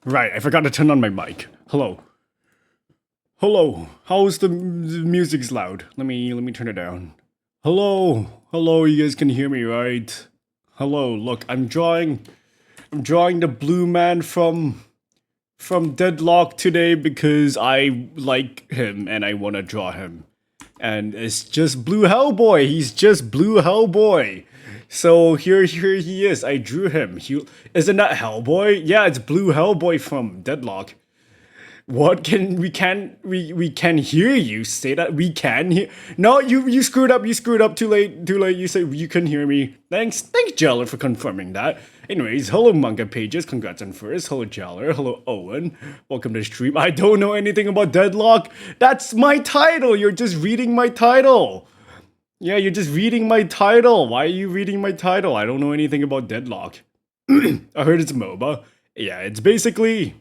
Right, I forgot to turn on my mic. Hello. Hello. How's the music's loud? Let me turn it down. Hello. Hello, you guys can hear me, right? Hello. Look, I'm drawing the blue man from Deadlock today because I like him and I want to draw him. And it's just Blue Hellboy. He's just Blue Hellboy. So here he is. I drew him. Isn't that Hellboy? Yeah, it's Blue Hellboy from Deadlock. What can we can hear you say that we can hear? No, you screwed up. You screwed up. Too late. Too late. You say you can hear me. Thanks, Jeller, for confirming that. Anyways, hello manga pages. Congrats on first. Hello Jeller. Hello Owen. Welcome to the stream. I don't know anything about Deadlock. That's my title. You're just reading my title. Yeah, you're just reading my title. Why are you reading my title? I don't know anything about Deadlock. I heard it's MOBA. Yeah, it's basically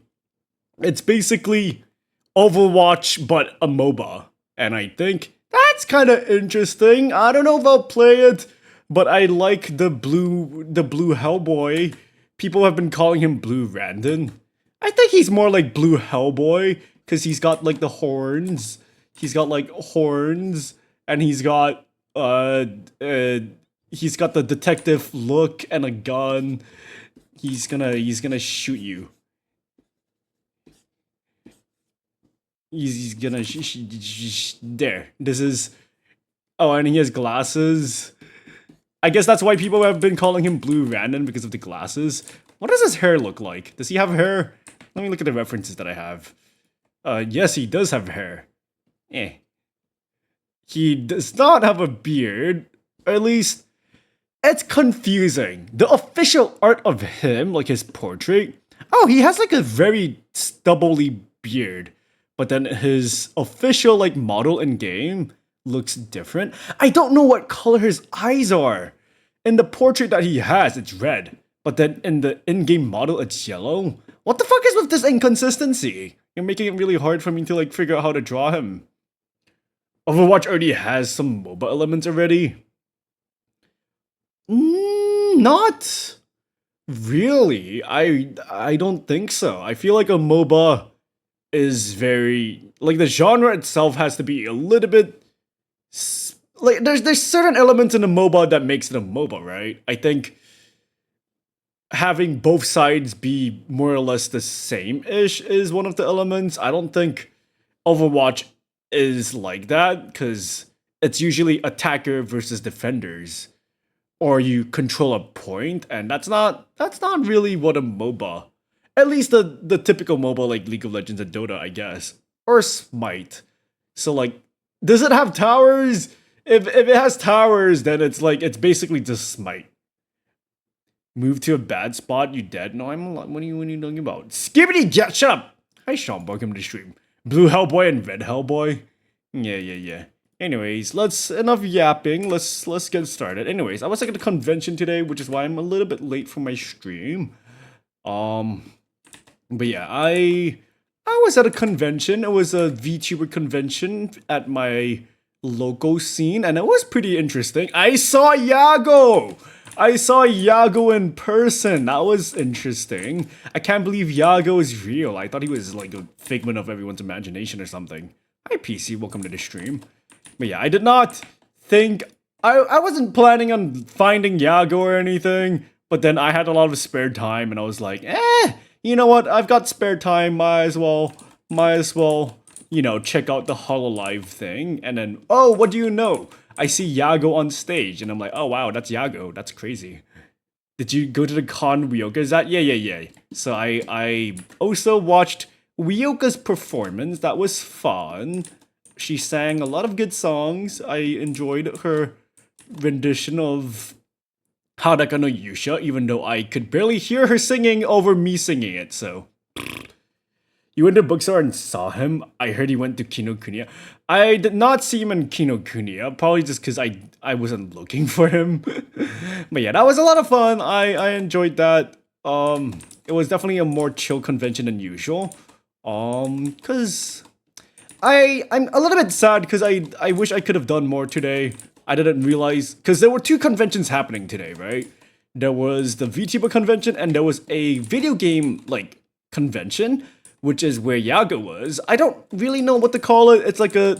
Overwatch but a MOBA. And I think that's kind of interesting. I don't know if I'll play it, but I like the blue Hellboy. People have been calling him Blue Randon. I think he's more like Blue Hellboy cuz he's got like the horns. He's got like horns and uh, uh he's got the detective look and a gun. He's gonna shoot you. He's gonna there. This is and he has glasses. I guess that's why people have been calling him Blue Random because of the glasses. What does his hair look like? Does he have hair? Let me look at the references that I have. Yes, he does have hair. Eh. He does not have a beard. Or at least it's confusing. The official art of him, like his portrait. Oh, he has like a very stubbly beard. But then his official like model in game looks different. I don't know what color his eyes are. In the portrait that he has, it's red. But then in the in-game model, it's yellow. What the fuck is with this inconsistency? You're making it really hard for me to like figure out how to draw him. Overwatch already has some MOBA elements already. Not really. I don't think so. I feel like a MOBA is very like the genre itself has to be a little bit like there's certain elements in a MOBA that makes it a MOBA, right? I think having both sides be more or less the same-ish is one of the elements. I don't think Overwatch is like that because it's usually attacker versus defenders, or you control a point, and that's not really what a MOBA. At least the typical MOBA like League of Legends and Dota, I guess, or Smite. So like, does it have towers? If it has towers, then it's basically just Smite. Move to a bad spot, you dead? No, I'm what are you talking about? Skibbity jet, shut up! Hi Sean, welcome to the stream. Blue Hellboy and Red Hellboy. Yeah. Anyways, enough yapping. Let's get started. Anyways, I was like at a convention today, which is why I'm a little bit late for my stream. But yeah, I was at a convention. It was a VTuber convention at my local scene, and it was pretty interesting. I saw Yago! I saw Yago in person. That was interesting. I can't believe Yago is real. I thought he was like a figment of everyone's imagination or something. Hi PC, welcome to the stream. But yeah, I did not think I wasn't planning on finding Yago or anything, but then I had a lot of spare time and I was like, you know what? I've got spare time, might as well, check out the Hololive thing. And then, oh, what do you know? I see Yago on stage, and I'm like, oh wow, that's Yago. That's crazy. Did you go to the con Ryoka? Is that yeah. So I also watched Ryoka's performance. That was fun. She sang a lot of good songs. I enjoyed her rendition of Hadaka no Yusha, even though I could barely hear her singing over me singing it, so. You went to bookstore and saw him? I heard he went to Kinokuniya. I did not see him in Kinokuniya, probably just because I wasn't looking for him. But yeah, that was a lot of fun. I enjoyed that. It was definitely a more chill convention than usual. Cause I'm a little bit sad because I wish I could have done more today. I didn't realize because there were two conventions happening today, right? There was the VTuber convention and there was a video game like convention, which is where Yaga was. I don't really know what to call it. It's like a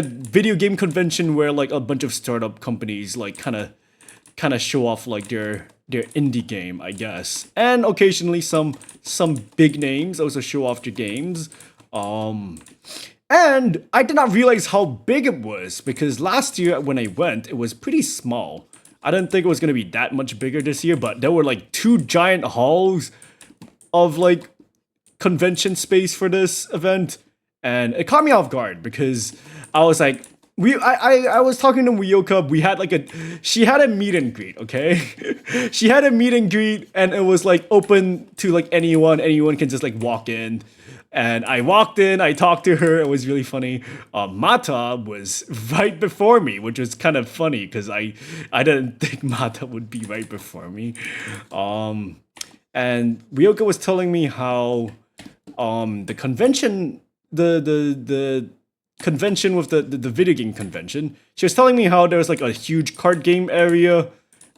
video game convention where like a bunch of startup companies like kind of show off like their indie game, I guess. And occasionally some big names also show off their games. And I did not realize how big it was because last year when I went, it was pretty small. I didn't think it was gonna be that much bigger this year, but there were like two giant halls of like convention space for this event, and it caught me off guard because I was like, I was talking to Ryoka. We had like she had a meet and greet, okay? She had a meet and greet, and it was like open to like anyone. Anyone can just like walk in. And I walked in, I talked to her, it was really funny. Mata was right before me, which was kind of funny because I didn't think Mata would be right before me. And Ryoka was telling me how the convention, the convention with the video game convention, she was telling me how there was like a huge card game area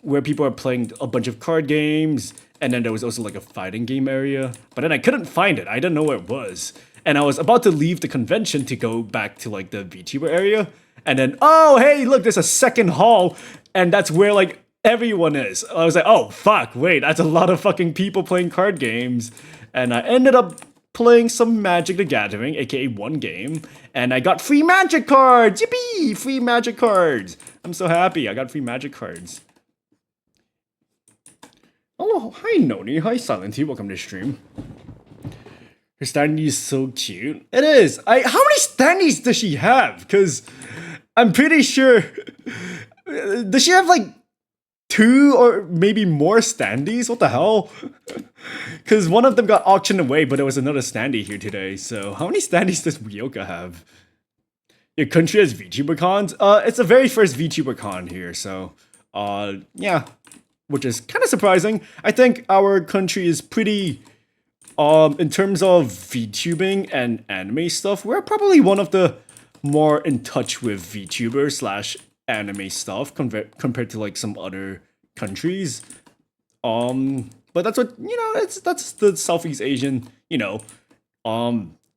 where people are playing a bunch of card games, and then there was also like a fighting game area. But then I couldn't find it. I didn't know where it was. And I was about to leave the convention to go back to like the VTuber area. And then, oh, hey, look, there's a second hall. And that's where like everyone is. I was like, oh, fuck, wait, that's a lot of fucking people playing card games. And I ended up playing some Magic the Gathering, aka one game. And I got free Magic cards. Yippee! Free Magic cards. I'm so happy. I got free Magic cards. Oh, hi Noni, hi Silent welcome to stream. Her standee is so cute. It is. How many standees does she have? Because I'm pretty sure. Does she have like 2 or maybe more standees? What the hell? Because one of them got auctioned away, but there was another standee here today. So how many standees does Ryoka have? Your country has VTuber cons? It's the very first VTuber con here, so yeah. Which is kind of surprising. I think our country is pretty, in terms of VTubing and anime stuff, we're probably one of the more in touch with VTuber slash anime stuff compared to like some other countries. But that's what, that's the Southeast Asian,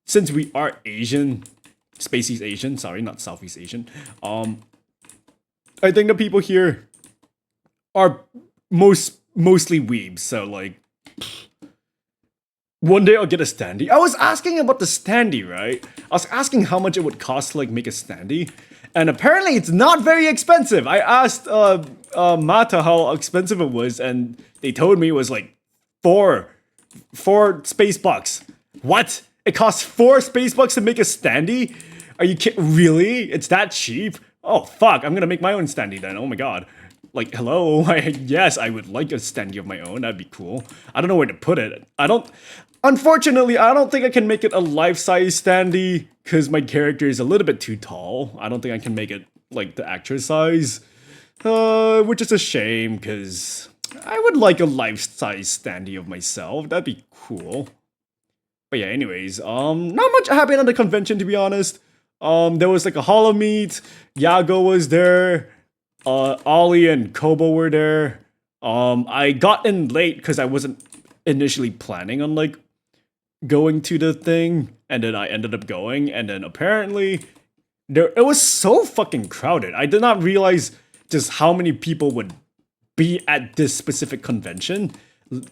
since we are Asian, Space Asian, sorry, not Southeast Asian. I think the people here are mostly weebs, so like one day I'll get a standee. I was asking about the standee, right? I was asking how much it would cost to like make a standee, and apparently it's not very expensive. I asked Mata how expensive it was, and they told me it was like four space bucks. What? It costs 4 space bucks to make a standee? Are you kidding? Really? It's that cheap? Oh fuck! I'm gonna make my own standee then. Oh my god. Like, hello, yes, I would like a standee of my own, that'd be cool. I don't know where to put it. Unfortunately, I don't think I can make it a life-size standee, because my character is a little bit too tall. I don't think I can make it, like, the actress size. Which is a shame, because I would like a life-size standee of myself, that'd be cool. But yeah, anyways, not much happened at the convention, to be honest. There was, like, a holo meet, Yago was there, Ollie and Kobo were there. I got in late because I wasn't initially planning on like going to the thing, and then I ended up going, and then apparently it was so fucking crowded. I did not realize just how many people would be at this specific convention.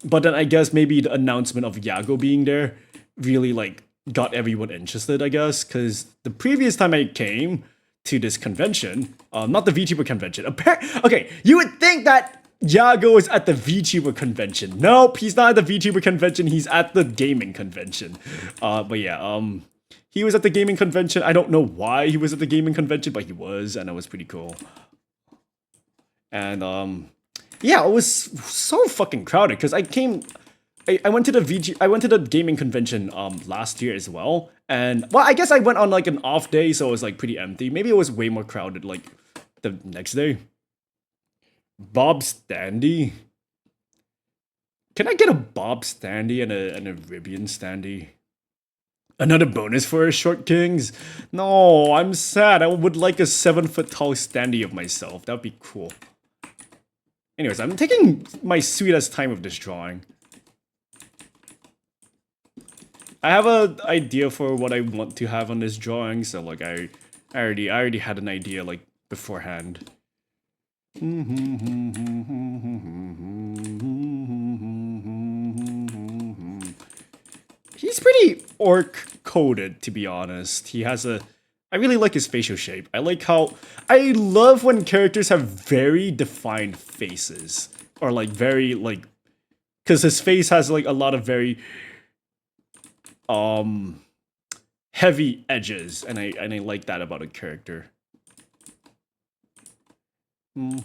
But then I guess maybe the announcement of Yago being there really like got everyone interested, I guess, because the previous time I came to this convention, not the VTuber convention. Okay, you would think that Yago is at the VTuber convention. Nope, he's not at the VTuber convention, he's at the gaming convention. But yeah, he was at the gaming convention. I don't know why he was at the gaming convention, but he was, and it was pretty cool. And yeah, it was so fucking crowded, because I went to the gaming convention last year as well, and well, I guess I went on like an off day, so it was like pretty empty. Maybe it was way more crowded like the next day. Bob standee. Can I get a Bob standee and a Ribian standee? Another bonus for Short Kings? No, I'm sad. I would like a 7-foot tall standee of myself. That'd be cool. Anyways, I'm taking my sweetest time with this drawing. I have a idea for what I want to have on this drawing, so like I already had an idea like beforehand. He's pretty orc coded, to be honest. He has a. I really like his facial shape. I like how. I love when characters have very defined faces. Or like very, like. Because his face has like a lot of very. Heavy edges. And I like that about a character. I'm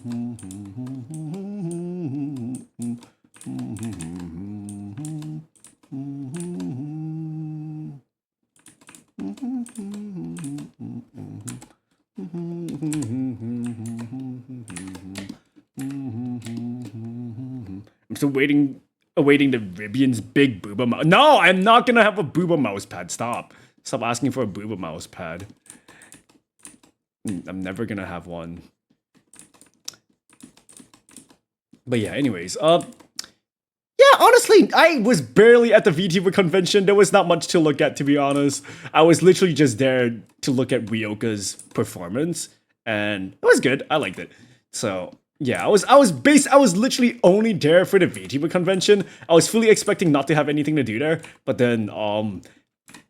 still awaiting the Ribian's big booba mouse. No, I'm not gonna have a booba mouse pad. Stop asking for a booba mouse pad. I'm never gonna have one. But yeah, anyways, yeah, honestly, I was barely at the VTuber convention. There was not much to look at, to be honest. I was literally just there to look at Ryoka's performance, and it was good. I liked it. So yeah, I was literally only there for the VTuber convention. I was fully expecting not to have anything to do there, but then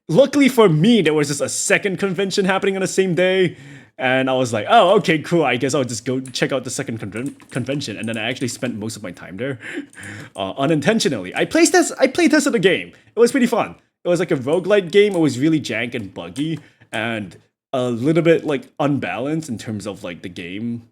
luckily for me, there was just a second convention happening on the same day. And I was like, oh, okay, cool. I guess I'll just go check out the second convention. And then I actually spent most of my time there, unintentionally. I playtested the game. It was pretty fun. It was like a roguelike game. It was really jank and buggy and a little bit like unbalanced in terms of like the game.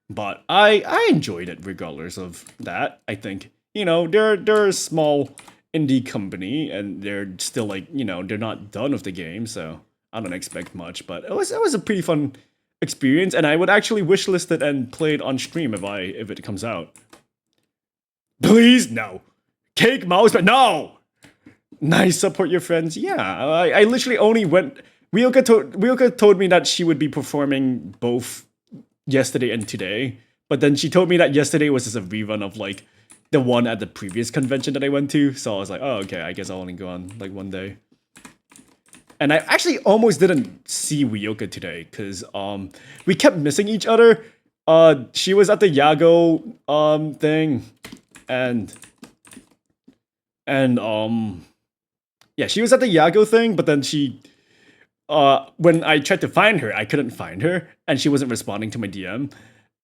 But I enjoyed it regardless of that. I think, they're a small indie company and they're still like, they're not done with the game, so I don't expect much, but it was a pretty fun experience, and I would actually wishlist it and play it on stream if it comes out. Please, no. Cake mouse, but no. Nice, support your friends. Yeah, I literally only went. Ryoka told me that she would be performing both yesterday and today, but then she told me that yesterday was just a rerun of like the one at the previous convention that I went to. So I was like, oh, okay, I guess I'll only go on like one day. And I actually almost didn't see Ryoka today because we kept missing each other. She was at the Yago thing, and yeah, she was at the Yago thing, but then she when I tried to find her, I couldn't find her, and she wasn't responding to my DM.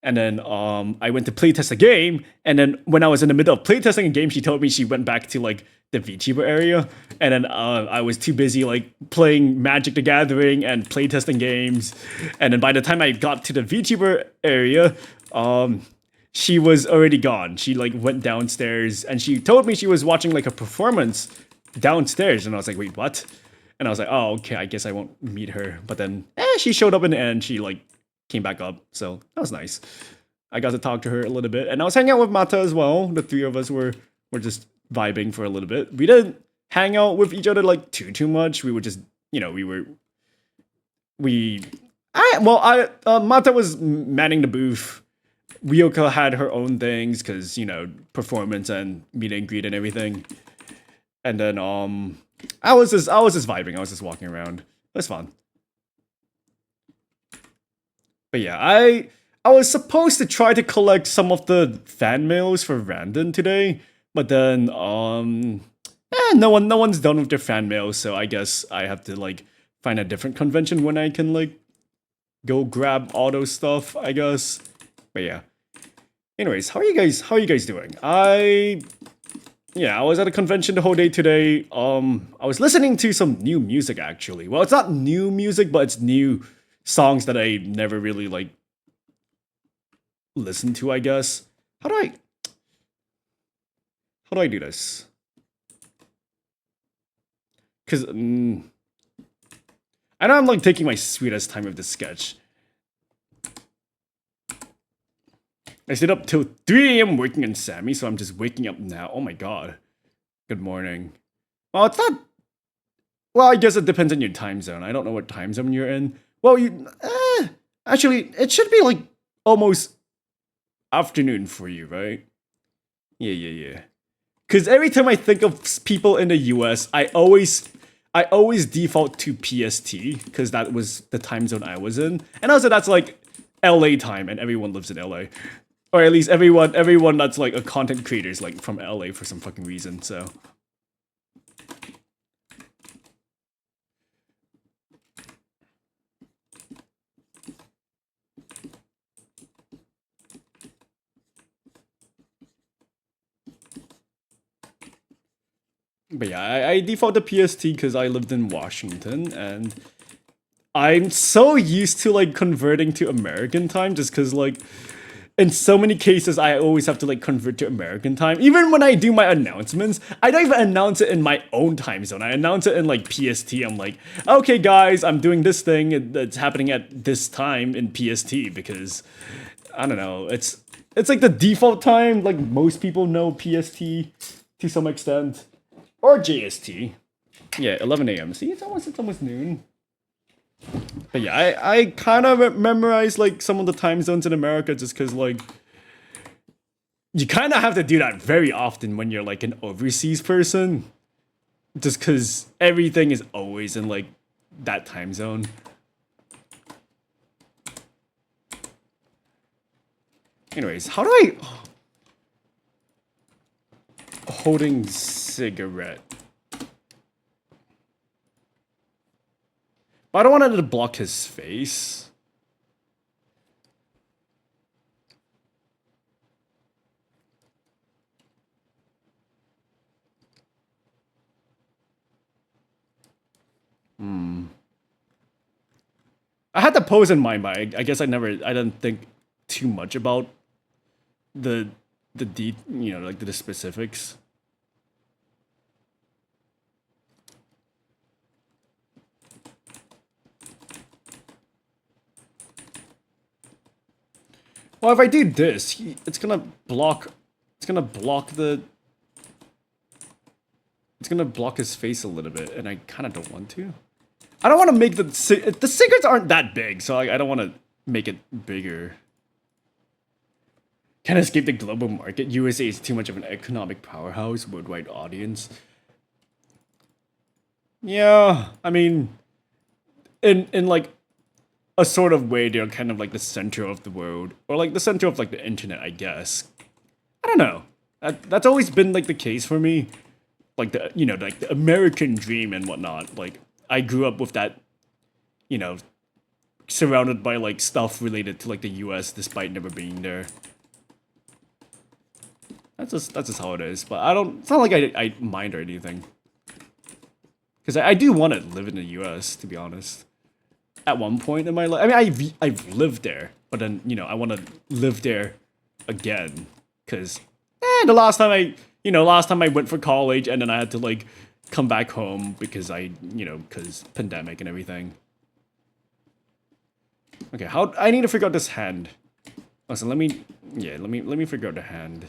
And then I went to playtest a game, and then when I was in the middle of playtesting a game, she told me she went back to like the VTuber area, and then I was too busy like playing Magic the Gathering and playtesting games, and then by the time I got to the VTuber area, she was already gone. She like went downstairs, and she told me she was watching like a performance downstairs, and I was like, wait, what? And I was like, oh, okay, I guess I won't meet her. But then she showed up in the end. She like came back up, so that was nice. I got to talk to her a little bit, and I was hanging out with Mata as well. The three of us were just vibing for a little bit. We didn't hang out with each other like too much. We were just, Mata was manning the booth. Ryoka had her own things because performance and meet and greet and everything. And then I was just vibing. I was just walking around. It was fun. But yeah, I was supposed to try to collect some of the fan mails for Randon today, but then no one's done with their fan mail, so I guess I have to like find a different convention when I can like go grab all those stuff, I guess. But yeah. Anyways, how are you guys doing? I was at a convention the whole day today. I was listening to some new music actually. Well, it's not new music, but it's new songs that I never really like listened to, I guess. How do I do this? Because I know I'm like taking my sweetest time with this sketch. I stayed up till 3 a.m. working on Sammy, so I'm just waking up now. Oh my god. Good morning. Well, it's not. Well, I guess it depends on your time zone. I don't know what time zone you're in. Well, actually, it should be like almost afternoon for you, right? Yeah. Because every time I think of people in the US, I always I always default to PST because that was the time zone I was in, and also that's like LA time, and everyone lives in LA, or at least everyone that's like a content creator is like from LA for some fucking reason. So. But yeah, I default to PST because I lived in Washington, and I'm so used to like converting to American time just because like in so many cases I always have to like convert to American time. Even when I do my announcements, I don't even announce it in my own time zone. I announce it in like PST. I'm like, okay guys, I'm doing this thing that's happening at this time in PST because I don't know, it's like the default time, like most people know PST to some extent. Or JST. Yeah, 11 a.m. See, it's almost noon. But yeah, I kind of memorized like some of the time zones in America just because like you kind of have to do that very often when you're like an overseas person. Just because everything is always in like that time zone. Anyways, how do I... Holding cigarette. But I don't want it to block his face. I had the pose in mind, but I guess I didn't think too much about the like the specifics. Well, if I do this, it's gonna block the... It's gonna block his face a little bit, and I kind of don't want to. I don't want to make the cigarettes aren't that big, so I don't want to make it bigger. Can't escape the global market. USA is too much of an economic powerhouse, worldwide audience. Yeah, I mean, in like a sort of way, they're kind of like the center of the world, or like the center of like the internet, I guess. I don't know. That's always been like the case for me, like the like the American dream and whatnot. Like I grew up with that, surrounded by like stuff related to like the U.S. despite never being there. That's just how it is. But I don't. It's not like I mind or anything. Because I do want to live in the U.S. to be honest. At one point in my life, I mean, I've lived there, but then I want to live there again. Because the last time I went for college, and then I had to like come back home because because pandemic and everything. Okay, I need to figure out this hand. Listen, let me figure out the hand.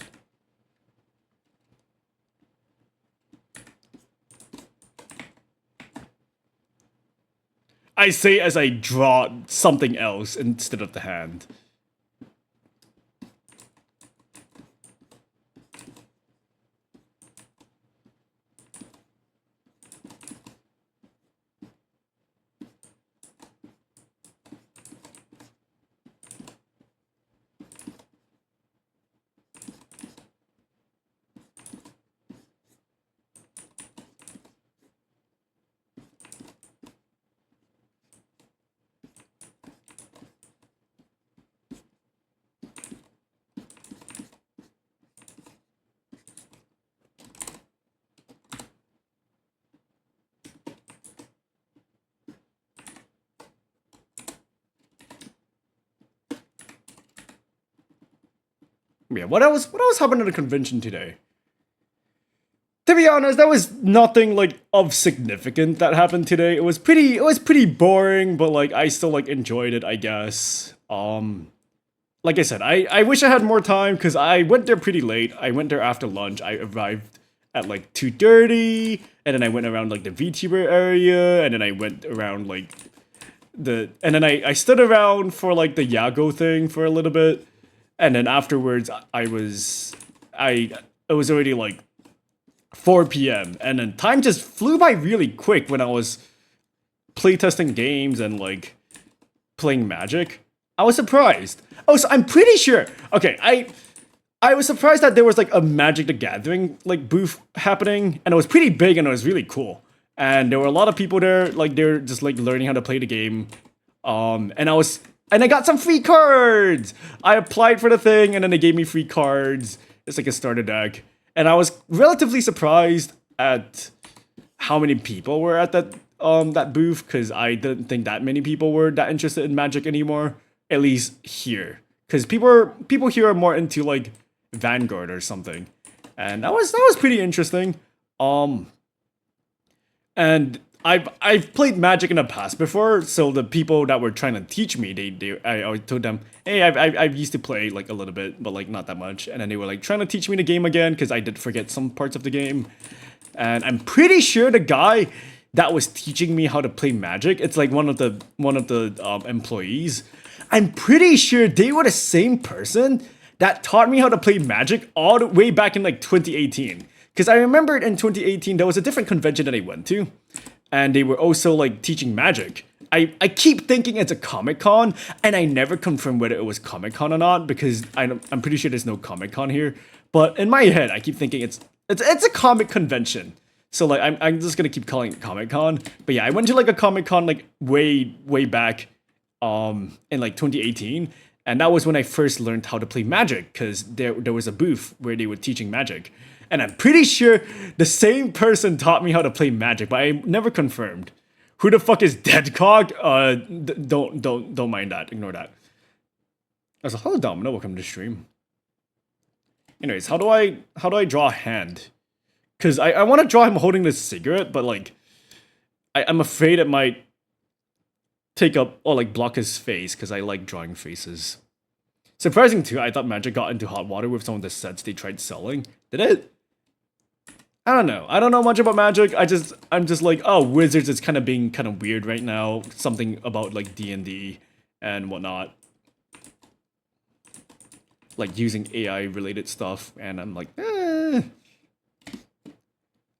I say as I draw something else instead of the hand. Yeah, what else happened at the convention today? To be honest, there was nothing like of significant that happened today. It was pretty boring, but like I still like enjoyed it, I guess. Like I said, I wish I had more time because I went there pretty late. I went there after lunch. I arrived at like 2:30, and then I went around like the VTuber area, and then I went around like and then I stood around for like the Yago thing for a little bit. And then afterwards, I was already like 4 p.m. And then time just flew by really quick when I was playtesting games and like playing Magic. I was surprised. I'm pretty sure. Okay, I was surprised that there was like a Magic the Gathering like booth happening, and it was pretty big and it was really cool. And there were a lot of people there, like they're just like learning how to play the game. And I got some free cards. I applied for the thing, and then they gave me free cards. It's like a starter deck, and I was relatively surprised at how many people were at that booth, because I didn't think that many people were that interested in Magic anymore. At least here, because people here are more into like Vanguard or something, and that was pretty interesting. And I've played Magic in the past before, so the people that were trying to teach me, I told them, hey, I've used to play like a little bit, but like not that much, and then they were like trying to teach me the game again because I did forget some parts of the game, and I'm pretty sure the guy that was teaching me how to play Magic, it's like one of the employees. I'm pretty sure they were the same person that taught me how to play Magic all the way back in like 2018. Because I remember in 2018 there was a different convention that I went to, and they were also like teaching Magic. I keep thinking it's a Comic-Con, and I never confirmed whether it was Comic-Con or not, because I'm pretty sure there's no Comic-Con here. But in my head, I keep thinking it's a comic convention. So like I'm just gonna keep calling it Comic-Con. But yeah, I went to like a Comic-Con like way back in like 2018, and that was when I first learned how to play Magic, because there was a booth where they were teaching Magic. And I'm pretty sure the same person taught me how to play Magic, but I never confirmed. Who the fuck is Deadcock? Don't mind that. Ignore that. I was like, hello Domino, welcome to the stream. Anyways, how do I draw a hand? Because I want to draw him holding this cigarette, but like I'm afraid it might take up or like block his face, because I like drawing faces. Surprising too, I thought Magic got into hot water with some of the sets they tried selling. Did it? I don't know. I don't know much about Magic. I'm just like, oh, Wizards is kind of being kind of weird right now. Something about like D&D and whatnot. Like using AI related stuff, and I'm like, I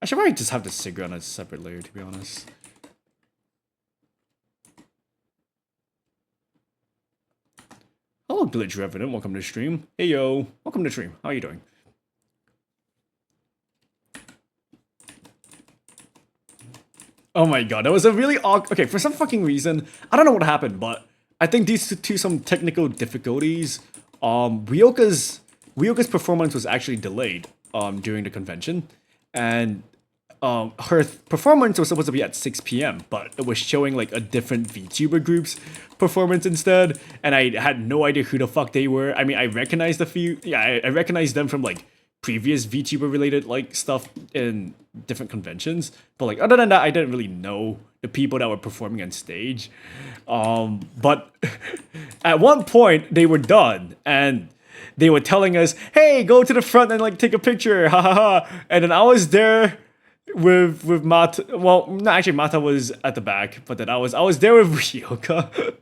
should probably just have the cigarette on a separate layer, to be honest. Hello, Glitch Revenant. Welcome to the stream. Hey, yo. Welcome to the stream. How are you doing? Oh my god, that was a really awkward... Okay, for some fucking reason, I don't know what happened, but I think due to some technical difficulties, Ryoka's performance was actually delayed during the convention, and her performance was supposed to be at 6 p.m., but it was showing like a different VTuber group's performance instead, and I had no idea who the fuck they were. I mean, I recognized a few... Yeah, I recognized them from like previous VTuber related like stuff in different conventions, but like other than that, I didn't really know the people that were performing on stage. But at one point they were done, and they were telling us, hey, go to the front and like take a picture, ha ha ha. And then I was there with Mata. Well, no, actually Mata was at the back, but then I was there with Ryoka.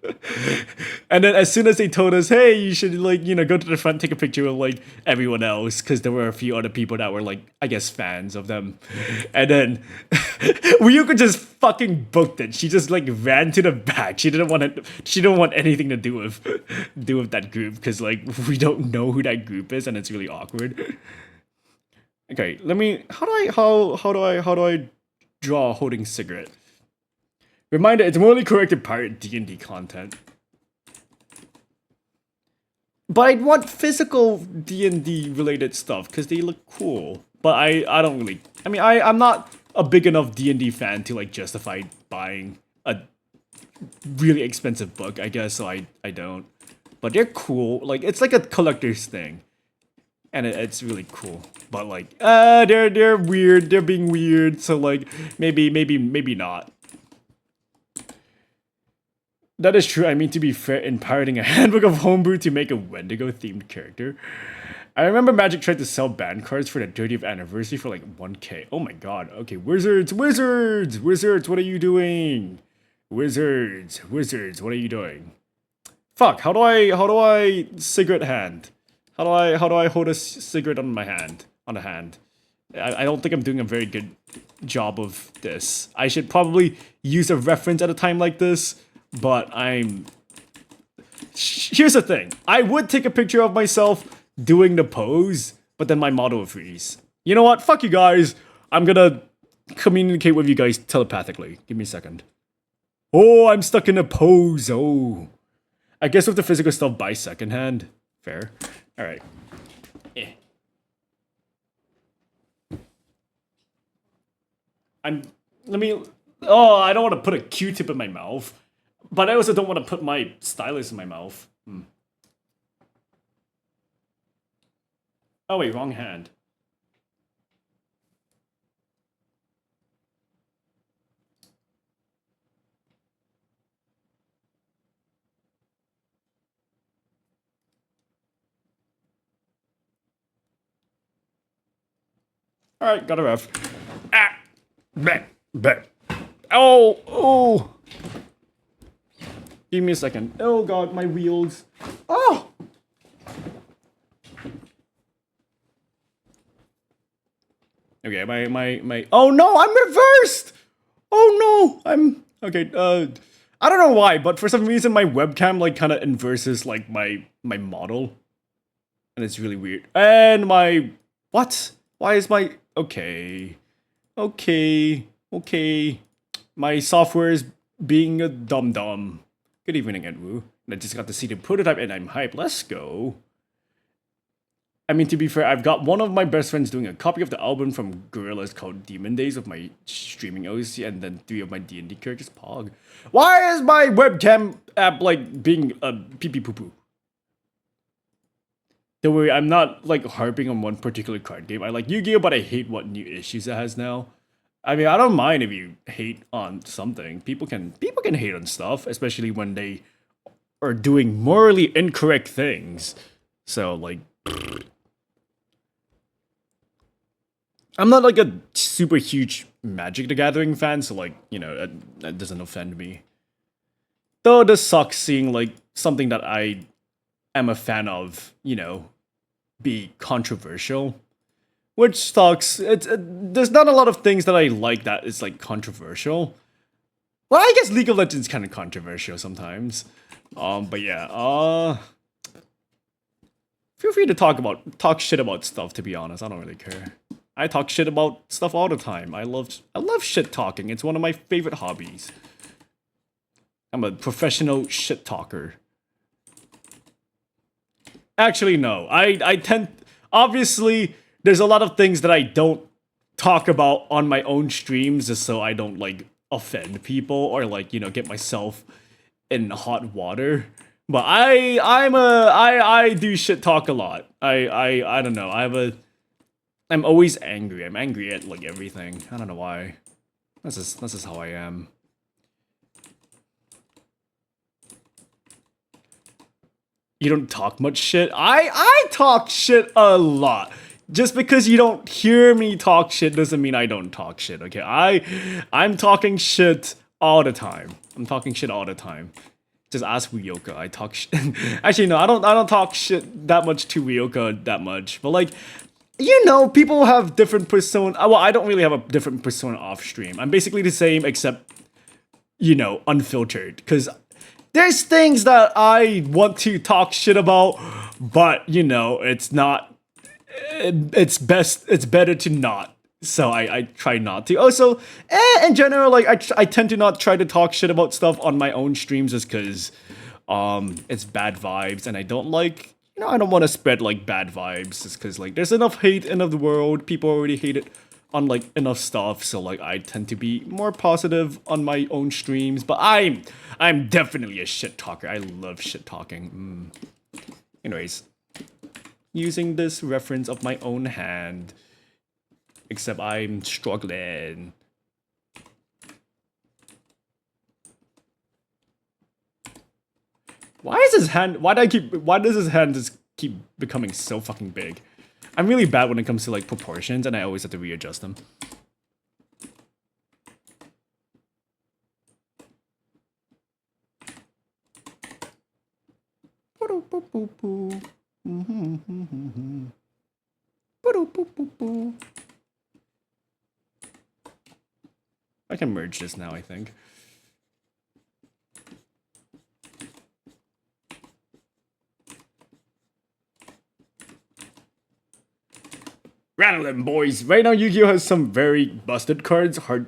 And then as soon as they told us, hey, you should like, you know, go to the front, take a picture with like everyone else, because there were a few other people that were like, I guess, fans of them. And then Ryoka just fucking booked it. She just like ran to the back. She didn't want anything to do with that group, because like we don't know who that group is, and it's really awkward. Okay, let me. How do I draw holding cigarette? Reminder: it's morally corrected pirate D&D content. But I want physical D&D related stuff because they look cool. But I don't really. I mean, I'm not a big enough D&D fan to like justify buying a really expensive book, I guess. So I don't. But they're cool. Like it's like a collector's thing. And it's really cool, but like, they're weird. They're being weird. So like, maybe not. That is true. I mean, to be fair, in pirating a handbook of homebrew to make a Wendigo themed character. I remember Magic tried to sell band cards for the 30th anniversary for like 1K. Oh my god. Okay, Wizards, what are you doing? Wizards, what are you doing? Fuck. How do I cigarette hand? How do I hold a cigarette on my hand? On the hand. I don't think I'm doing a very good job of this. I should probably use a reference at a time like this, but here's the thing. I would take a picture of myself doing the pose, but then my model would freeze. You know what? Fuck you guys. I'm gonna communicate with you guys telepathically. Give me a second. Oh, I'm stuck in a pose. Oh. I guess with the physical stuff, buy secondhand. Fair. Alright. Eh. Let me... Oh, I don't want to put a Q-tip in my mouth. But I also don't want to put my stylus in my mouth. Oh wait, wrong hand. Alright, got a ref. Ah! Bleh! Bleh! Oh! Oh! Give me a second. Oh god, my wheels. Oh! Okay, my... Oh no, I'm reversed! Oh no! Okay, I don't know why, but for some reason my webcam, like, kind of inverses, like, my model. And it's really weird. And my... What? Why is my... Okay. Okay. My software is being a dum-dum. Good evening, Edwu. I just got to see the prototype and I'm hyped. Let's go. I mean, to be fair, I've got one of my best friends doing a copy of the album from Gorillaz called Demon Days of my streaming OC, and then 3 of my D&D characters, Pog. Why is my webcam app, like, being a pee-pee-poo-poo? Don't worry, I'm not, like, harping on one particular card game. I like Yu-Gi-Oh!, but I hate what new issues it has now. I mean, I don't mind if you hate on something. People can hate on stuff, especially when they are doing morally incorrect things. So, like... I'm not like a super huge Magic the Gathering fan, so like, you know, that doesn't offend me. Though it does suck seeing like something that I am a fan of, you know, be controversial. Which sucks. There's not a lot of things that I like that is like controversial. Well, I guess League of Legends kind of controversial sometimes. But yeah, feel free to talk shit about stuff, to be honest. I don't really care. I talk shit about stuff all the time. I love shit talking. It's one of my favorite hobbies. I'm a professional shit talker. Actually, no. I tend... Obviously, there's a lot of things that I don't talk about on my own streams just so I don't, like, offend people or, like, you know, get myself in hot water. But I do shit talk a lot. I don't know. I'm always angry. I'm angry at, like, everything. I don't know why. That's just how I am. You don't talk much shit? I talk shit a lot. Just because you don't hear me talk shit doesn't mean I don't talk shit, okay? I'm talking shit all the time. I'm talking shit all the time. Just ask Ryoka. I talk shit. Actually, no, I don't talk shit that much to Ryoka that much. But like, you know, people have different persona. Well, I don't really have a different persona off stream. I'm basically the same except, you know, unfiltered. Because there's things that I want to talk shit about, but you know, it's not. It's better to not. So I try not to. Also, in general, like I tend to not try to talk shit about stuff on my own streams just because it's bad vibes and I don't like, you know, I don't want to spread like bad vibes just because like there's enough hate in the world. People already hate it on like enough stuff, so like I tend to be more positive on my own streams. But I'm definitely a shit talker. I love shit talking. Anyways, using this reference of my own hand, except I'm struggling. Why is his hand? Why does his hand just keep becoming so fucking big? I'm really bad when it comes to like proportions, and I always have to readjust them. I can merge this now, I think. Rattle them, boys! Right now, Yu-Gi-Oh! Has some very busted cards, hard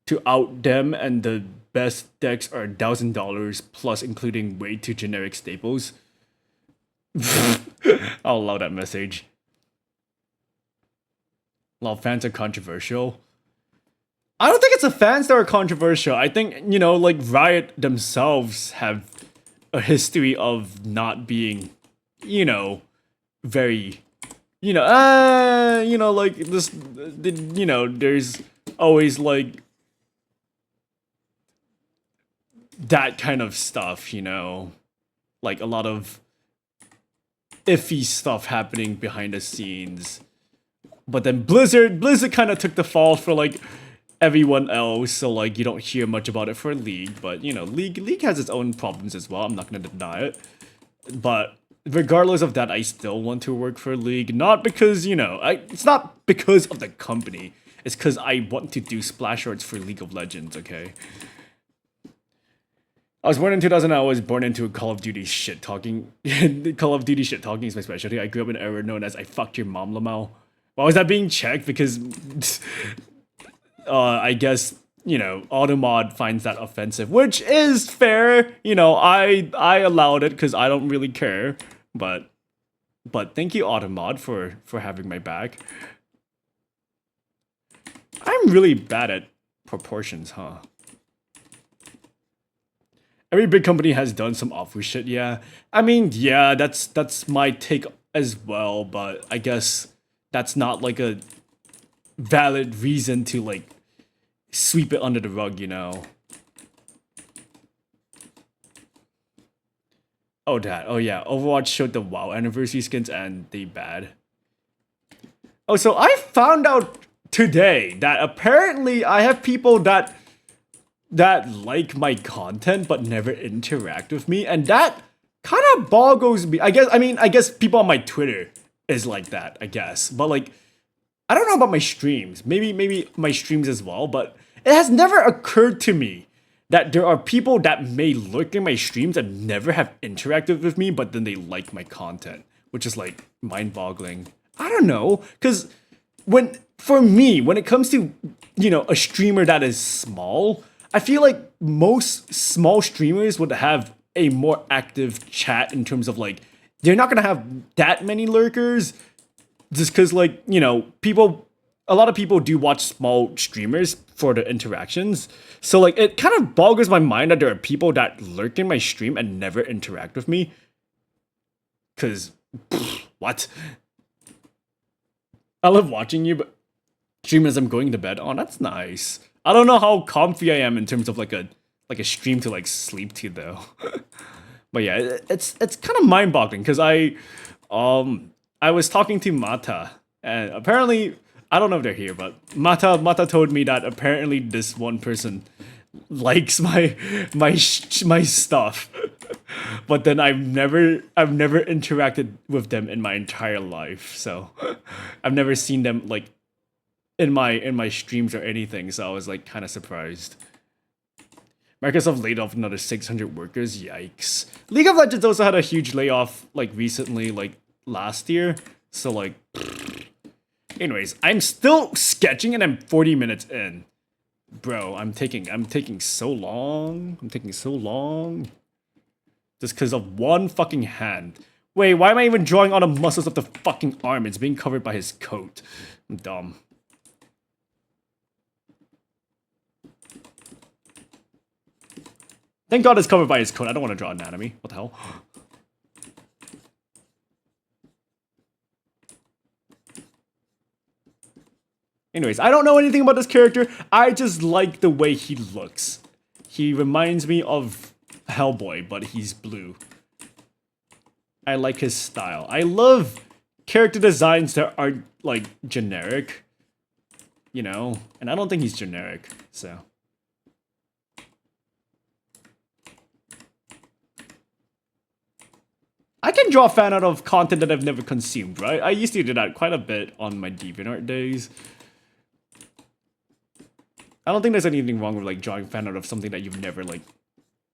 to out them, and the best decks are $1,000 plus, including way too generic staples. I'll allow that message. A lot of fans are controversial. I don't think it's the fans that are controversial. I think, you know, like Riot themselves have a history of not being, you know, very, like this, you know, there's always like that kind of stuff, you know, like a lot of iffy stuff happening behind the scenes. But then Blizzard kind of took the fall for like everyone else, so like you don't hear much about it for League, but you know, League has its own problems as well. I'm not gonna deny it. But regardless of that, I still want to work for League, not because, you know, it's not because of the company. It's because I want to do splash arts for League of Legends, okay? I was born in 2000. I was born into a Call of Duty shit talking. Call of Duty shit talking is my specialty. I grew up in an era known as "I fucked your mom, Lamau." Why was that being checked? Because, I guess, you know, Automod finds that offensive, which is fair. You know, I allowed it because I don't really care. But thank you, Automod, for having my back. I'm really bad at proportions, huh? Every big company has done some awful shit, yeah. I mean, yeah, that's my take as well, but I guess that's not like a valid reason to like sweep it under the rug, you know. Oh, that. Oh, yeah. Overwatch showed the WoW anniversary skins and they bad. Oh, so I found out today that apparently I have people that like my content but never interact with me, and that kind of boggles me. I guess people on my Twitter is like that, I guess. But like, I don't know about my streams. Maybe my streams as well, but it has never occurred to me that there are people that may lurk in my streams and never have interacted with me, but then they like my content, which is like mind-boggling. I don't know, because for me, when it comes to, you know, a streamer that is small, I feel like most small streamers would have a more active chat in terms of like, they're not gonna have that many lurkers, just because, like, you know, a lot of people do watch small streamers for the interactions. So like, it kind of boggles my mind that there are people that lurk in my stream and never interact with me. Cause what? I love watching you, but stream as I'm going to bed. Oh, that's nice. I don't know how comfy I am in terms of like a stream to like sleep to though. But yeah, it's kind of mind-boggling because I was talking to Mata, and apparently, I don't know if they're here, but Mata told me that apparently this one person likes my stuff, but then I've never interacted with them in my entire life, so I've never seen them like in my streams or anything. So I was like kind of surprised. Microsoft laid off another 600 workers. Yikes. League of Legends also had a huge layoff like recently, like last year. So like, anyways, I'm still sketching and I'm 40 minutes in. Bro, I'm taking so long. I'm taking so long. Just because of one fucking hand. Wait, why am I even drawing all the muscles of the fucking arm? It's being covered by his coat. I'm dumb. Thank God it's covered by his coat. I don't want to draw anatomy. What the hell? Anyways, I don't know anything about this character. I just like the way he looks. He reminds me of Hellboy, but he's blue. I like his style. I love character designs that are like generic, you know? And I don't think he's generic, so. I can draw fan out of content that I've never consumed, right? I used to do that quite a bit on my DeviantArt days. I don't think there's anything wrong with like drawing fan art of something that you've never like,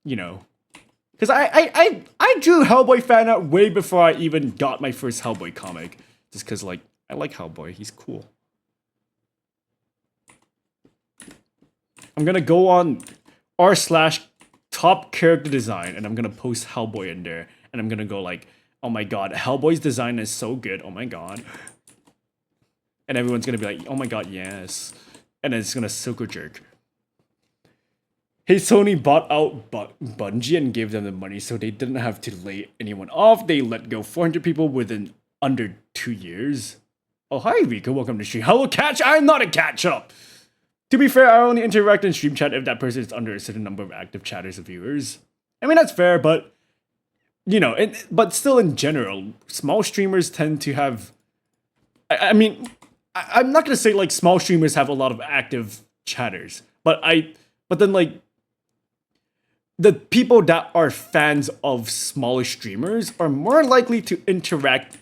you know. Because I drew Hellboy fan art way before I even got my first Hellboy comic. Just because like I like Hellboy, he's cool. I'm gonna go on r/top character design and I'm gonna post Hellboy in there and I'm gonna go like, oh my god, Hellboy's design is so good. Oh my god. And everyone's gonna be like, oh my god, yes. And then it's gonna circle jerk. Hey, Sony bought out Bungie and gave them the money so they didn't have to lay anyone off. They let go 400 people within under 2 years. Oh, hi, Rico. Welcome to stream. Hello, Catch. I'm not a catch-up. To be fair, I only interact in stream chat if that person is under a certain number of active chatters or viewers. I mean, that's fair, but, you know, but still in general, small streamers tend to have... I mean, I'm not going to say, like, small streamers have a lot of active chatters, but then, like, the people that are fans of smaller streamers are more likely to interact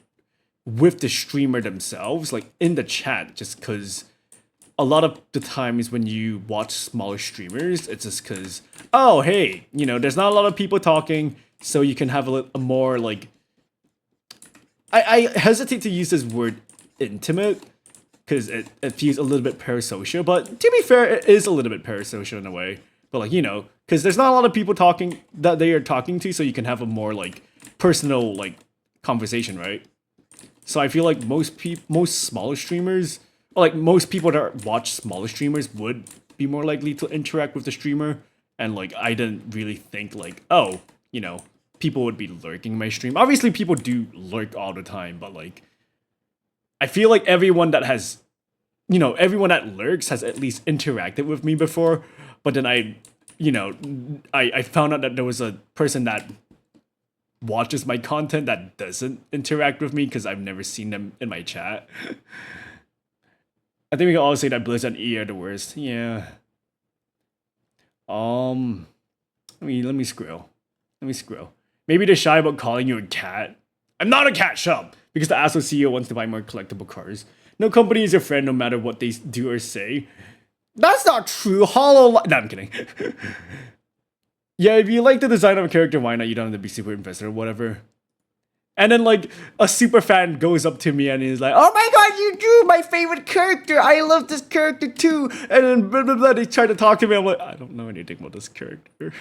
with the streamer themselves, like, in the chat, just because... A lot of the times when you watch smaller streamers, it's just because, oh, hey, you know, there's not a lot of people talking, so you can have a more, like... I hesitate to use this word intimate, because it feels a little bit parasocial, but to be fair, it is a little bit parasocial in a way. But, like, you know, because there's not a lot of people talking that they are talking to, so you can have a more, like, personal, like, conversation, right? So I feel like most smaller streamers... Like, most people that watch smaller streamers would be more likely to interact with the streamer. And, like, I didn't really think, like, oh, you know, people would be lurking my stream. Obviously, people do lurk all the time, but, like, I feel like everyone that has, you know, everyone that lurks has at least interacted with me before. But then I found out that there was a person that watches my content that doesn't interact with me because I've never seen them in my chat. I think we can all say that Blizz and E are the worst. Yeah. Let me scroll. Let me scroll. Maybe they're shy about calling you a cat. I'm not a cat shop because the asshole CEO wants to buy more collectible cars. No company is your friend no matter what they do or say. That's not true. No, I'm kidding. Yeah, if you like the design of a character, why not? You don't have to be super invested or whatever. And then, like, a super fan goes up to me and he's like, oh my god, you drew my favorite character! I love this character too! And then blah blah blah, they try to talk to me, I'm like, I don't know anything about this character.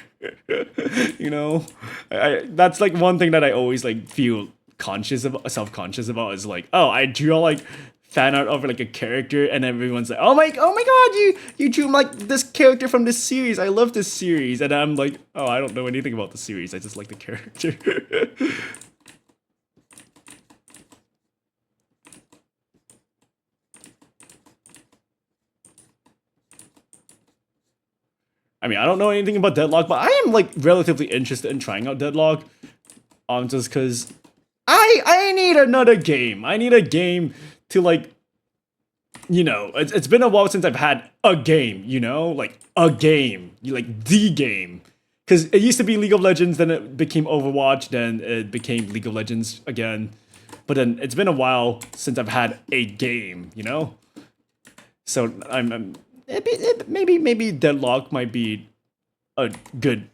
You know? That's, like, one thing that I always, like, feel self-conscious about is, like, oh, I draw, like, fan art of, like, a character and everyone's like, oh my god, you drew, like, this character from this series, I love this series. And I'm like, oh, I don't know anything about the series, I just like the character. I mean, I don't know anything about Deadlock, but I am, like, relatively interested in trying out Deadlock. Just because I need another game. I need a game to, like, you know, it's been a while since I've had a game, you know? Like, a game. Like, the game. Because it used to be League of Legends, then it became Overwatch, then it became League of Legends again. But then it's been a while since I've had a game, you know? So maybe Deadlock might be a good,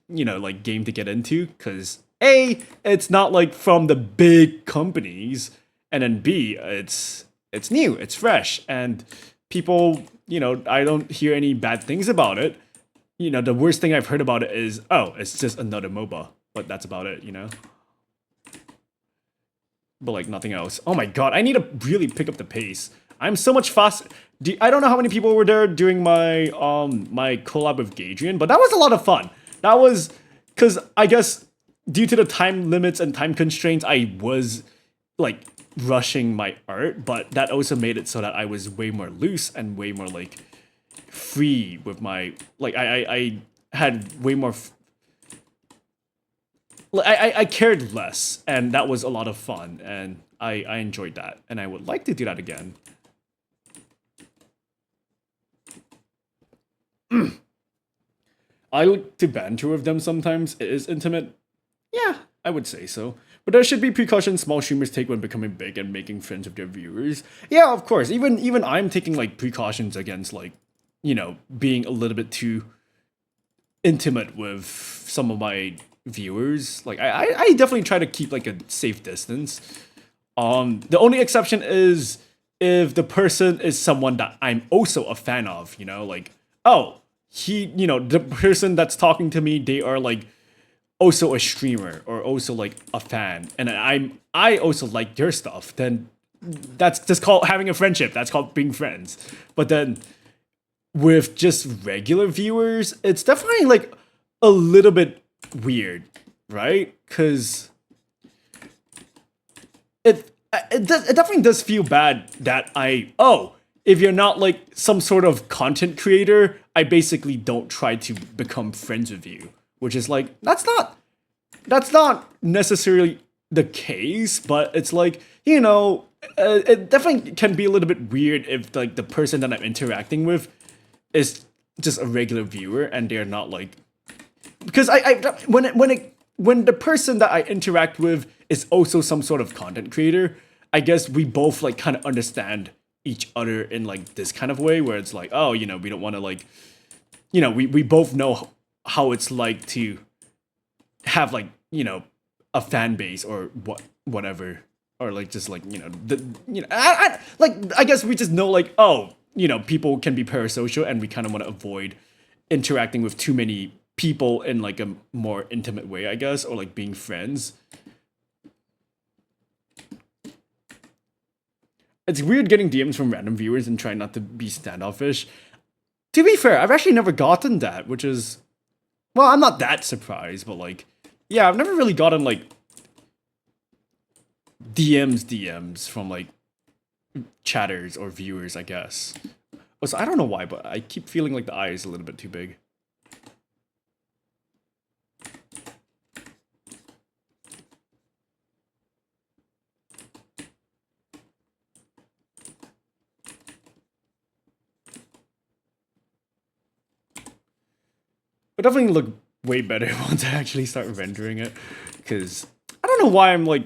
you know, like, game to get into, because A, it's not, like, from the big companies, and then B, it's new, it's fresh, and people, you know, I don't hear any bad things about it. You know, the worst thing I've heard about it is, oh, it's just another MOBA, but that's about it, you know? But, like, nothing else. Oh my god, I need to really pick up the pace. I'm so much faster. I don't know how many people were there during my my collab with Gadrian, but that was a lot of fun. That was because I guess due to the time limits and time constraints, I was, like, rushing my art, but that also made it so that I was way more loose and way more, like, free with my, like, I had way more I cared less, and that was a lot of fun, and I enjoyed that, and I would like to do that again. I like to banter with them sometimes. It is intimate. Yeah, I would say so. But there should be precautions small streamers take when becoming big and making friends with their viewers. Yeah, of course. Even I'm taking, like, precautions against, like, being a little bit too intimate with some of my viewers. Like I definitely try to keep like a safe distance. The only exception is if the person is someone that I'm also a fan of, like, oh, the person that's talking to me, they are like also a streamer or also like a fan, and I also like their stuff, then that's just called having a friendship. That's called being friends. But then with just regular viewers, it's definitely like a little bit weird, right? Because it definitely does feel bad that if you're not like some sort of content creator, I basically don't try to become friends with you, which is like that's not necessarily the case, but it's like, it definitely can be a little bit weird if like the person that I'm interacting with is just a regular viewer and they're not like, because when the person that I interact with is also some sort of content creator, I guess we both like kind of understand each other in like this kind of way where it's like, oh, we don't want to like, we both know how it's like to have like, a fan base or whatever, or like just like, I guess we just know like, oh, people can be parasocial and we kind of want to avoid interacting with too many people in like a more intimate way, I guess, or like being friends. It's weird getting DMs from random viewers and trying not to be standoffish. To be fair, I've actually never gotten that, which is, well, I'm not that surprised, but like, yeah, I've never really gotten like DMs from like chatters or viewers, I guess. Also, I don't know why, but I keep feeling like the eye is a little bit too big. It definitely look way better once I actually start rendering it, because I don't know why I'm like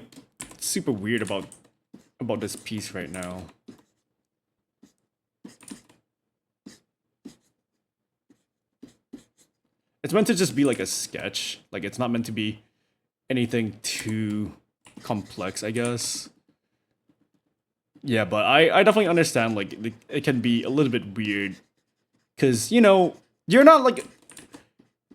super weird about this piece right now. It's meant to just be like a sketch. Like, it's not meant to be anything too complex, I guess. Yeah, but I definitely understand, like, it can be a little bit weird. Because, you're not like...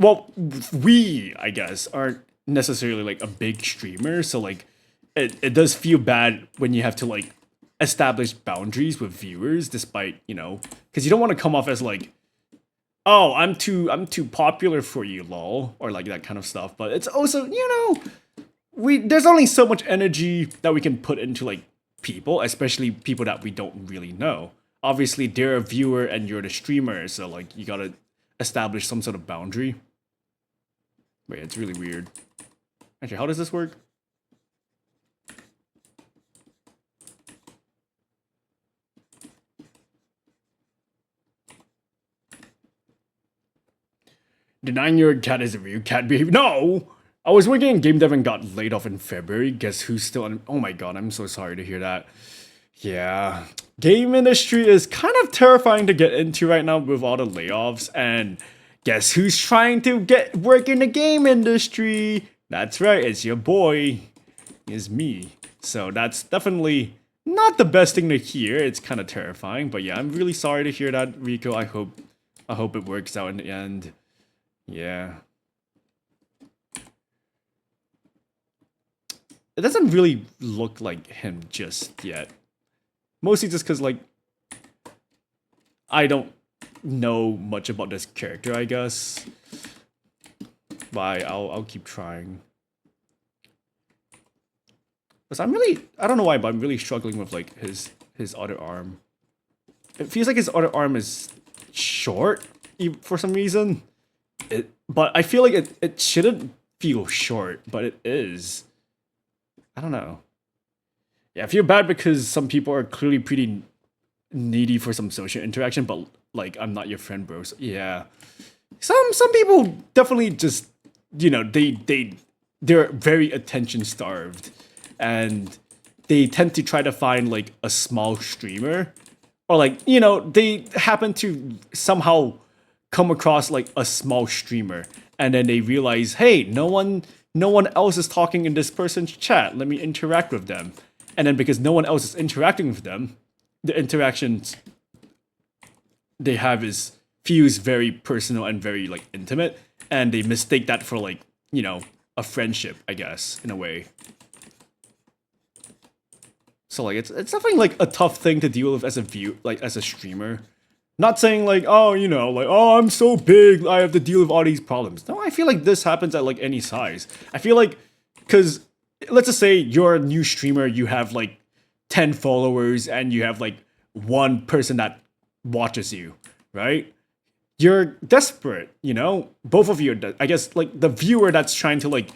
Well, we, I guess, aren't necessarily like a big streamer, so like, it does feel bad when you have to like establish boundaries with viewers, despite, because you don't want to come off as like, oh, I'm too popular for you, lol, or like that kind of stuff. But it's also, there's only so much energy that we can put into like people, especially people that we don't really know. Obviously, they're a viewer and you're the streamer, so like you gotta establish some sort of boundary. Wait, it's really weird. Actually, how does this work? The 9-year-old cat is a real cat behavior. No! I was working in game dev and got laid off in February. Guess who's still on? Oh my god, I'm so sorry to hear that. Yeah. Game industry is kind of terrifying to get into right now with all the layoffs, and guess who's trying to get work in the game industry? That's right, it's your boy. It's me. So that's definitely not the best thing to hear. It's kind of terrifying, but yeah, I'm really sorry to hear that, Rico. I hope it works out in the end. Yeah. It doesn't really look like him just yet. Mostly just because, like, I don't know much about this character, I guess. But I'll keep trying. Because I don't know why, but I'm really struggling with, like, his other arm. It feels like his other arm is short for some reason. But I feel like it shouldn't feel short, but it is. I don't know. Yeah, I feel bad because some people are clearly pretty needy for some social interaction, but like, I'm not your friend, bro. So, yeah. Some people definitely just, they're very attention starved, and they tend to try to find like a small streamer or like they happen to somehow come across like a small streamer, and then they realize, hey, no one else is talking in this person's chat, let me interact with them. And then because no one else is interacting with them, the interactions they have is feels very personal and very like intimate, and they mistake that for like a friendship, I guess, in a way. So like it's definitely like a tough thing to deal with as a like as a streamer. Not saying like, oh, like, oh, I'm so big, I have to deal with all these problems. No, I feel like this happens at like any size. I feel like, because let's just say you're a new streamer, you have like 10 followers, and you have like one person that watches you, right? You're desperate, Both of you are, I guess, like the viewer that's trying to like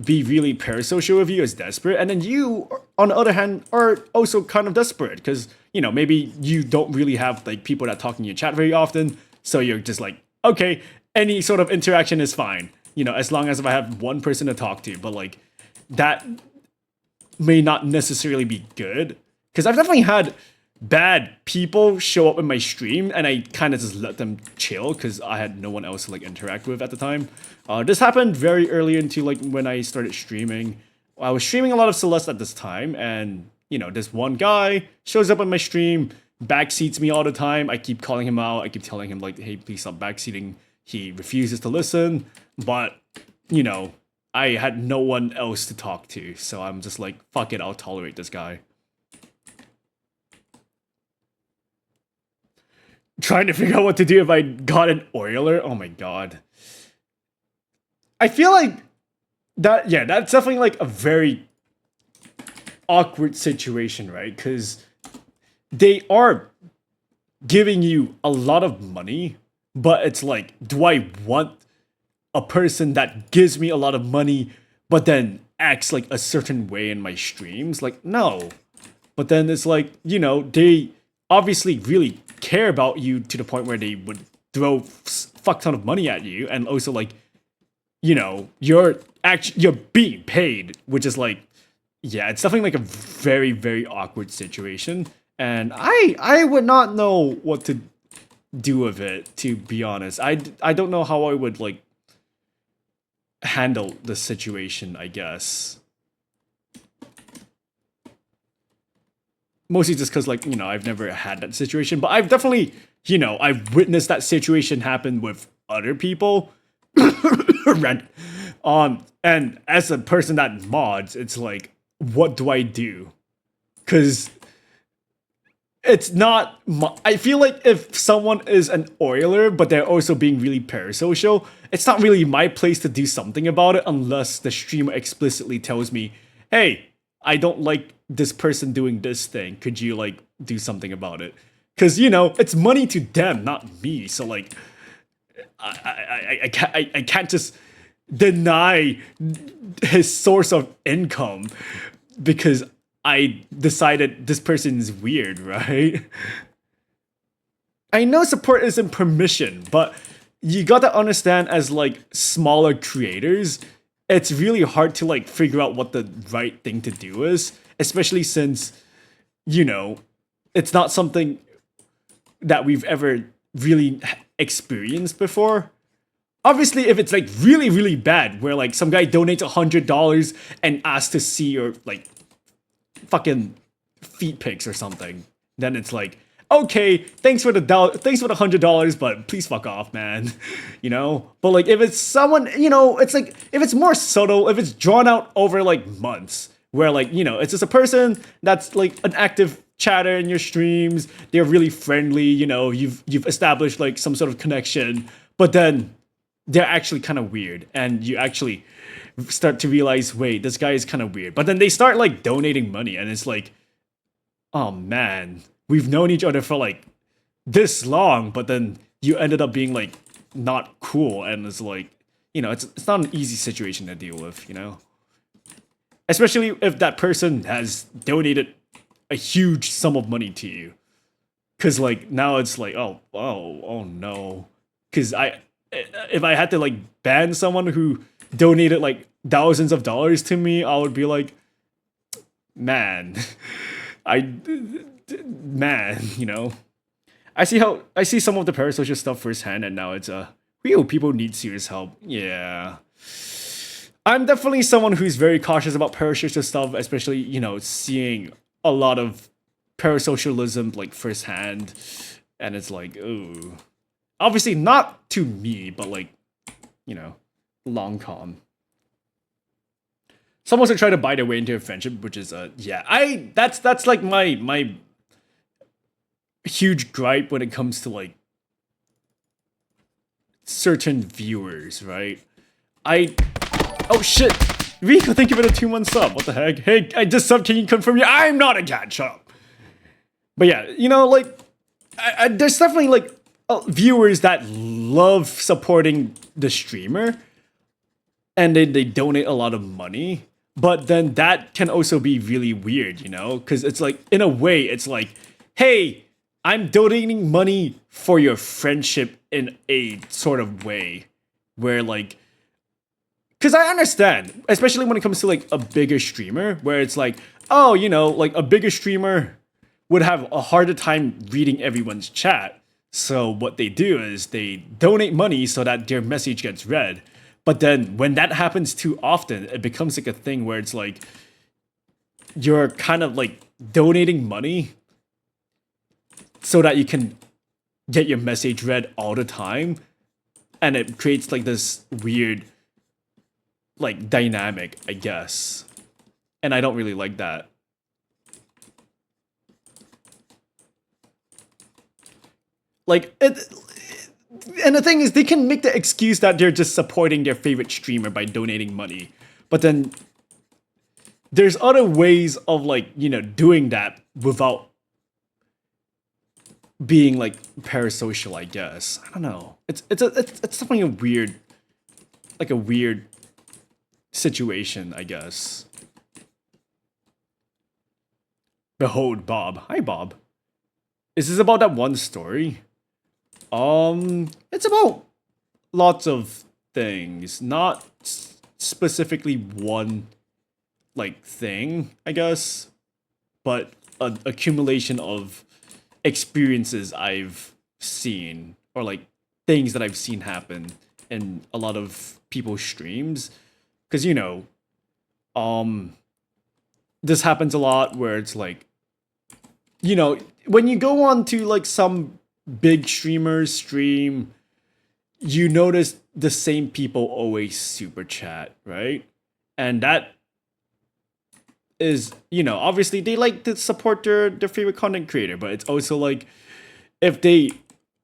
be really parasocial with you is desperate, and then you on the other hand are also kind of desperate because maybe you don't really have like people that talk in your chat very often, so you're just like, okay, any sort of interaction is fine, as long as if I have one person to talk to. But like that may not necessarily be good, because I've definitely had bad people show up in my stream and I kind of just let them chill because I had no one else to like interact with at the time. This happened very early into like when I started streaming. I was streaming a lot of Celeste at this time, and this one guy shows up on my stream, backseats me all the time. I keep calling him out. I keep telling him like, hey, please stop backseating. He refuses to listen, but I had no one else to talk to, so I'm just like, fuck it, I'll tolerate this guy. Trying to figure out what to do if I got an oiler. Oh my god. I feel like that's definitely like a very awkward situation, right? Because they are giving you a lot of money, but it's like, do I want a person that gives me a lot of money but then acts like a certain way in my streams? Like, no. But then it's like, they obviously really care about you to the point where they would throw fuck ton of money at you, and also like, you're being paid, which is like, yeah, it's definitely like a very, very awkward situation, and I would not know what to do with it, to be honest. I don't know how I would like handle the situation, I guess. Mostly just because, like, I've never had that situation, but I've definitely, I've witnessed that situation happen with other people. And as a person that mods, it's like, what do I do? Because it's not, I feel like if someone is an oiler, but they're also being really parasocial, it's not really my place to do something about it unless the streamer explicitly tells me, hey, I don't like this person doing this thing. Could you like do something about it? Because it's money to them, not me. So like, I can't just deny his source of income because I decided this person is weird, right? I know support isn't permission, but you gotta understand, as like smaller creators, it's really hard to like figure out what the right thing to do is, especially since, it's not something that we've ever really experienced before. Obviously, if it's like really, really bad, where like some guy donates $100 and asks to see your like fucking feet pics or something, then it's like, okay, thanks for the $100, but please fuck off, man. But like if it's someone, it's like if it's more subtle, if it's drawn out over like months, where like it's just a person that's like an active chatter in your streams, they're really friendly, you've established like some sort of connection, but then they're actually kind of weird, and you actually start to realize, wait, this guy is kind of weird. But then they start like donating money, and it's like, oh man, we've known each other for like this long, but then you ended up being like not cool, and it's like, it's not an easy situation to deal with, especially if that person has donated a huge sum of money to you. Because like now it's like, oh no, because if I had to like ban someone who donated like thousands of dollars to me, I would be like, man, man, you know, I see some of the parasocial stuff firsthand, and now it's real people need serious help. Yeah, I'm definitely someone who's very cautious about parasocial stuff, especially seeing a lot of parasocialism like firsthand, and it's like, ooh, obviously not to me, but like, you know, long con. Someone to try to buy their way into a friendship, which is yeah, that's like my huge gripe when it comes to like certain viewers, right? I Oh shit! Rico, thank you for the 2-month sub. What the heck? Hey, I just subbed. Can you confirm you? I'm not a cat. Shut up. But yeah, like, there's definitely like viewers that love supporting the streamer, and they donate a lot of money. But then that can also be really weird, because it's like, in a way, it's like, hey, I'm donating money for your friendship in a sort of way, where like, because I understand, especially when it comes to like a bigger streamer, where it's like, oh, like a bigger streamer would have a harder time reading everyone's chat. So what they do is they donate money so that their message gets read. But then when that happens too often, it becomes like a thing where it's like, you're kind of like donating money so that you can get your message read all the time. And it creates like this weird like dynamic, I guess. And I don't really like that. Like and the thing is, they can make the excuse that they're just supporting their favorite streamer by donating money. But then there's other ways of like, doing that without being like parasocial, I guess. I don't know. It's definitely a weird situation, I guess. Behold Bob. Hi Bob. Is this about that one story? It's about lots of things, not specifically one like thing, I guess, but an accumulation of experiences I've seen, or like things that I've seen happen in a lot of people's streams. Because this happens a lot where it's like, when you go on to like some big streamers stream, you notice the same people always super chat, right? And that is, obviously they like to support their favorite content creator, but it's also like, if they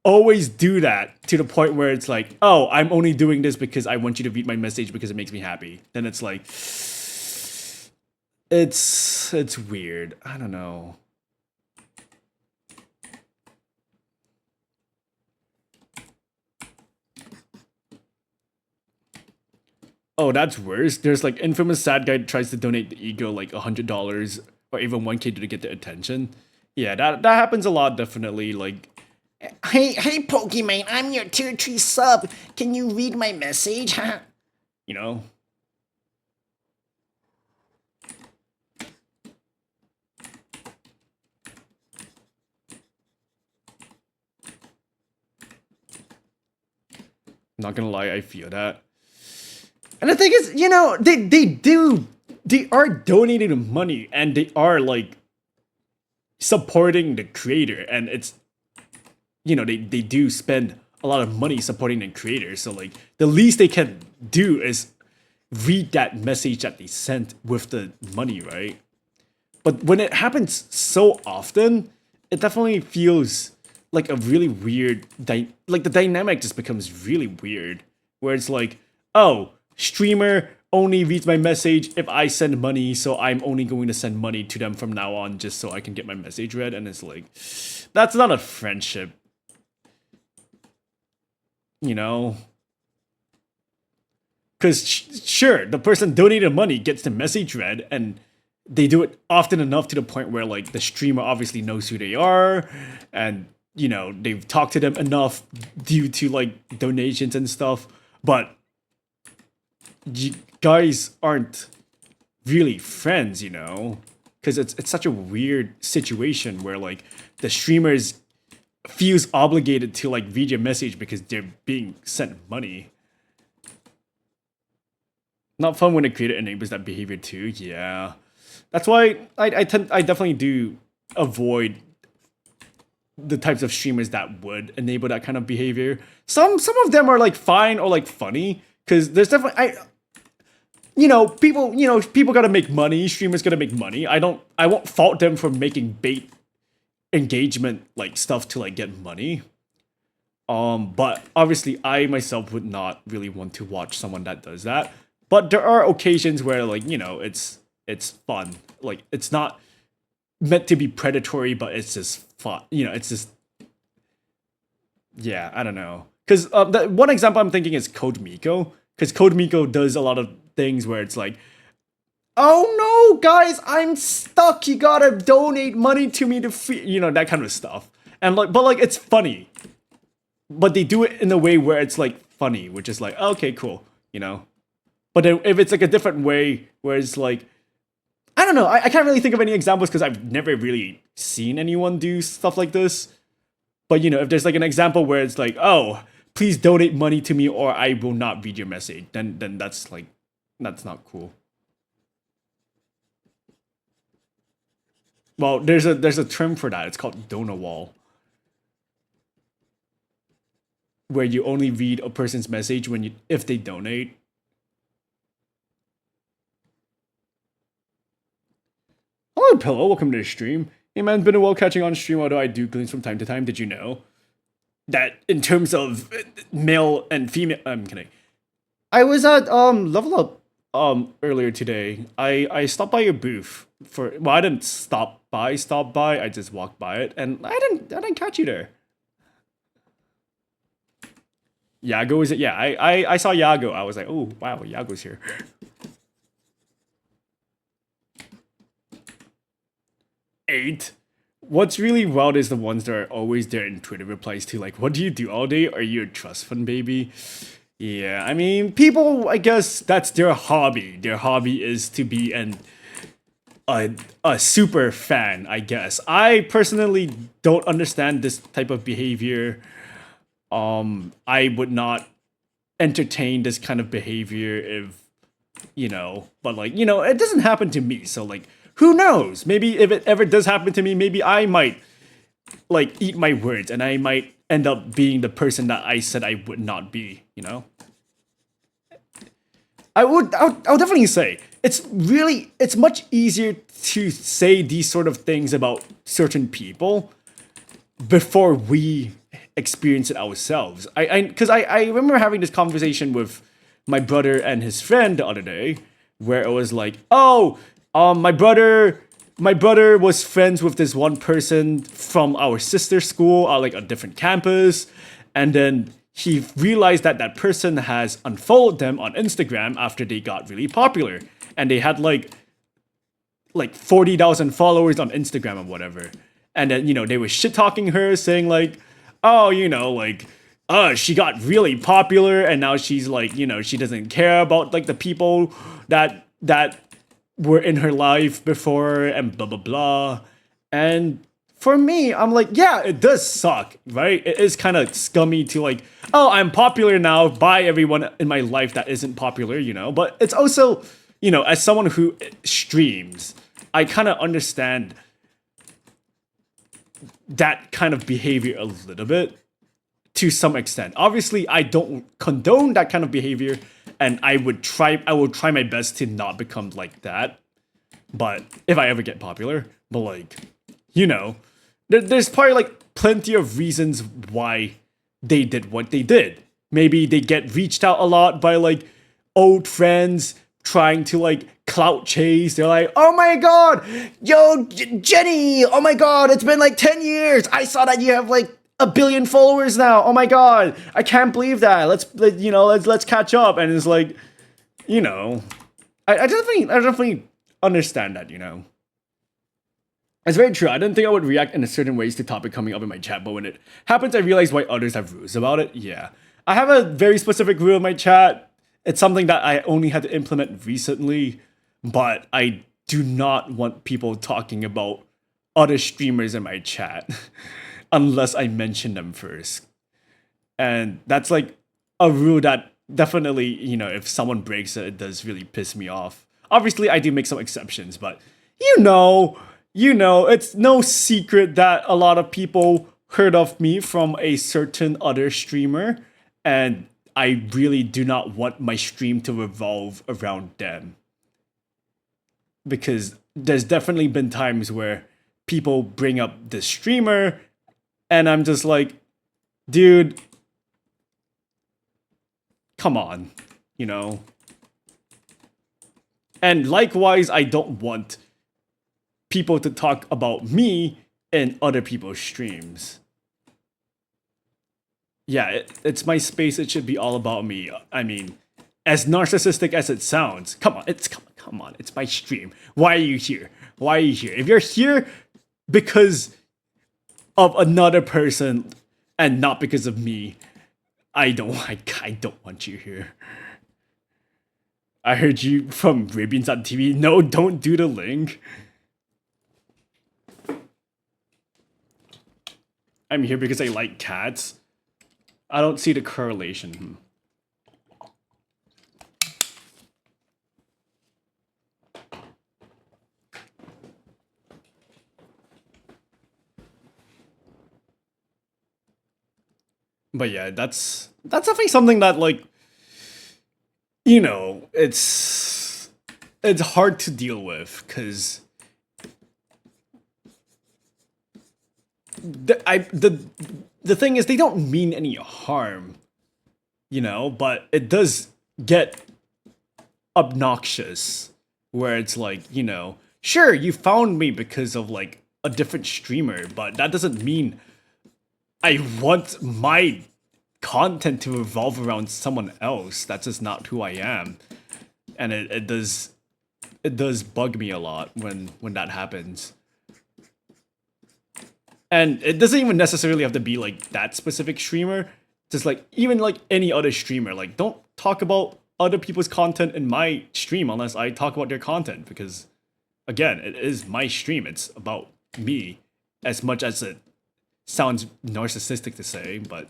always do that to the point where it's like, oh, I'm only doing this because I want you to read my message because it makes me happy, then it's like, it's weird. I don't know. Oh, that's worse. There's like infamous sad guy that tries to donate the ego like $100 or even 1K to get the attention. Yeah, that happens a lot, definitely. Like, Hey, Pokemon, I'm your tier 3 sub. Can you read my message? you know. Not gonna lie, I feel that. And the thing is, they are donating money and they are like supporting the creator, and it's, they do spend a lot of money supporting the creator. So like, the least they can do is read that message that they sent with the money, right? But when it happens so often, it definitely feels like a really weird, like the dynamic just becomes really weird, where it's like, oh, streamer only reads my message if I send money, so I'm only going to send money to them from now on just so I can get my message read. And it's like, that's not a friendship, because sure, the person donated money gets the message read, and they do it often enough to the point where like the streamer obviously knows who they are, and they've talked to them enough due to like donations and stuff. But you guys aren't really friends, because because it's such a weird situation where like the streamers feels obligated to like read your message because they're being sent money. Not fun when a creator enables that behavior too. Yeah, that's why I definitely do avoid the types of streamers that would enable that kind of behavior. Some of them are like fine or like funny because there's definitely people gotta make money. Streamers gotta make money. I won't fault them for making bait engagement like stuff to like get money. But obviously I myself would not really want to watch someone that does that. But there are occasions where like, it's fun. Like it's not meant to be predatory, but it's just fun. It's just yeah, I don't know. Because the one example I'm thinking is Code Miko. Because Code Miko does a lot of things where it's like, oh no, guys, I'm stuck. You gotta donate money to me to free, that kind of stuff. And like, but like, it's funny. But they do it in a way where it's like funny, which is like, okay, cool. But then if it's like a different way where it's like, I don't know, I can't really think of any examples because I've never really seen anyone do stuff like this. But if there's like an example where it's like, oh, please donate money to me or I will not read your message, then that's like, that's not cool. Well, there's a term for that. It's called donor wall, where you only read a person's message if they donate. Hello, Pillow. Welcome to the stream. Hey, man, been a while catching on stream, although I do glean from time to time. Did you know that in terms of male and female... I'm kidding. I was at Level Up earlier today. I stopped by your booth for... Well, I didn't stop by. I just walked by it, and I didn't catch you there. Yago, is it? Yeah, I saw Yago. I was like, oh, wow, Yago's here. Eight. What's really wild is the ones that are always there in Twitter replies to like, what do you do all day? Are you a trust fund baby? Yeah, I mean, people, I guess that's their hobby. Their hobby is to be a super fan, I guess. I personally don't understand this type of behavior. I would not entertain this kind of behavior if, but like, it doesn't happen to me. So like, who knows? Maybe if it ever does happen to me, maybe I might like eat my words and I might end up being the person that I said I would not be, I'll definitely say it's much easier to say these sort of things about certain people before we experience it ourselves. Because I remember having this conversation with my brother and his friend the other day where it was like, oh, my brother was friends with this one person from our sister school at like a different campus, and then he realized that that person has unfollowed them on Instagram after they got really popular, and they had like 40,000 followers on Instagram or whatever, and then they were shit talking her, saying like, oh, she got really popular, and now she's like, she doesn't care about like the people that were in her life before and blah blah blah. And for me, I'm like, yeah, it does suck, right? It is kind of scummy to like, oh, I'm popular now, bye everyone in my life that isn't popular, but it's also, as someone who streams, I kind of understand that kind of behavior a little bit to some extent. Obviously, I don't condone that kind of behavior, and I will try my best to not become like that. But if I ever get popular, but like, there's probably like plenty of reasons why they did what they did. Maybe they get reached out a lot by like old friends trying to like clout chase. They're like, oh my god, yo, Jenny, oh my god, it's been like 10 years. I saw that you have like 1 billion followers now. Oh my god, I can't believe that. Let's catch up. And it's like, I definitely understand that. It's very true. I didn't think I would react in a certain ways to topic coming up in my chat, but when it happens, I realize why others have rules about it. Yeah, I have a very specific rule in my chat. It's something that I only had to implement recently, but I do not want people talking about other streamers in my chat unless I mention them first. And that's like a rule that definitely, if someone breaks it, it does really piss me off. Obviously, I do make some exceptions, but it's no secret that a lot of people heard of me from a certain other streamer, and I really do not want my stream to revolve around them. Because there's definitely been times where people bring up the streamer, and I'm just like, dude, come on, you know? And likewise, I don't want people to talk about me in other people's streams. Yeah, it's my space. It should be all about me. I mean, as narcissistic as it sounds, come on, it's my stream. Why are you here? Why are you here? If you're here because of another person and not because of me, I don't want you here. I heard you from Rabians.tv. No, don't do the link. I'm here because I like cats. I don't see the correlation. But yeah, that's definitely something that, like, it's hard to deal with, because the thing is, they don't mean any harm, but it does get obnoxious, where it's like, sure, you found me because of like a different streamer, but that doesn't mean I want my content to revolve around someone else. That's just not who I am. And it does bug me a lot when that happens. And it doesn't even necessarily have to be like that specific streamer. Just like, even like any other streamer, like, don't talk about other people's content in my stream unless I talk about their content, because again, it is my stream. It's about me, as much as it sounds narcissistic to say, but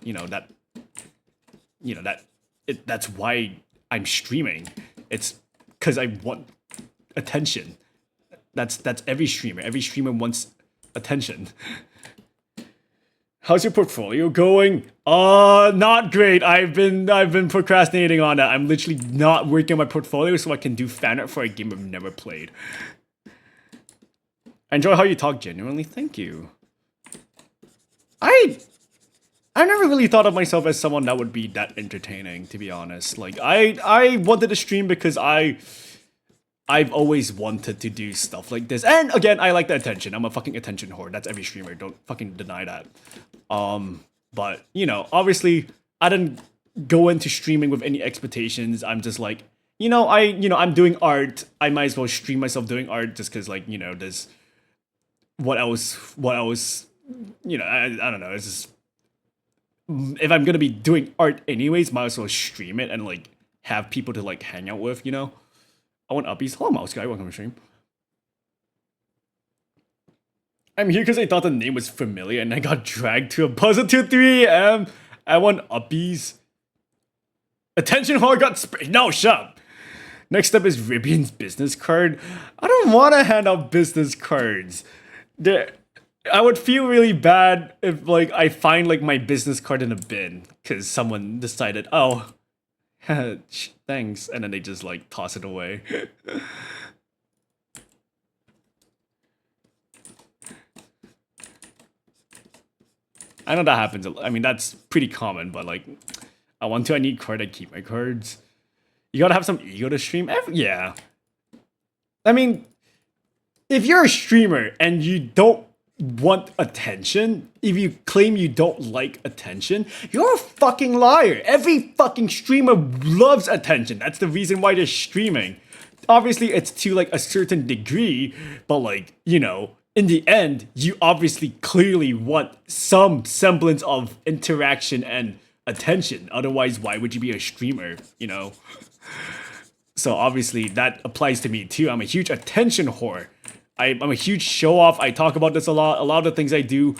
that's why I'm streaming. It's because I want attention. That's every streamer. Every streamer wants attention. How's your portfolio going? Not great. I've been procrastinating on that. I'm literally not working on my portfolio so I can do fan art for a game I've never played. I enjoy how you talk genuinely. Thank you. I never really thought of myself as someone that would be that entertaining, to be honest. Like, I wanted to stream because I've always wanted to do stuff like this. And again, I like the attention. I'm a fucking attention whore. That's every streamer. Don't fucking deny that. But, obviously, I didn't go into streaming with any expectations. I'm just like, I'm doing art. I might as well stream myself doing art just because, like, there's what else, I don't know. It's just, if I'm gonna be doing art anyways, might as well stream it and, like, have people to, like, hang out with, I want uppies. Hello, Mouse Guy. Welcome to stream. I'm here because I thought the name was familiar and I got dragged to a buzz at 3 a.m. I want uppies. Attention whore got sprayed. No, shut up. Next up is Ribian's business card. I don't want to hand out business cards. I would feel really bad if, like, I find, like, my business card in a bin because someone decided, oh, thanks, and then they just, like, toss it away. I know that happens. I mean, that's pretty common, but, like, I need card, I keep my cards. You gotta have some ego to stream. Yeah. I mean, if you're a streamer and you don't want attention, if you claim you don't like attention, you're a fucking liar. Every fucking streamer loves attention. That's the reason why they're streaming. Obviously, it's to, like, a certain degree, but, like, in the end, you obviously clearly want some semblance of interaction and attention. Otherwise, why would you be a streamer, So obviously that applies to me too. I'm a huge attention whore. I'm a huge show off. I talk about this a lot. A lot of the things I do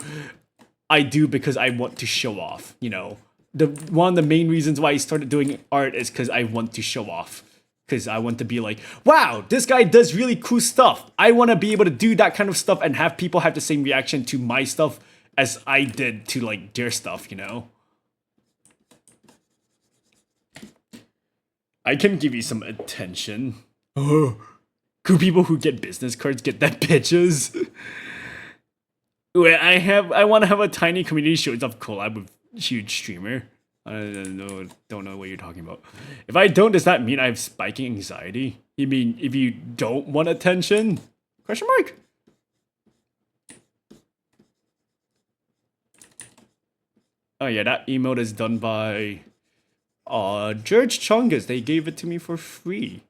because I want to show off. You know, the one of the main reasons why I started doing art is because I want to show off. Because I want to be like, wow, this guy does really cool stuff. I want to be able to do that kind of stuff and have people have the same reaction to my stuff as I did to like their stuff. You know. I can give you some attention. Oh, cool people who get business cards get that bitches. Wait, I want to have a tiny community shows of collab with huge streamer. I don't know what you're talking about. If I don't, does that mean I have spiking anxiety? You mean if you don't want attention? Question mark. Oh yeah, that emote is done by George Chungus. They gave it to me for free.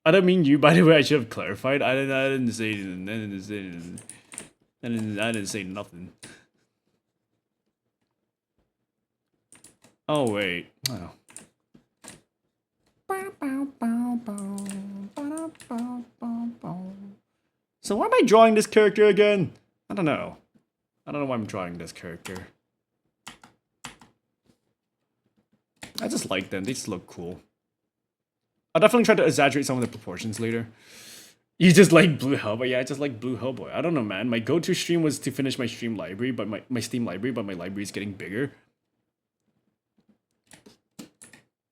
I don't mean you, by the way. I should have clarified. I didn't say anything. I didn't say nothing. Oh wait. Oh. So why am I drawing this character again? I don't know. I don't know why I'm drawing this character. I just like them. They just look cool. I'll definitely try to exaggerate some of the proportions later. You just like Blue Hellboy? Yeah, I just like Blue Hellboy. I don't know, man. My go-to stream was to finish my stream library, but my Steam library, but my library is getting bigger.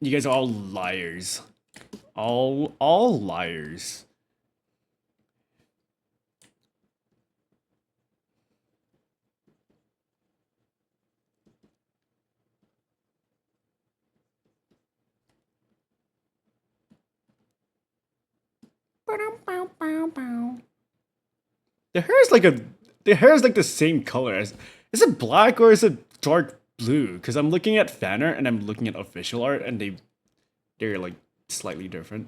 You guys are all liars. All liars. The hair is like the same color as. Is it black or is it dark blue? Because I'm looking at fan art and I'm looking at official art and they're like slightly different.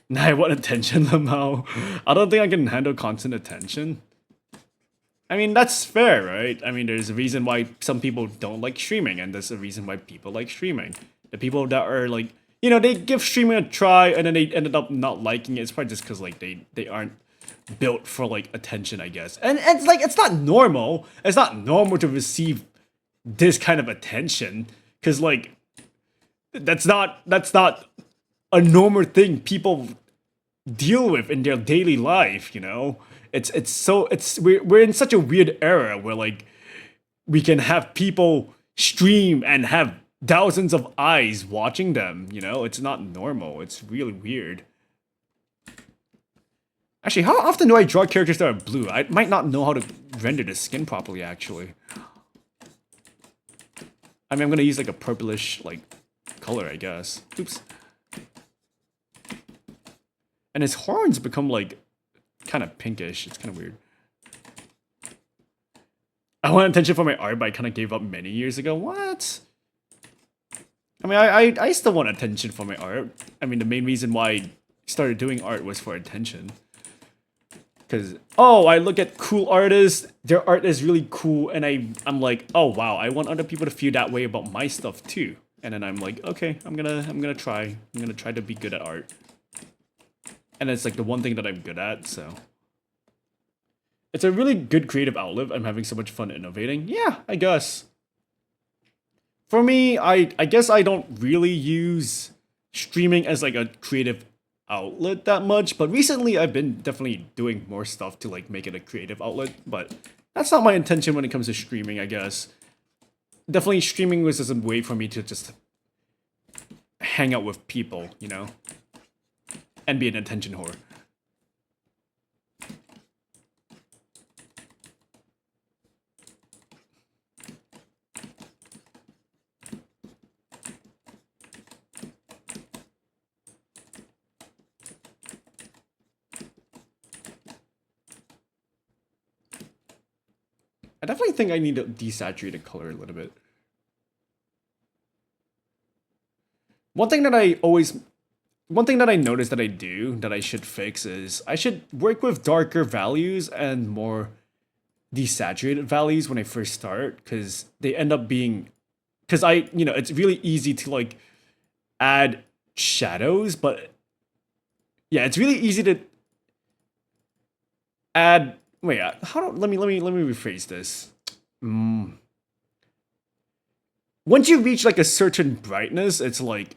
Nah, I want attention somehow. I don't think I can handle constant attention. I mean, that's fair, right? I mean, there's a reason why some people don't like streaming, and there's a reason why people like streaming. The people that are like, you know, they give streaming a try and then they ended up not liking it. It's probably just because like they aren't built for like attention, I guess. And it's like it's not normal. It's not normal to receive this kind of attention because like that's not a normal thing people deal with in their daily life, you know. We're in such a weird era where like we can have people stream and have thousands of eyes watching them, you know. It's not normal. It's really weird. Actually, how often do I draw characters that are blue? I might not know how to render the skin properly, actually. I mean, I'm gonna use like a purplish like color, I guess. Oops. And his horns become like kind of pinkish. It's kind of weird. I want attention for my art, but I kind of gave up many years ago. What? I mean, I still want attention for my art. I mean, the main reason why I started doing art was for attention. Because, oh, I look at cool artists, their art is really cool, and I'm like, oh wow, I want other people to feel that way about my stuff too. And then I'm like, okay, I'm gonna try to be good at art. And it's like the one thing that I'm good at, so. It's a really good creative outlet. I'm having so much fun innovating. Yeah, I guess. For me, I guess I don't really use streaming as like a creative outlet that much, but recently I've been definitely doing more stuff to like make it a creative outlet, but that's not my intention when it comes to streaming, I guess. Definitely streaming was just a way for me to just hang out with people, you know, and be an attention whore. I definitely think I need to desaturate the color a little bit. One thing that I notice that I do that I should fix is I should work with darker values and more desaturated values when I first start, because they end up being, because it's really easy to like add shadows, but yeah, it's really easy to add. Wait, how do, let me rephrase this. Mm. Once you reach like a certain brightness, it's like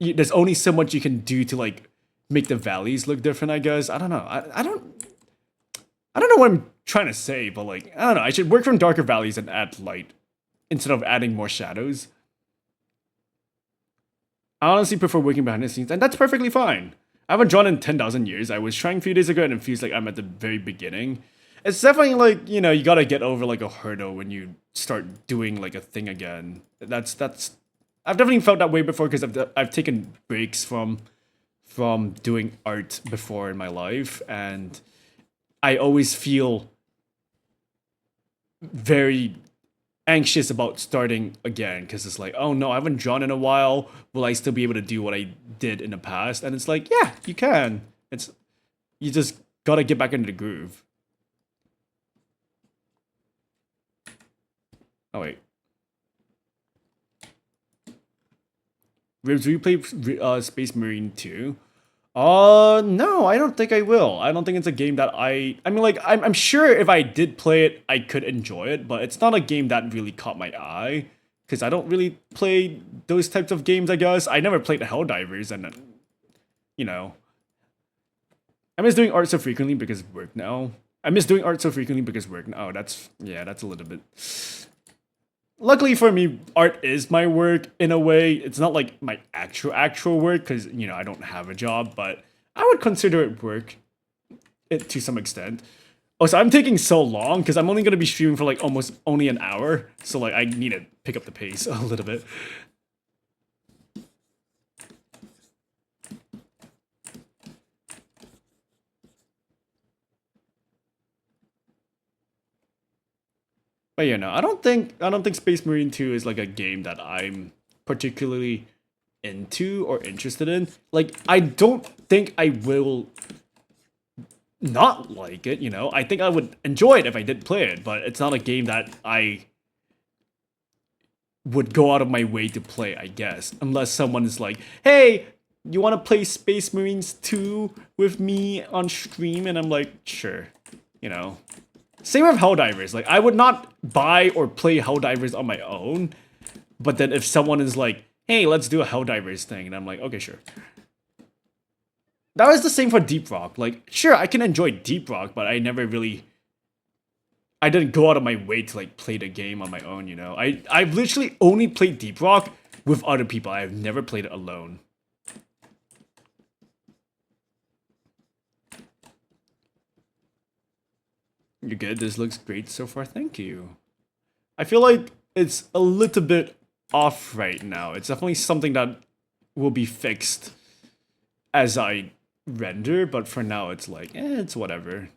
there's only so much you can do to like make the valleys look different. I guess I don't know. I don't know what I'm trying to say, but like I don't know. I should work from darker valleys and add light instead of adding more shadows. I honestly prefer working behind the scenes, and that's perfectly fine. I haven't drawn in 10,000 years. I was trying a few days ago, and it feels like I'm at the very beginning. It's definitely like, you gotta get over like a hurdle when you start doing like a thing again. That's. I've definitely felt that way before because I've taken breaks from doing art before in my life, and I always feel very anxious about starting again because it's like, oh no, I haven't drawn in a while. Will I still be able to do what I did in the past? And it's like, yeah, you can. It's you just gotta get back into the groove. Oh wait, Ribs, will you play Space Marine 2? No, I don't think I will. I don't think it's a game that I mean, like, I'm sure if I did play it, I could enjoy it, but it's not a game that really caught my eye. Because I don't really play those types of games, I guess. I never played the Helldivers, and, you know. I miss doing art so frequently because of work now. I miss doing art so frequently because of work now. Oh, yeah, that's a little bit. Luckily for me, art is my work in a way. It's not like my actual work because I don't have a job, but I would consider it work it to some extent. Oh, so I'm taking so long because I'm only gonna be streaming for like almost only an hour, so like I need to pick up the pace a little bit. But I don't think Space Marine 2 is like a game that I'm particularly into or interested in. Like I don't think I will not like it. I think I would enjoy it if I did play it, but it's not a game that I would go out of my way to play, I guess. Unless someone is like, hey, you want to play Space Marines 2 with me on stream? And I'm like, sure. You know. Same with Helldivers. Like, I would not buy or play Helldivers on my own. But then if someone is like, hey, let's do a Helldivers thing, and I'm like, okay, sure. That was the same for Deep Rock. Like, sure, I can enjoy Deep Rock, but I didn't go out of my way to like play the game on my own. I've literally only played Deep Rock with other people. I've never played it alone. You're good. This looks great so far. Thank you. I feel like it's a little bit off right now. It's definitely something that will be fixed as I render, but for now it's like, it's whatever.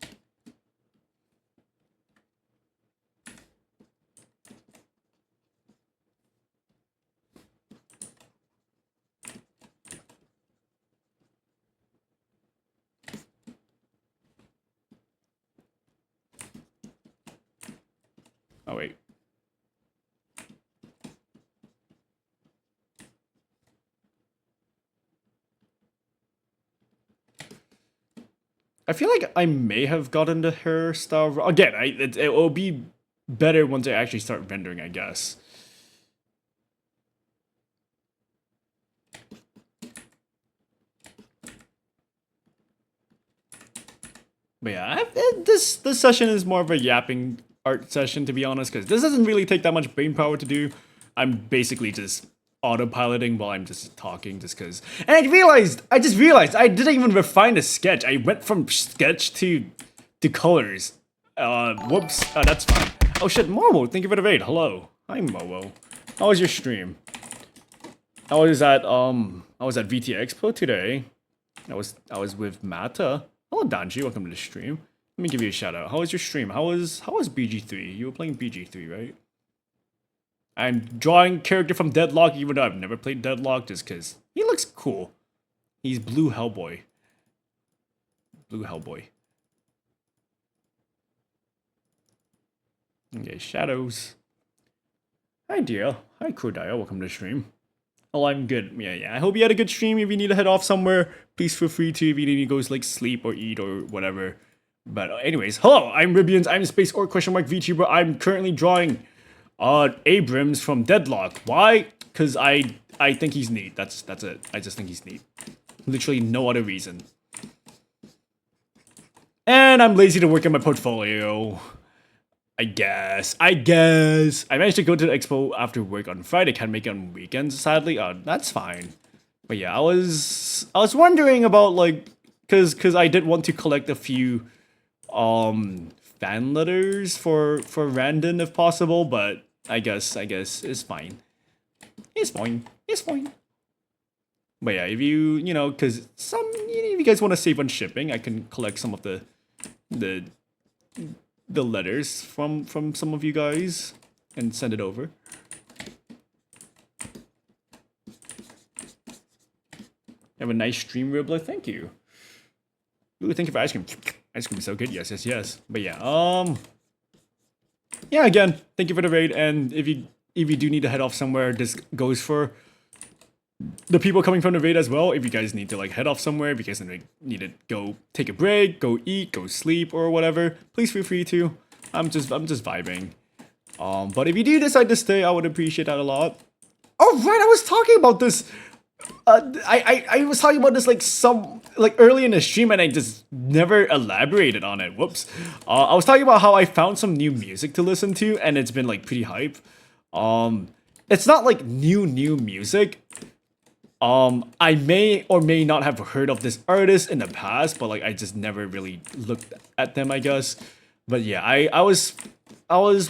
Oh wait. I feel like I may have gotten the hairstyle wrong. Again, it will be better once I actually start rendering, I guess. But yeah, this session is more of a yapping art session, to be honest, because this doesn't really take that much brain power to do. I'm basically just autopiloting while I'm just talking, just because. And I just realized I didn't even refine the sketch. I went from sketch to colors. Whoops. That's fine. Oh shit, Momo, thank you for the raid. Hello. Hi, Momo. How was your stream? I was at VT Expo today. I was with Mata. Hello, Danji. Welcome to the stream. Let me give you a shout out. How was your stream? How was BG3? You were playing BG3, right? I'm drawing character from Deadlock, even though I've never played Deadlock, just because he looks cool. He's Blue Hellboy. Blue Hellboy. Okay, shadows. Hi, dear. Hi, Crudile. Welcome to the stream. Oh, I'm good. Yeah. I hope you had a good stream. If you need to head off somewhere, please feel free to. If you need to go like sleep or eat or whatever. But anyways, hello, I'm Ribians. I'm Space or question mark VTuber. I'm currently drawing Abrams from Deadlock. Why? Because I think he's neat. That's it. I just think he's neat. Literally no other reason. And I'm lazy to work on my portfolio. I guess. I managed to go to the expo after work on Friday. Can't make it on weekends, sadly. That's fine. But yeah, I was wondering about like, cause I did want to collect a few fan letters for Randon if possible, but I guess it's fine. It's fine. It's fine. But yeah, if you know, cause if you guys want to save on shipping, I can collect some of the the letters from some of you guys and send it over. Have a nice stream, Ribbler. Thank you. Ooh, thank you for ice cream. Ice cream is so good. Yes. But yeah, yeah. Again, thank you for the raid. And if you do need to head off somewhere, this goes for the people coming from the raid as well. If you guys need to like head off somewhere, if you guys need to go take a break, go eat, go sleep, or whatever, please feel free to. I'm just vibing. But if you do decide to stay, I would appreciate that a lot. Oh right, I was talking about this. I was talking about this like early in the stream and I just never elaborated on it. Whoops. I was talking about how I found some new music to listen to and it's been like pretty hype. It's not like new music. I may or may not have heard of this artist in the past, but like I just never really looked at them, I guess. But yeah, I was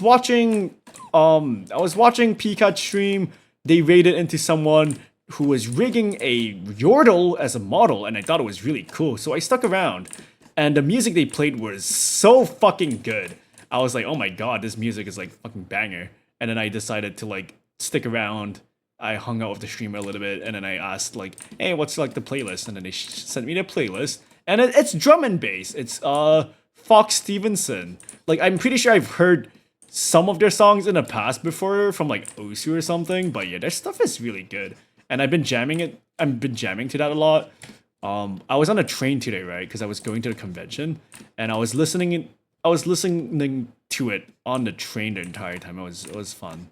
watching Pikachu stream. They raided into someone who was rigging a Yordle as a model, and I thought it was really cool. So I stuck around, and the music they played was so fucking good. I was like, oh my god, this music is like fucking banger. And then I decided to like stick around. I hung out with the streamer a little bit, and then I asked like, hey, what's like the playlist? And then they sent me the playlist, and it's drum and bass. It's Fox Stevenson. Like I'm pretty sure I've heard some of their songs in the past before from like Osu or something, but yeah, their stuff is really good. And I've been jamming to that a lot. I was on a train today, right? Because I was going to the convention, and I was listening to it on the train the entire time. It was fun.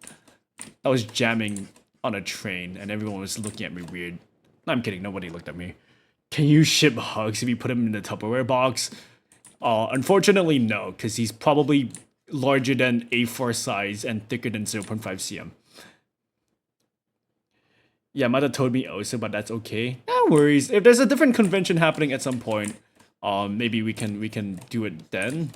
I was jamming on a train, and everyone was looking at me weird. No, I'm kidding. Nobody looked at me. Can you ship Hugs if you put him in the Tupperware box? Unfortunately, no, because he's probably larger than A4 size and thicker than 0.5 cm. Yeah, Mother told me also, but that's okay. No worries. If there's a different convention happening at some point, maybe we can do it then.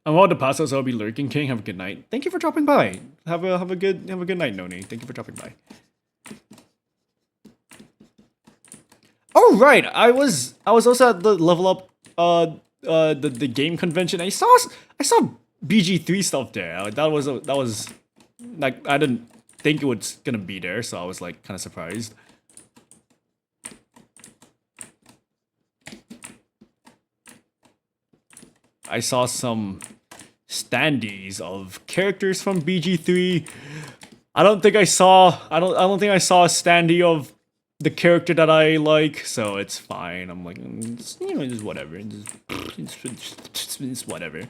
I'm all the pasta, so I'll be lurking. King, have a good night. Thank you for dropping by. Have a good night, Noni. Thank you for dropping by. Oh right, I was also at the level up the game convention. I saw BG3 stuff there. That was like I didn't think it was gonna be there, so I was like kind of surprised. I saw some standees of characters from BG3. I don't think I saw a standee of the character that I like, so it's fine. I'm like, just whatever. It's whatever.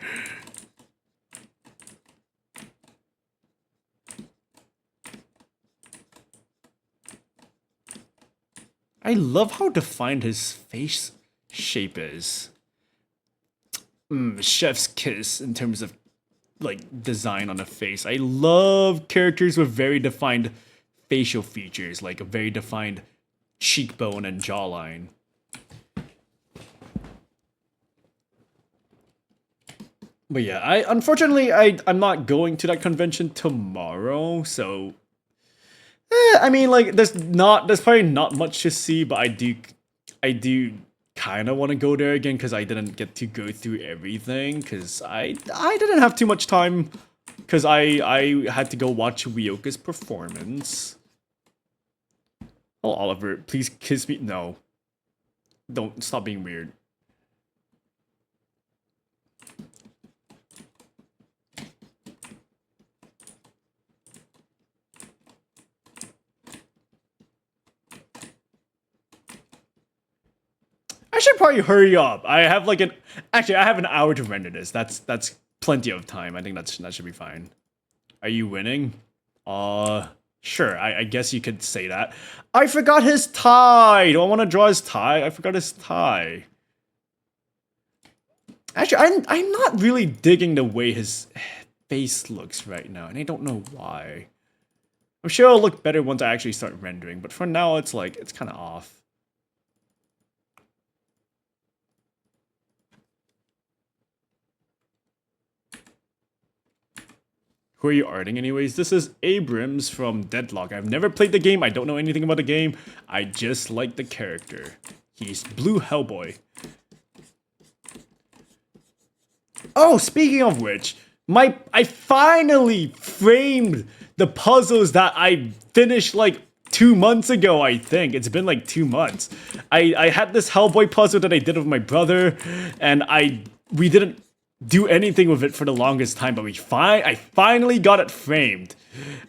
I love how defined his face shape is. Chef's kiss in terms of like design on the face. I love characters with very defined facial features, like a very defined cheekbone and jawline. But yeah, I'm not going to that convention tomorrow, so I mean, like, there's probably not much to see, but I do kind of want to go there again because I didn't get to go through everything because I didn't have too much time because I had to go watch Ryoka's performance. Oh, Oliver, please kiss me. No, don't stop being weird. should probably hurry up. I have like an actually I have an hour to render this. That's plenty of time. I think that should be fine. Are you winning? Sure. I guess you could say that. I forgot his tie. Do I want to draw his tie? I forgot his tie. Actually, I'm not really digging the way his face looks right now, and I don't know why. I'm sure it'll look better once I actually start rendering, but for now it's like it's kind of off. Who are you arting anyways? This is Abrams from Deadlock. I've never played the game. I don't know anything about the game. I just like the character. He's Blue Hellboy. Oh, speaking of which, I finally framed the puzzles that I finished like 2 months ago, I think. It's been like 2 months. I had this Hellboy puzzle that I did with my brother, and we didn't do anything with it for the longest time, but I finally got it framed.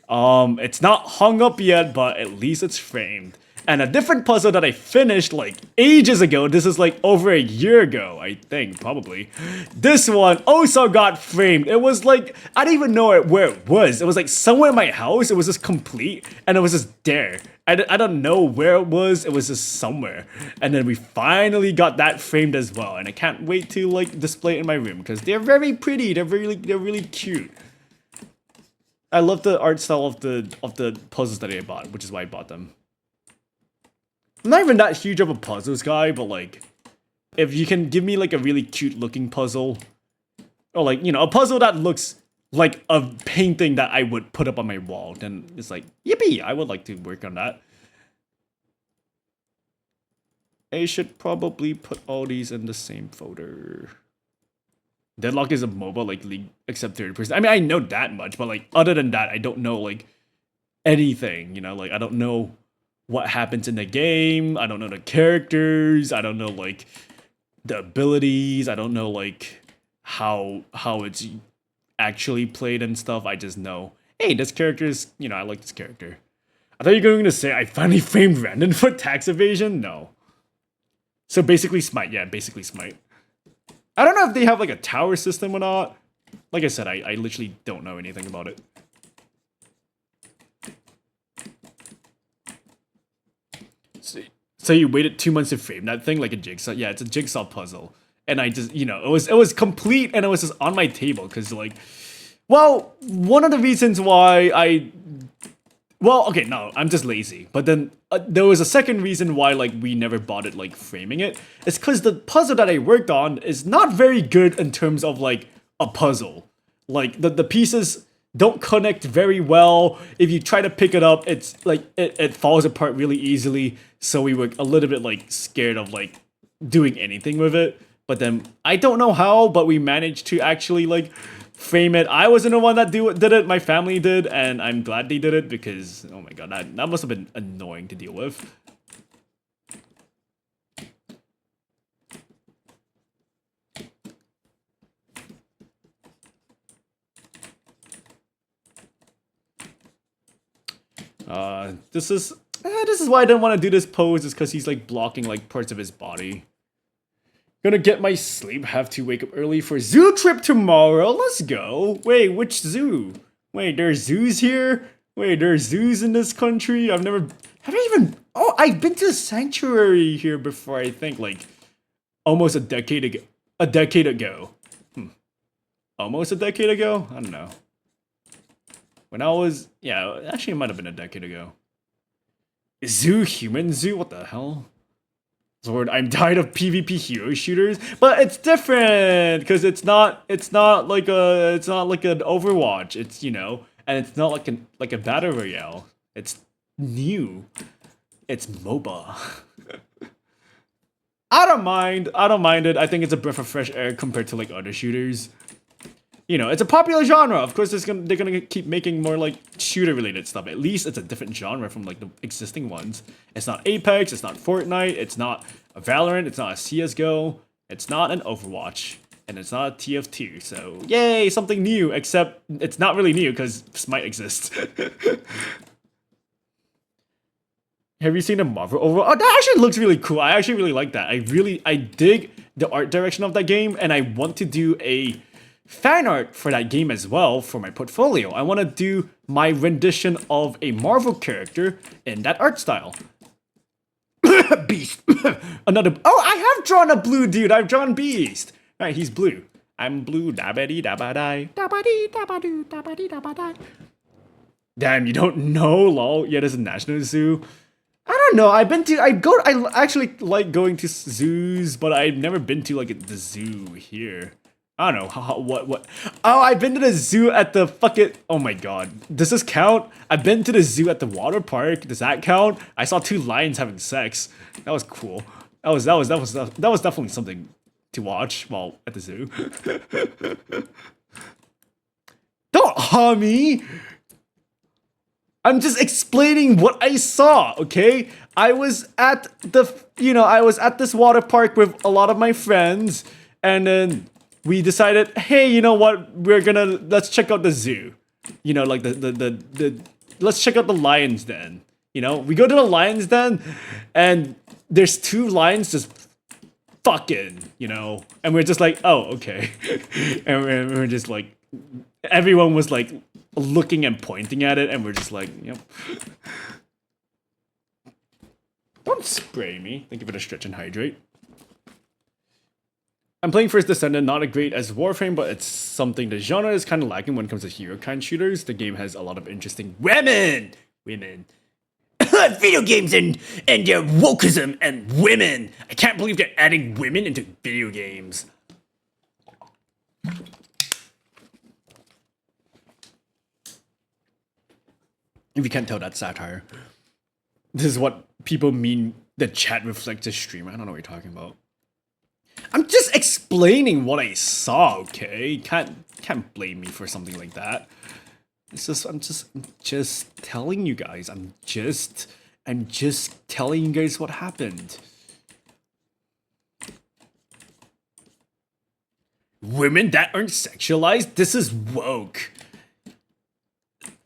It's not hung up yet, but at least it's framed. And a different puzzle that I finished like ages ago, this is like over a year ago, I think, probably. This one also got framed. It was like, I didn't even know where it was. It was like somewhere in my house, it was just complete, and it was just there. I don't know where it was just somewhere. And then we finally got that framed as well, and I can't wait to like display it in my room, because they're very pretty, they're really cute. I love the art style of the puzzles that I bought, which is why I bought them. I'm not even that huge of a puzzles guy, but like, if you can give me like a really cute looking puzzle, or like, you know, a puzzle that looks like a painting that I would put up on my wall, then it's like, yippee, I would like to work on that. I should probably put all these in the same folder. Deadlock is a MOBA like league except third person. I mean, I know that much, but like other than that, I don't know like anything, you know, like I don't know what happens in the game. I don't know the characters. I don't know like the abilities. I don't know like how it's actually played and stuff. I just know, hey, this character is, you know, I like this character. I thought you were going to say I finally framed Brandon for tax evasion. No. So basically Smite. Yeah, basically Smite. I don't know if they have like a tower system or not. Like I said, I literally don't know anything about it. So you waited 2 months to frame that thing like a jigsaw? Yeah, it's a jigsaw puzzle. And I just, you know, it was complete, and it was just on my table because like, well, one of the reasons why well, okay, no, I'm just lazy. But then there was a second reason why like we never bothered like framing it. It's because the puzzle that I worked on is not very good in terms of like a puzzle. Like the pieces don't connect very well. If you try to pick it up, it's like it falls apart really easily. So we were a little bit like scared of like doing anything with it. But then I don't know how, but we managed to actually like frame it. I wasn't the one that did it. My family did, and I'm glad they did it because oh my god, that must have been annoying to deal with. This is why I didn't want to do this pose, is because he's like blocking like parts of his body. Gonna get my sleep, have to wake up early for zoo trip tomorrow. Let's go. Wait, which zoo? Wait, there's zoos here? Wait, there's zoos in this country? Have I even, oh, I've been to a sanctuary here before, I think, like, almost a decade ago. Almost a decade ago? I don't know. When I was, yeah, actually it might have been a decade ago. Zoo, human zoo? What the hell? Lord, I'm tired of PvP hero shooters, but it's different because it's not like an Overwatch. It's, you know, and it's not like a battle royale. It's new. It's MOBA. I don't mind it. I think it's a breath of fresh air compared to like other shooters. You know, it's a popular genre. Of course, they're gonna keep making more like shooter-related stuff. At least it's a different genre from like the existing ones. It's not Apex. It's not Fortnite. It's not a Valorant. It's not a CS:GO. It's not an Overwatch, and it's not a TF2. So yay, something new. Except it's not really new because Smite exists. Have you seen the Marvel overall? Oh, that actually looks really cool. I actually really like that. I dig the art direction of that game, and I want to do a fan art for that game as well for my portfolio. I want to do my rendition of a Marvel character in that art style. Beast. Another. Oh, I have drawn a blue dude. I've drawn Beast. All right, he's blue. I'm blue. Dabadi dabadai. Dabadi dabadu dabadi dabadai. Damn, you don't know, lol. Yeah, there's a national zoo. I don't know. I actually like going to zoos, but I've never been to like the zoo here. I don't know what. Oh, I've been to the zoo at the fucking. Oh my god, does this count? I've been to the zoo at the water park. Does that count? I saw two lions having sex. That was cool. That was definitely something to watch while at the zoo. Don't haw me. I'm just explaining what I saw, okay? I was at this water park with a lot of my friends, and then we decided, hey, you know what? Let's check out the zoo. You know, like let's check out the lions den. You know, we go to the lions den, and there's two lions just fucking, you know, and we're just like, oh, okay. And we're just like, everyone was like, looking and pointing at it, and we're just like, yep. Don't spray me. Thank you for the stretch and hydrate. I'm playing First Descendant, not as great as Warframe, but it's something the genre is kind of lacking when it comes to hero kind shooters. The game has a lot of interesting women. Video games and their wokeism and women. I can't believe they're adding women into video games. If you can't tell, that's satire. This is what people mean the chat reflects the stream. I don't know what you're talking about. I'm just explaining what I saw, okay? Can't blame me for something like that. I'm just telling you guys. I'm just telling you guys what happened. Women that aren't sexualized? This is woke.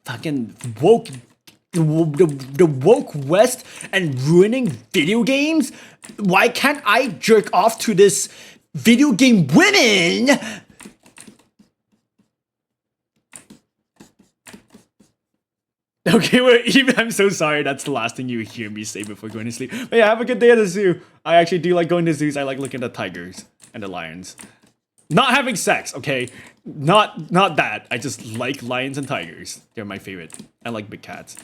Fucking woke, the woke West and ruining video games? Why can't I jerk off to this video game women? Okay, wait, even I'm so sorry. That's the last thing you hear me say before going to sleep. But yeah, have a good day at the zoo. I actually do like going to zoos. I like looking at the tigers and the lions. Not having sex, okay? Not that. I just like lions and tigers. They're my favorite. I like big cats.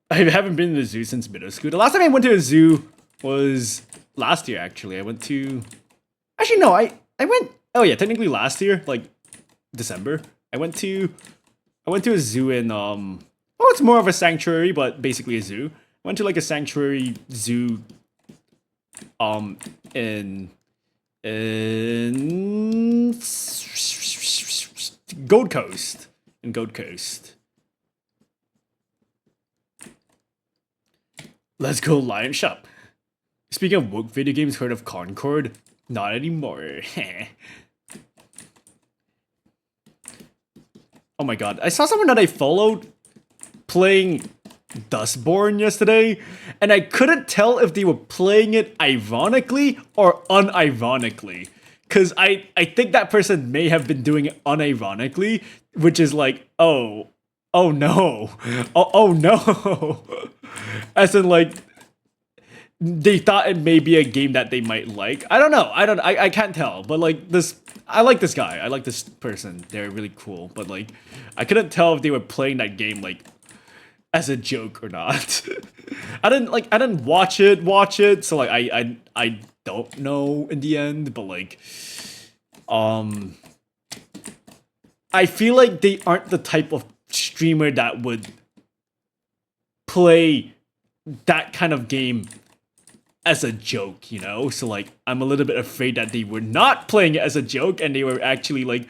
I haven't been to the zoo since middle school. The last time I went to a zoo was last year, actually. I went to... Actually, no, I went... Oh yeah, technically last year, like December. I went to a zoo in... Oh, it's more of a sanctuary, but basically a zoo. Went to like a sanctuary zoo in Gold Coast. In Gold Coast. Let's go Lion Shop. Speaking of woke video games, heard of Concord? Not anymore. Oh my god. I saw someone that I followed playing Dustborn yesterday, and I couldn't tell if they were playing it ironically or unironically. Because I think that person may have been doing it unironically, which is like, oh no. Oh no. As in like, they thought it may be a game that they might like. I don't know. I can't tell. But like this, I like this guy. I like this person. They're really cool. But like, I couldn't tell if they were playing that game like as a joke or not. I didn't watch it. So like, I don't know in the end. But like, I feel like they aren't the type of streamer that would play that kind of game as a joke, you know? So like, I'm a little bit afraid that they were not playing it as a joke and they were actually like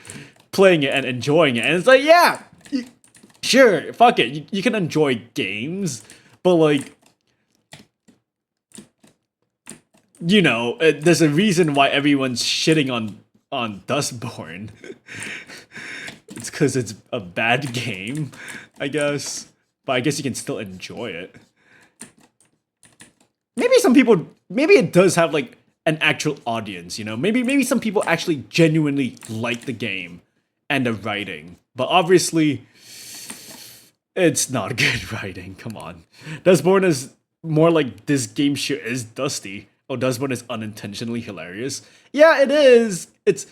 playing it and enjoying it. And it's like, yeah, sure, fuck it. You can enjoy games, but like, you know, there's a reason why everyone's shitting on Dustborn. it's because it's a bad game, I guess. But I guess you can still enjoy it. Maybe some people, maybe it does have like an actual audience, you know? Maybe some people actually genuinely like the game and the writing. But obviously, it's not good writing. Come on. Dustborn is more like this game sure is dusty. Oh, Dustborn is unintentionally hilarious. Yeah, it is. It's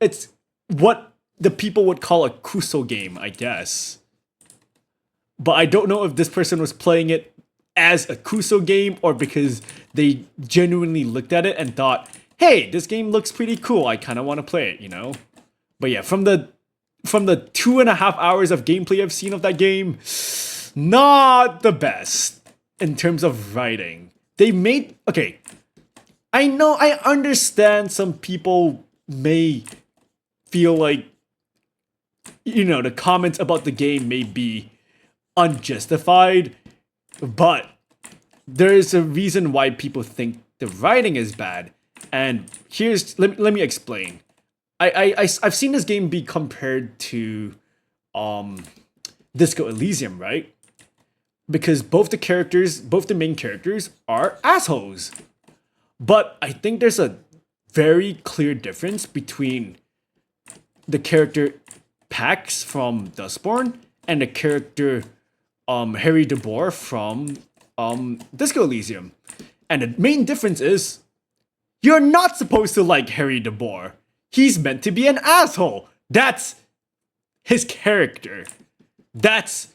it's what the people would call a Kuso game, I guess. But I don't know if this person was playing it as a Kuso game or because they genuinely looked at it and thought, hey, this game looks pretty cool. I kind of want to play it, you know? But yeah, from the 2.5 hours of gameplay I've seen of that game, not the best in terms of writing. They made okay. I understand some people may feel like the comments about the game may be unjustified, but there is a reason why people think the writing is bad. And let me explain. I've seen this game be compared to Disco Elysium, right? Because both the main characters are assholes. But I think there's a very clear difference between the character Pax from Dustborn and the character Harry DeBoer from Disco Elysium. And the main difference is you're not supposed to like Harry DeBoer. He's meant to be an asshole. That's his character. That's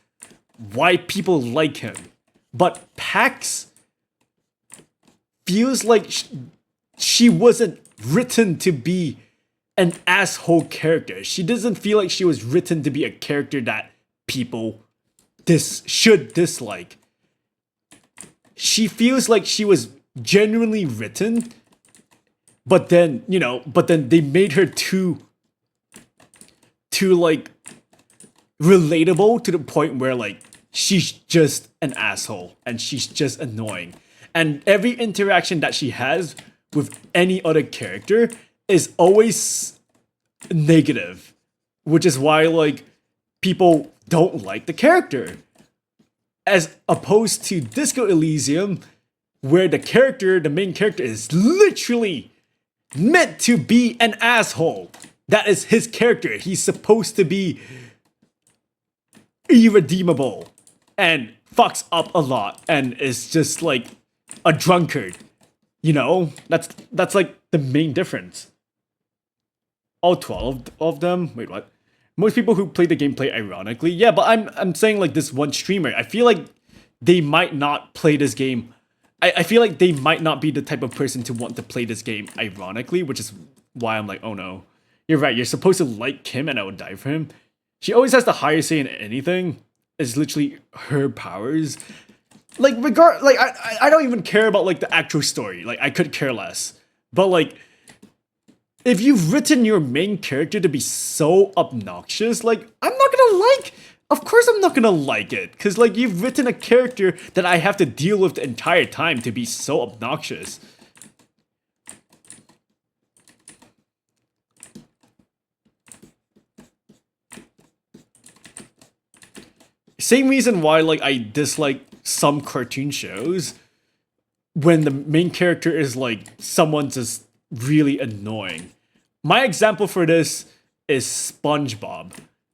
why people like him. But Pax feels like she wasn't written to be an asshole character. She doesn't feel like she was written to be a character that people should dislike. She feels like she was genuinely written, but then they made her too like relatable to the point where like she's just an asshole and she's just annoying. And every interaction that she has with any other character is always negative, which is why like people don't like the character. As opposed to Disco Elysium, where the main character is literally meant to be an asshole. That is his character. He's supposed to be irredeemable and fucks up a lot and is just like a drunkard. You know? That's like the main difference. All 12 of them? Wait, what? Most people who play the game play ironically. Yeah, but I'm saying like this one streamer. I feel like they might not play this game. I feel like they might not be the type of person to want to play this game ironically, which is why I'm like, oh no. You're right, you're supposed to like Kim and I would die for him. She always has the higher say in anything. It's literally her powers. Like I don't even care about like the actual story. Like I could care less. But like if you've written your main character to be so obnoxious, like I'm not gonna like. Of course I'm not gonna like it, cause like you've written a character that I have to deal with the entire time to be so obnoxious. Same reason why like I dislike some cartoon shows when the main character is like someone just really annoying. My example for this is SpongeBob.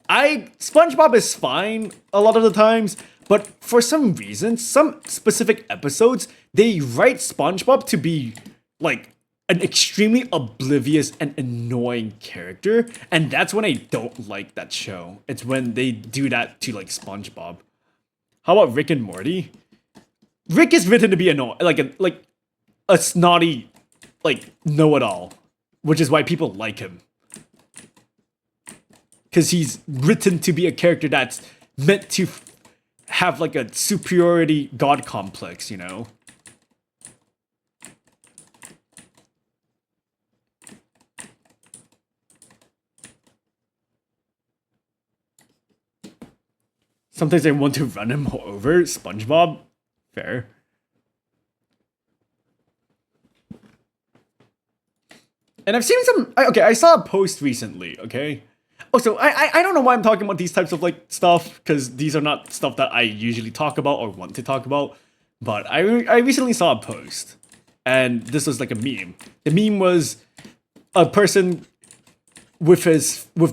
SpongeBob is fine a lot of the times, but for some reason, some specific episodes, they write SpongeBob to be like an extremely oblivious and annoying character, and that's when I don't like that show. It's when they do that to like SpongeBob. How about Rick and Morty? Rick is written to be annoying, like a snotty, like know-it-all, which is why people like him. Because he's written to be a character that's meant to have like a superiority god complex, you know? Sometimes I want to run him over, SpongeBob. Fair. And I've seen some. Okay, I saw a post recently, okay? Also, I don't know why I'm talking about these types of like stuff because these are not stuff that I usually talk about or want to talk about. But I recently saw a post, and this was like a meme. The meme was a person with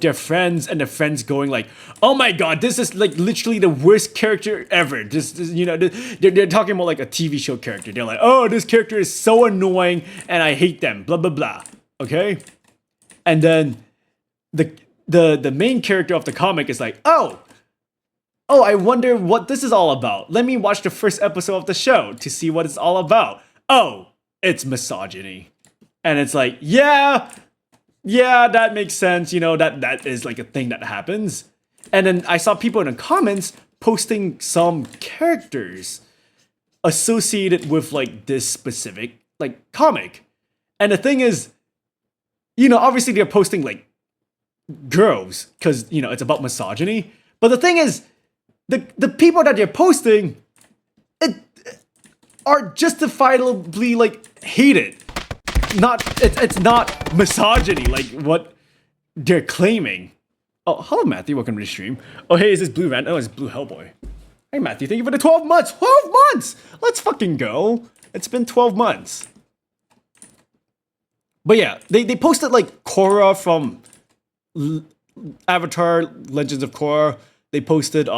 their friends, and the friends going like, "Oh my god, this is like literally the worst character ever." They're talking about like a TV show character. They're like, "Oh, this character is so annoying, and I hate them." Blah blah blah. Okay, and then the the main character of the comic is like, "Oh, I wonder what this is all about. Let me watch the first episode of the show to see what it's all about. Oh, it's misogyny." And it's like, yeah, that makes sense. That is like a thing that happens. And then I saw people in the comments posting some characters associated with like this specific like comic. And the thing is, obviously they're posting like girls because it's about misogyny. But the thing is, the people that they're posting it are justifiably like hated. It's not misogyny like what they're claiming. Oh, hello Matthew, welcome to the stream. Oh hey, is this Blue Van? Oh, it's Blue Hellboy. Hey Matthew, thank you for the 12 months. 12 months! Let's fucking go. It's been 12 months. But yeah, they posted like Korra from Avatar Legends of Korra. They posted who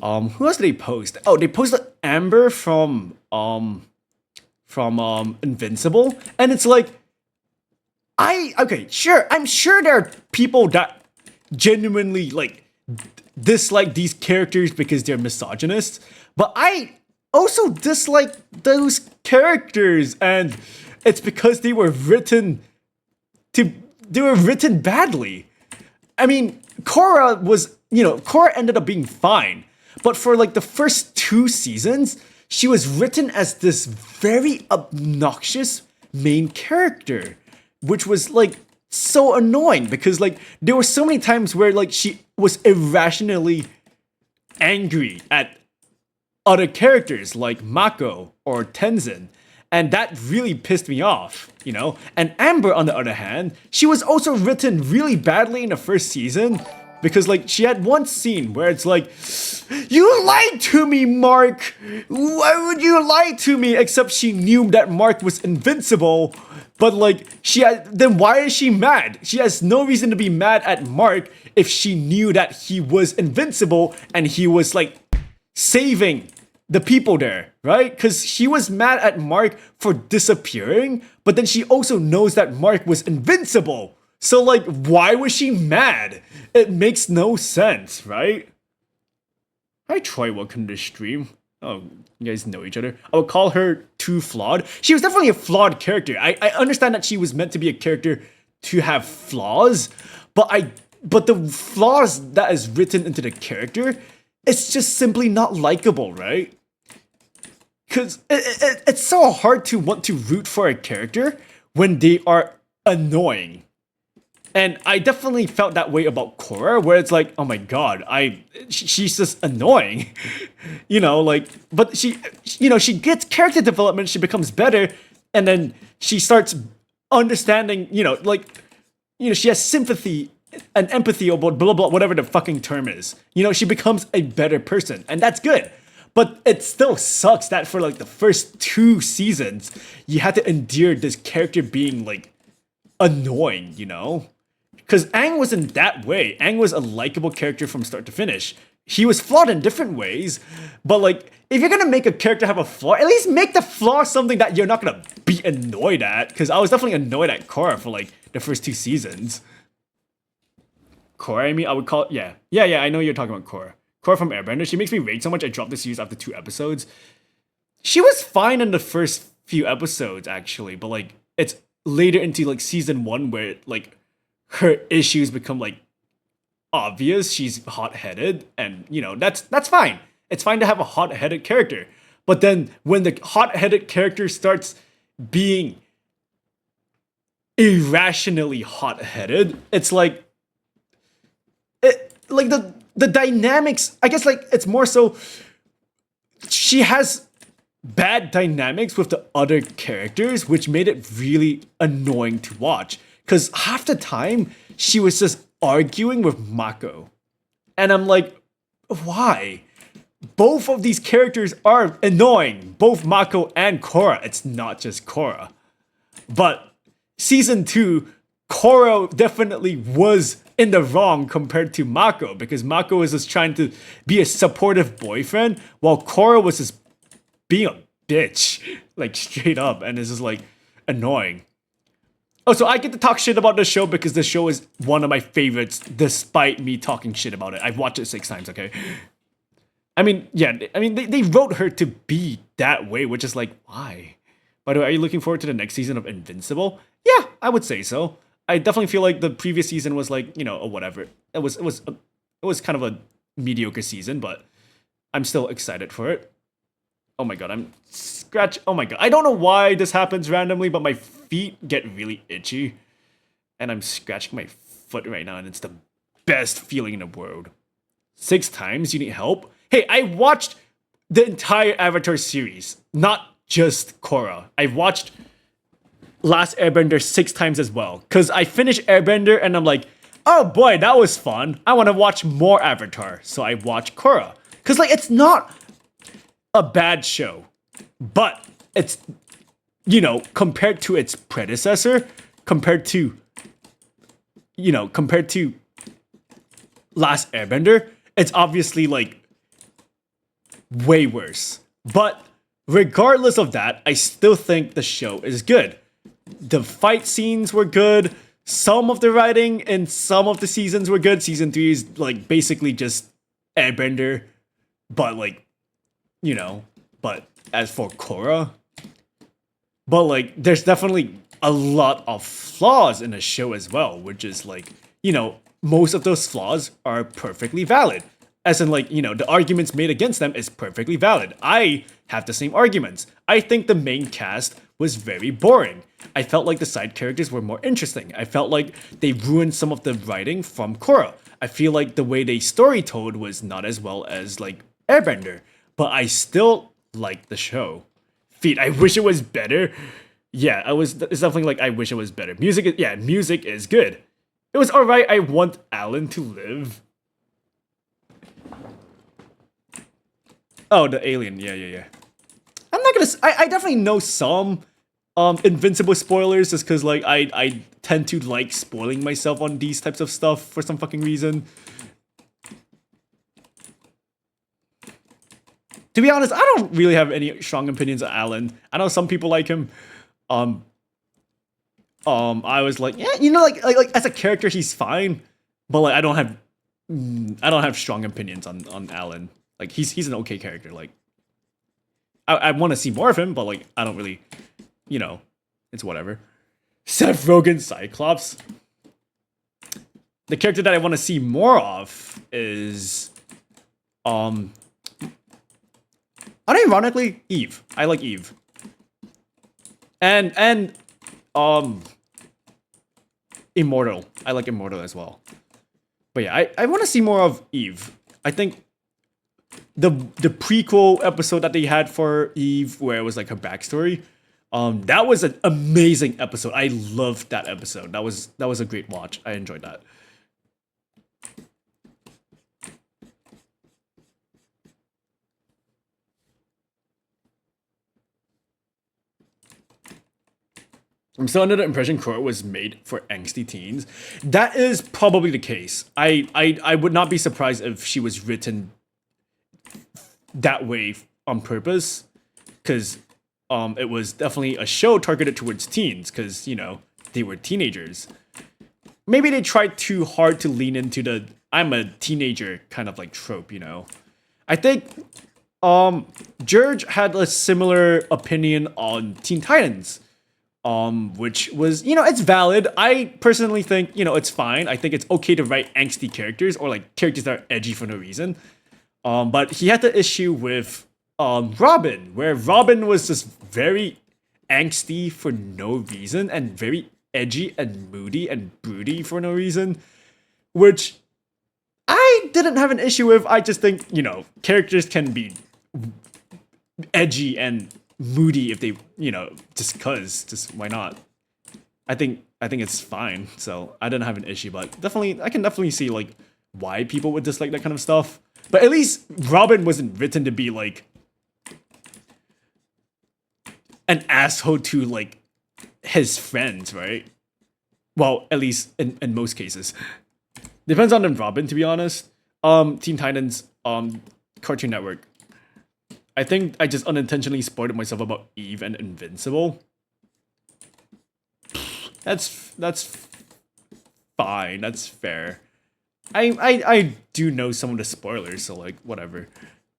else did they post? Oh, they posted Amber from Invincible, and it's like okay, sure, I'm sure there are people that genuinely like dislike these characters because they're misogynists, but I also dislike those characters, and it's because they were written badly. I mean, Korra ended up being fine, but for like the first 2 seasons, she was written as this very obnoxious main character, which was like so annoying because like there were so many times where like she was irrationally angry at other characters like Mako or Tenzin, and that really pissed me off, And Amber, on the other hand, she was also written really badly in the first season because like she had one scene where it's like, "You lied to me, Mark! Why would you lie to me?" Except she knew that Mark was invincible, but like then why is she mad? She has no reason to be mad at Mark if she knew that he was invincible and he was like saving the people there, right? Because she was mad at Mark for disappearing, but then she also knows that Mark was invincible. So like, why was she mad? It makes no sense, right? Hi Troy, welcome to the stream. Oh, you guys know each other. I would call her too flawed. She was definitely a flawed character. I understand that she was meant to be a character to have flaws, but the flaws that is written into the character, it's just simply not likable, right? Because it's so hard to want to root for a character when they are annoying. And I definitely felt that way about Korra, where it's like, oh my god, she's just annoying, but she gets character development, she becomes better, and then she starts understanding, she has sympathy and empathy about blah blah, whatever the fucking term is. She becomes a better person, and that's good. But it still sucks that for like the first 2 seasons, you had to endure this character being like annoying, Because Aang wasn't that way. Aang was a likable character from start to finish. He was flawed in different ways, but like, if you're gonna make a character have a flaw, at least make the flaw something that you're not gonna be annoyed at. Because I was definitely annoyed at Korra for like the first 2 seasons. Korra, I would call it, yeah, I know you're talking about Korra. Korra from Airbender, she makes me rage so much I dropped the series after 2 episodes. She was fine in the first few episodes, actually, but like, it's later into like season 1 where like, her issues become like obvious. She's hot-headed, and that's fine. It's fine to have a hot-headed character, but then when the hot-headed character starts being irrationally hot-headed, it's like the dynamics. I guess like it's more so she has bad dynamics with the other characters, which made it really annoying to watch. because half the time she was just arguing with Mako. And I'm like, why? Both of these characters are annoying. Both Mako and Korra. It's not just Korra. But season 2, Korra definitely was in the wrong compared to Mako, because Mako was just trying to be a supportive boyfriend while Korra was just being a bitch. Like straight up. And it's just like annoying. Oh, so I get to talk shit about the show because the show is one of my favorites, despite me talking shit about it. I've watched it 6 times, okay? I mean, yeah, they wrote her to be that way, which is like, why? By the way, are you looking forward to the next season of Invincible? Yeah, I would say so. I definitely feel like the previous season was like, a whatever. It was kind of a mediocre season, but I'm still excited for it. Oh my god, oh my god. I don't know why this happens randomly, but my feet get really itchy. And I'm scratching my foot right now, and it's the best feeling in the world. 6 times? You need help? Hey, I watched the entire Avatar series, not just Korra. I watched Last Airbender 6 times as well. Because I finished Airbender, and I'm like, oh boy, that was fun. I want to watch more Avatar. So I watched Korra. Because, like, it's not a bad show, but it's, compared to its predecessor, compared to Last Airbender, it's obviously like way worse. But regardless of that, I still think the show is good. The fight scenes were good. Some of the writing in some of the seasons were good. Season 3 is like basically just Airbender, but like, but as for Korra, but like there's definitely a lot of flaws in the show as well, which is like, most of those flaws are perfectly valid. As in, like, the arguments made against them is perfectly valid. I have the same arguments. I think the main cast was very boring. I felt like the side characters were more interesting. I felt like they ruined some of the writing from Korra. I feel like the way they story told was not as well as, like, Airbender. But I still like the show. Feet, I wish it was better. Yeah, it's definitely like, I wish it was better. Music is good. It was alright. I want Alan to live. Oh, the alien. Yeah. I'm not gonna. I definitely know some Invincible spoilers, just because like I tend to like spoiling myself on these types of stuff for some fucking reason. To be honest, I don't really have any strong opinions of Alan. I know some people like him. I was like, yeah, like as a character, he's fine, but like I don't have strong opinions on Alan. Like he's an okay character. Like I want to see more of him, but like I don't really, it's whatever. Seth Rogen Cyclops. The character that I want to see more of is, unironically, Eve. I like Eve. And Immortal. I like Immortal as well. But yeah, I want to see more of Eve. I think the prequel episode that they had for Eve, where it was like her backstory, that was an amazing episode. I loved that episode. That was a great watch. I enjoyed that. I'm still under the impression Korra was made for angsty teens. That is probably the case. I would not be surprised if she was written that way on purpose, because it was definitely a show targeted towards teens, because they were teenagers. Maybe they tried too hard to lean into the I'm a teenager kind of like trope. I think George had a similar opinion on Teen Titans. Which was, it's valid. I personally think, it's fine. I think it's okay to write angsty characters, or like characters that are edgy for no reason. But he had the issue with Robin, where Robin was just very angsty for no reason, and very edgy and moody and broody for no reason, which I didn't have an issue with. I just think, characters can be edgy and moody if they, just why not? I think I think it's fine. So I didn't have an issue, but definitely I can definitely see like why people would dislike that kind of stuff. But at least Robin wasn't written to be like an asshole to like his friends, right? Well, at least in most cases. Depends on the Robin, to be honest. Teen Titans, Cartoon Network. I think I just unintentionally spoiled myself about Eve and Invincible. That's fine. That's fair. I do know some of the spoilers, so like whatever.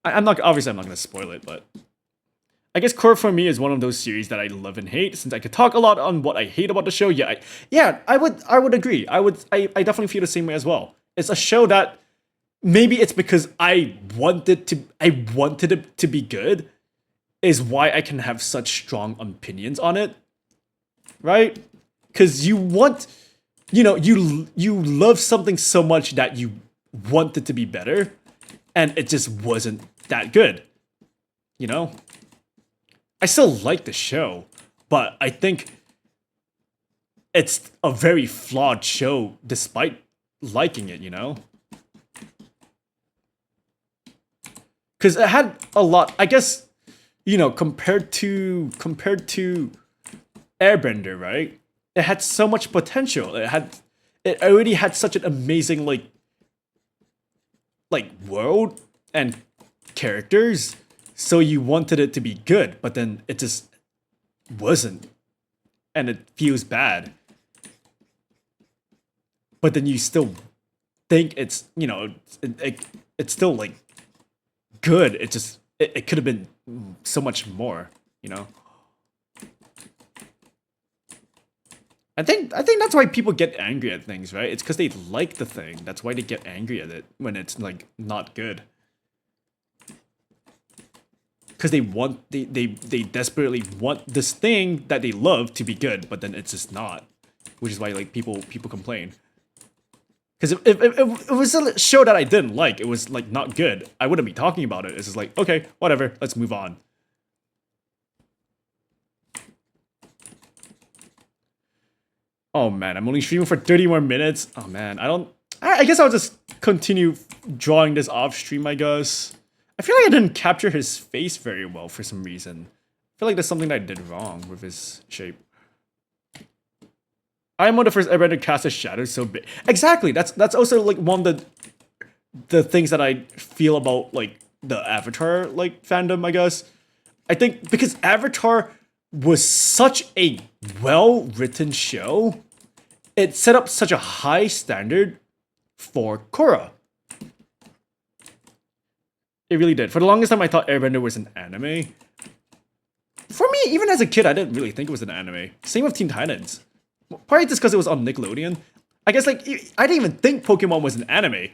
I'm not obviously I'm not gonna spoil it, but I guess Core for me is one of those series that I love and hate. Since I could talk a lot on what I hate about the show, I would agree. I definitely feel the same way as well. It's a show that maybe it's because I wanted it to be good, is why I can have such strong opinions on it, right? Because you want, you love something so much that you want it to be better, and it just wasn't that good, you know. I still like the show, but I think it's a very flawed show despite liking it, you know? Because it had a lot, I guess, compared to Airbender, right? It had so much potential. It already had such an amazing like world and characters. So you wanted it to be good, but then it just wasn't. And it feels bad. But then you still think it's, it's still like good. It could have been so much more, you know? I think that's why people get angry at things, right? It's because they like the thing. That's why they get angry at it when it's like not good. Because they desperately want this thing that they love to be good, but then it's just not, which is why like people complain. Because if it was a show that I didn't like, it was like not good, I wouldn't be talking about it. It's just like, okay, whatever, let's move on. Oh man, I'm only streaming for 30 more minutes. Oh man, I guess I'll just continue drawing this off stream, I guess. I feel like I didn't capture his face very well for some reason. I feel like there's something that I did wrong with his shape. I'm one of the first ever to cast a shadow so big. Exactly, that's also like one of the things that I feel about like the Avatar like fandom, I guess. I think because Avatar was such a well-written show, it set up such a high standard for Korra. It really did. For the longest time, I thought Airbender was an anime. For me, even as a kid, I didn't really think it was an anime. Same with Teen Titans. Probably just because it was on Nickelodeon. I guess, like, I didn't even think Pokemon was an anime.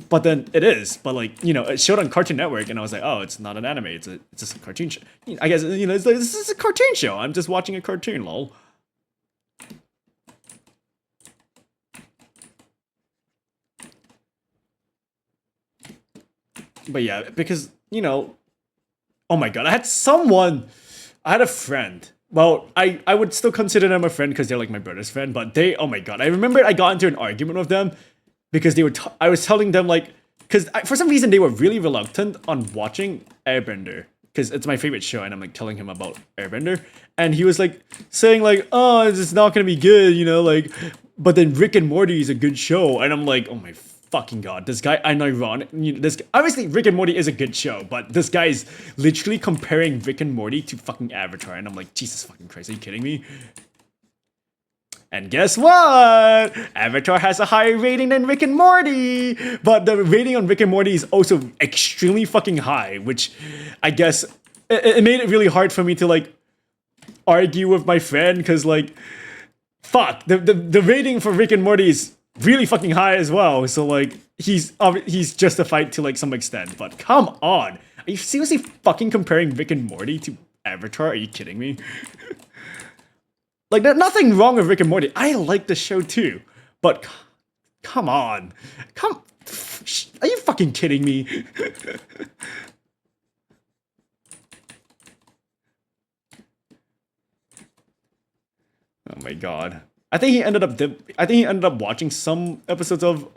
But then it is. But, like, it showed on Cartoon Network, and I was like, oh, it's not an anime. It's just a cartoon show. I guess, this is a cartoon show. I'm just watching a cartoon, lol. But yeah, because, oh my god, I had a friend. Well, I would still consider them a friend because they're like my brother's friend, but oh my god, I remember I got into an argument with them because I was telling them like, because for some reason they were really reluctant on watching Airbender because it's my favorite show, and I'm like telling him about Airbender, and he was like saying like, oh, it's not gonna be good, like, but then Rick and Morty is a good show, and I'm like, oh my fucking god, this guy, obviously Rick and Morty is a good show, but this guy is literally comparing Rick and Morty to fucking Avatar, and I'm like, Jesus fucking Christ, are you kidding me? And guess what? Avatar has a higher rating than Rick and Morty, but the rating on Rick and Morty is also extremely fucking high, which I guess it made it really hard for me to like argue with my friend, because like, fuck, the rating for Rick and Morty is really fucking high as well, so like he's justified to like some extent, but come on, are you seriously fucking comparing Rick and Morty to Avatar? Are you kidding me? Like, there's nothing wrong with Rick and Morty. I like the show too, but come on, are you fucking kidding me? Oh my god. I think he ended up watching some episodes of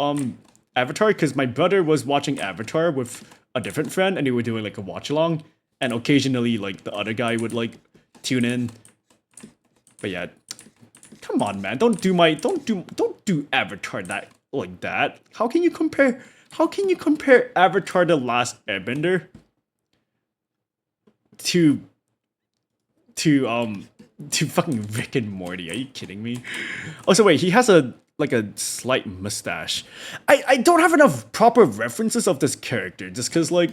Avatar because my brother was watching Avatar with a different friend and they were doing like a watch along, and occasionally like the other guy would like tune in. But yeah, come on, man, don't do Avatar like that. How can you compare Avatar: The Last Airbender to fucking Rick and Morty? Are you kidding me? Also, wait, he has a slight mustache. I don't have enough proper references of this character just because like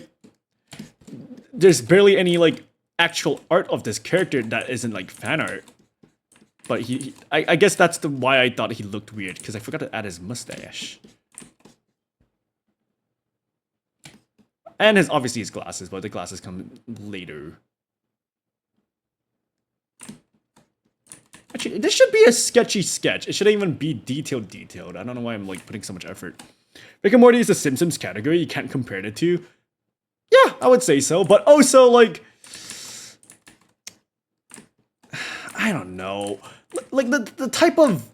there's barely any like actual art of this character that isn't like fan art. But I guess that's why I thought he looked weird, because I forgot to add his mustache. And obviously his glasses, but the glasses come later. Actually, this should be a sketchy sketch. It shouldn't even be detailed. I don't know why I'm like putting so much effort. Rick and Morty is a Simpsons category. You can't compare it to. Yeah, I would say so. But also like, I don't know. Like the type of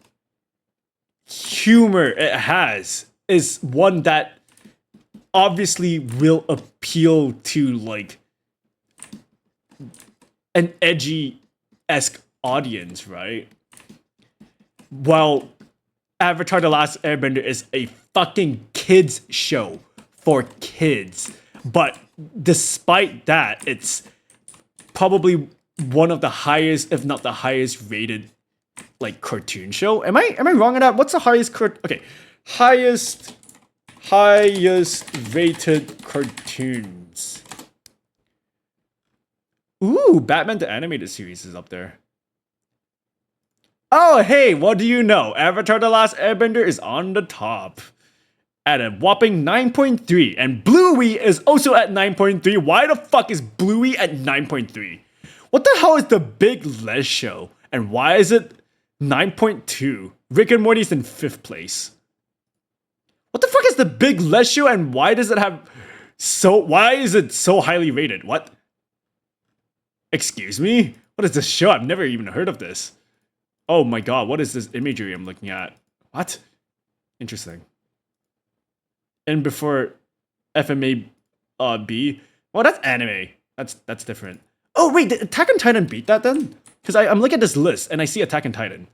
humor it has is one that obviously will appeal to like an edgy-esque audience, right? While Avatar: The Last Airbender is a fucking kids show for kids. But despite that, it's probably one of the highest, if not the highest rated like cartoon show. Am I wrong on that? What's the highest highest rated cartoons? Ooh, Batman the Animated Series is up there. Oh, hey, what do you know? Avatar: The Last Airbender is on the top at a whopping 9.3, and Bluey is also at 9.3. Why the fuck is Bluey at 9.3? What the hell is the Big Les show? And why is it 9.2? Rick and Morty's in 5th place. What the fuck is the Big Les show, and why is it so highly rated? What? Excuse me? What is this show? I've never even heard of this. Oh my god, what is this imagery I'm looking at? What? Interesting. And before FMA B, well, that's anime. That's different. Oh wait, did Attack on Titan beat that then? Because I'm looking at this list and I see Attack on Titan.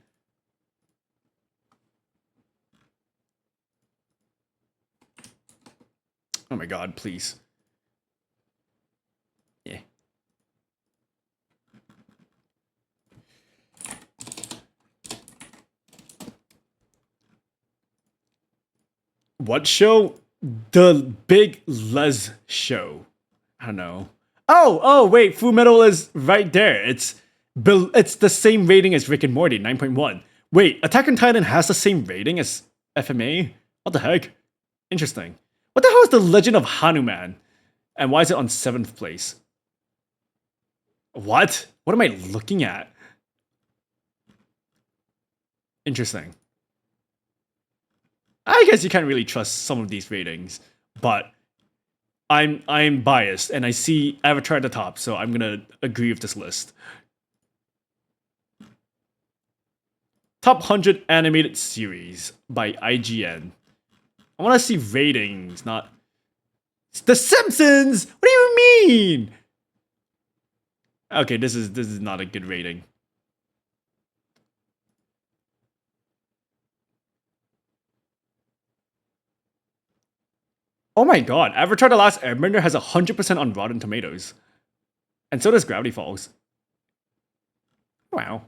Oh my god, please. Yeah. What show? The Big Les show. I don't know. Oh, wait, Fullmetal is right there. It's the same rating as Rick and Morty, 9.1. Wait, Attack on Titan has the same rating as FMA? What the heck? Interesting. What the hell is The Legend of Hanuman? And why is it on 7th place? What? What am I looking at? Interesting. I guess you can't really trust some of these ratings, but I'm biased and I see Avatar at the top, so I'm gonna agree with this list. Top 100 animated series by IGN. I want to see ratings, not The Simpsons. What do you mean? Okay, this is not a good rating. Oh my god, Avatar: The Last Airbender has 100% on Rotten Tomatoes. And so does Gravity Falls. Wow.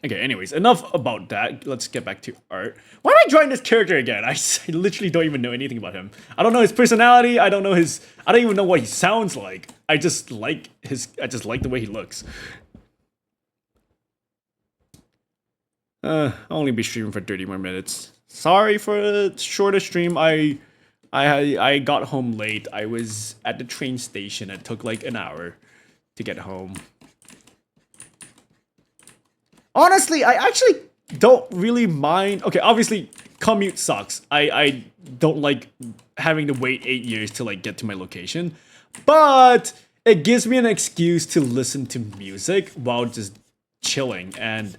Okay, anyways, enough about that. Let's get back to art. Why am I drawing this character again? I literally don't even know anything about him. I don't know his personality. I don't even know what he sounds like. I just like the way he looks. I'll only be streaming for 30 more minutes. Sorry for the shorter stream. I got home late. I was at the train station. It took like an hour to get home. Honestly, I actually don't really mind. Okay, obviously, commute sucks. I don't like having to wait 8 years to like get to my location. But it gives me an excuse to listen to music while just chilling, and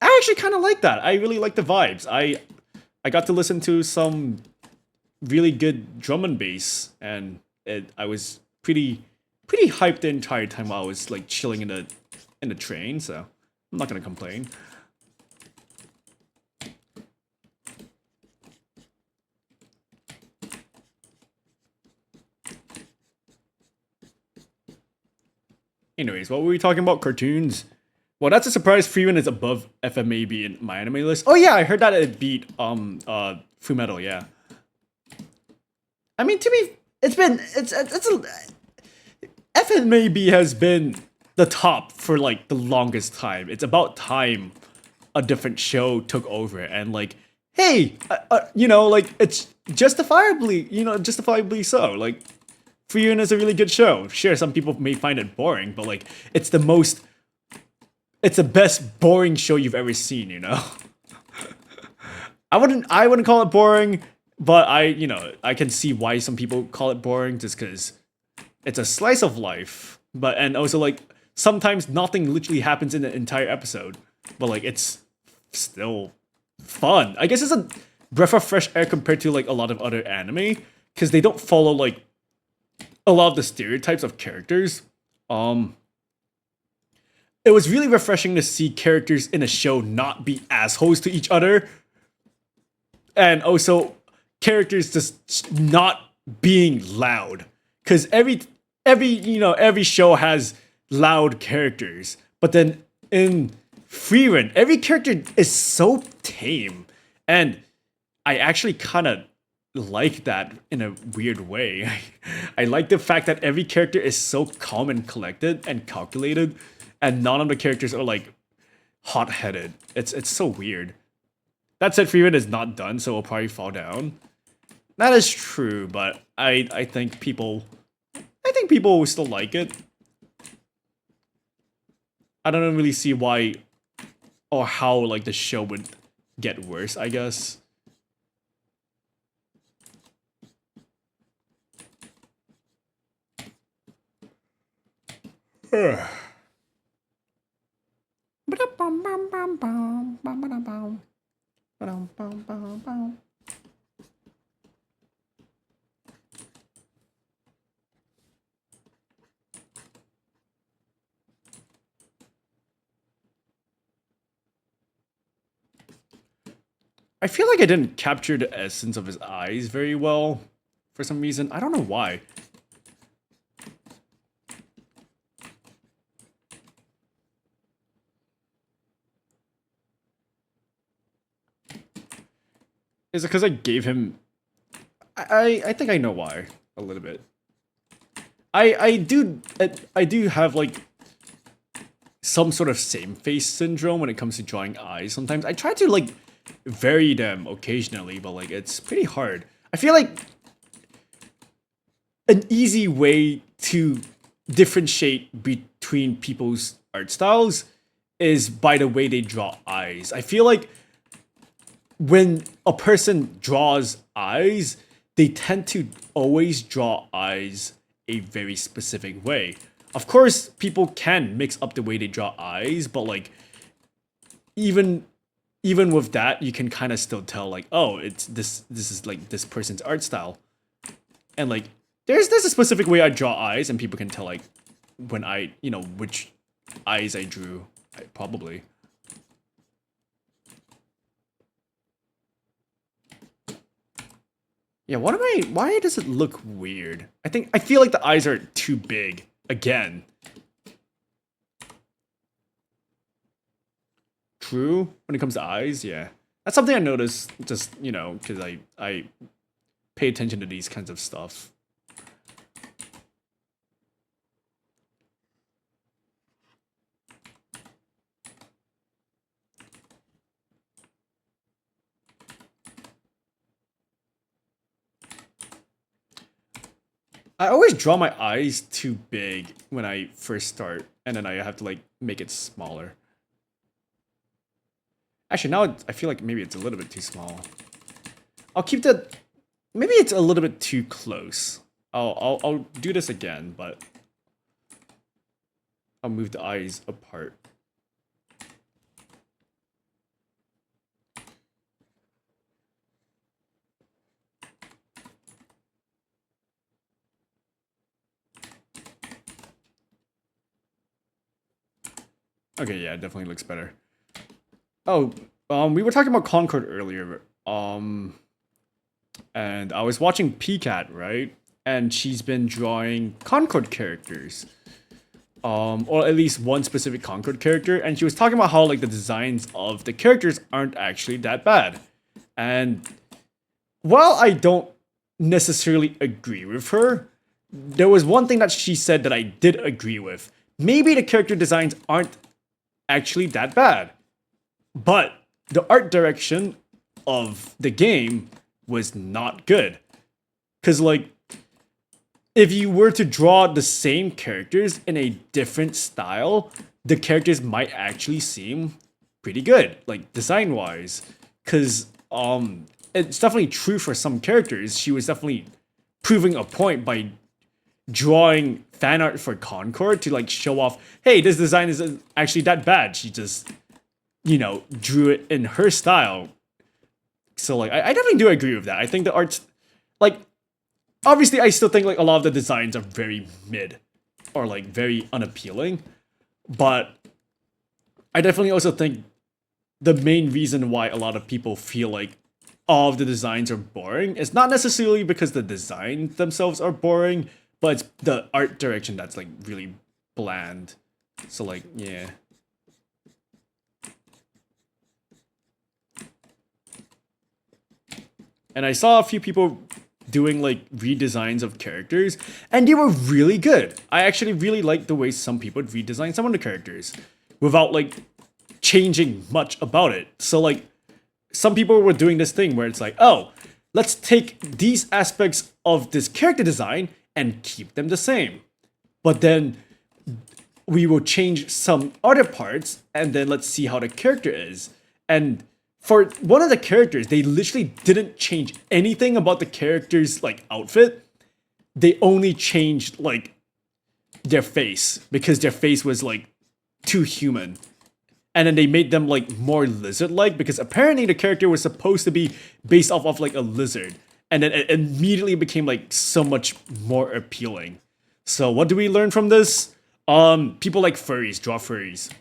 I actually kind of like that. I really like the vibes. I got to listen to some really good drum and bass, and I was pretty hyped the entire time while I was like chilling in the train. So I'm not gonna complain. Anyways, what were we talking about? Cartoons. Well, that's a surprise. Freeman is above FMAB in my anime list. Oh yeah, I heard that it beat Fullmetal. Yeah. I mean, to be, FMAB has been the top for like the longest time. It's about time a different show took over, and like, hey, like it's justifiably so. Like, Freeman is a really good show. Sure, some people may find it boring, but like, it's the best boring show you've ever seen. I wouldn't call it boring, but I can see why some people call it boring just because it's a slice of life. But and also like sometimes nothing literally happens in the entire episode, but like it's still fun. I guess it's a breath of fresh air compared to like a lot of other anime because they don't follow like a lot of the stereotypes of characters. It was really refreshing to see characters in a show not be assholes to each other, and also characters just not being loud. Because every show has loud characters, but then in Freerun, every character is so tame, and I actually kind of like that in a weird way. I like the fact that every character is so calm and collected and calculated, and none of the characters are like hot-headed. It's so weird. That said, Freeman is not done, so it'll probably fall down. That is true, but I think people will still like it. I don't really see why or how like the show would get worse, I guess. I feel like I didn't capture the essence of his eyes very well for some reason. I don't know why. Is it because I gave him... I think I know why a little bit. I do have like some sort of same face syndrome when it comes to drawing eyes. Sometimes I try to like vary them occasionally, but like it's pretty hard. I feel like an easy way to differentiate between people's art styles is by the way they draw eyes. I feel like when a person draws eyes, they tend to always draw eyes a very specific way. Of course, people can mix up the way they draw eyes, but like even with that, you can kind of still tell like, oh, it's this is like this person's art style. And like there's a specific way I draw eyes, and people can tell like when I, which eyes I drew, probably. Yeah, why does it look weird? I feel like the eyes are too big again. True, when it comes to eyes, yeah. That's something I noticed just, because I pay attention to these kinds of stuff. I always draw my eyes too big when I first start, and then I have to like make it smaller. Actually, now I feel like maybe it's a little bit too small. I'll keep the... Maybe it's a little bit too close. I'll do this again, but I'll move the eyes apart. Okay, yeah, it definitely looks better. Oh, we were talking about Concord earlier. And I was watching PCAT, right? And she's been drawing Concord characters. Or at least one specific Concord character, and she was talking about how like the designs of the characters aren't actually that bad. And while I don't necessarily agree with her, there was one thing that she said that I did agree with. Maybe the character designs aren't actually that bad, but the art direction of the game was not good. Cause like if you were to draw the same characters in a different style, the characters might actually seem pretty good, like design wise. Cause it's definitely true for some characters. She was definitely proving a point by drawing fan art for Concord to like show off, hey, this design isn't actually that bad. She just, drew it in her style. So like I definitely do agree with that. I think the art's like obviously I still think like a lot of the designs are very mid or like very unappealing, but I definitely also think the main reason why a lot of people feel like all of the designs are boring is not necessarily because the designs themselves are boring, but it's the art direction that's like really bland. So like, yeah. And I saw a few people doing like redesigns of characters, and they were really good. I actually really like the way some people redesign some of the characters without like changing much about it. So like some people were doing this thing where it's like, oh, let's take these aspects of this character design and keep them the same. But then we will change some other parts and then let's see how the character is. And for one of the characters, they literally didn't change anything about the character's like outfit. They only changed like their face because their face was like too human. And then they made them like more lizard-like because apparently the character was supposed to be based off of like a lizard. And then it immediately became like so much more appealing. So what do we learn from this? People like furries, draw furries.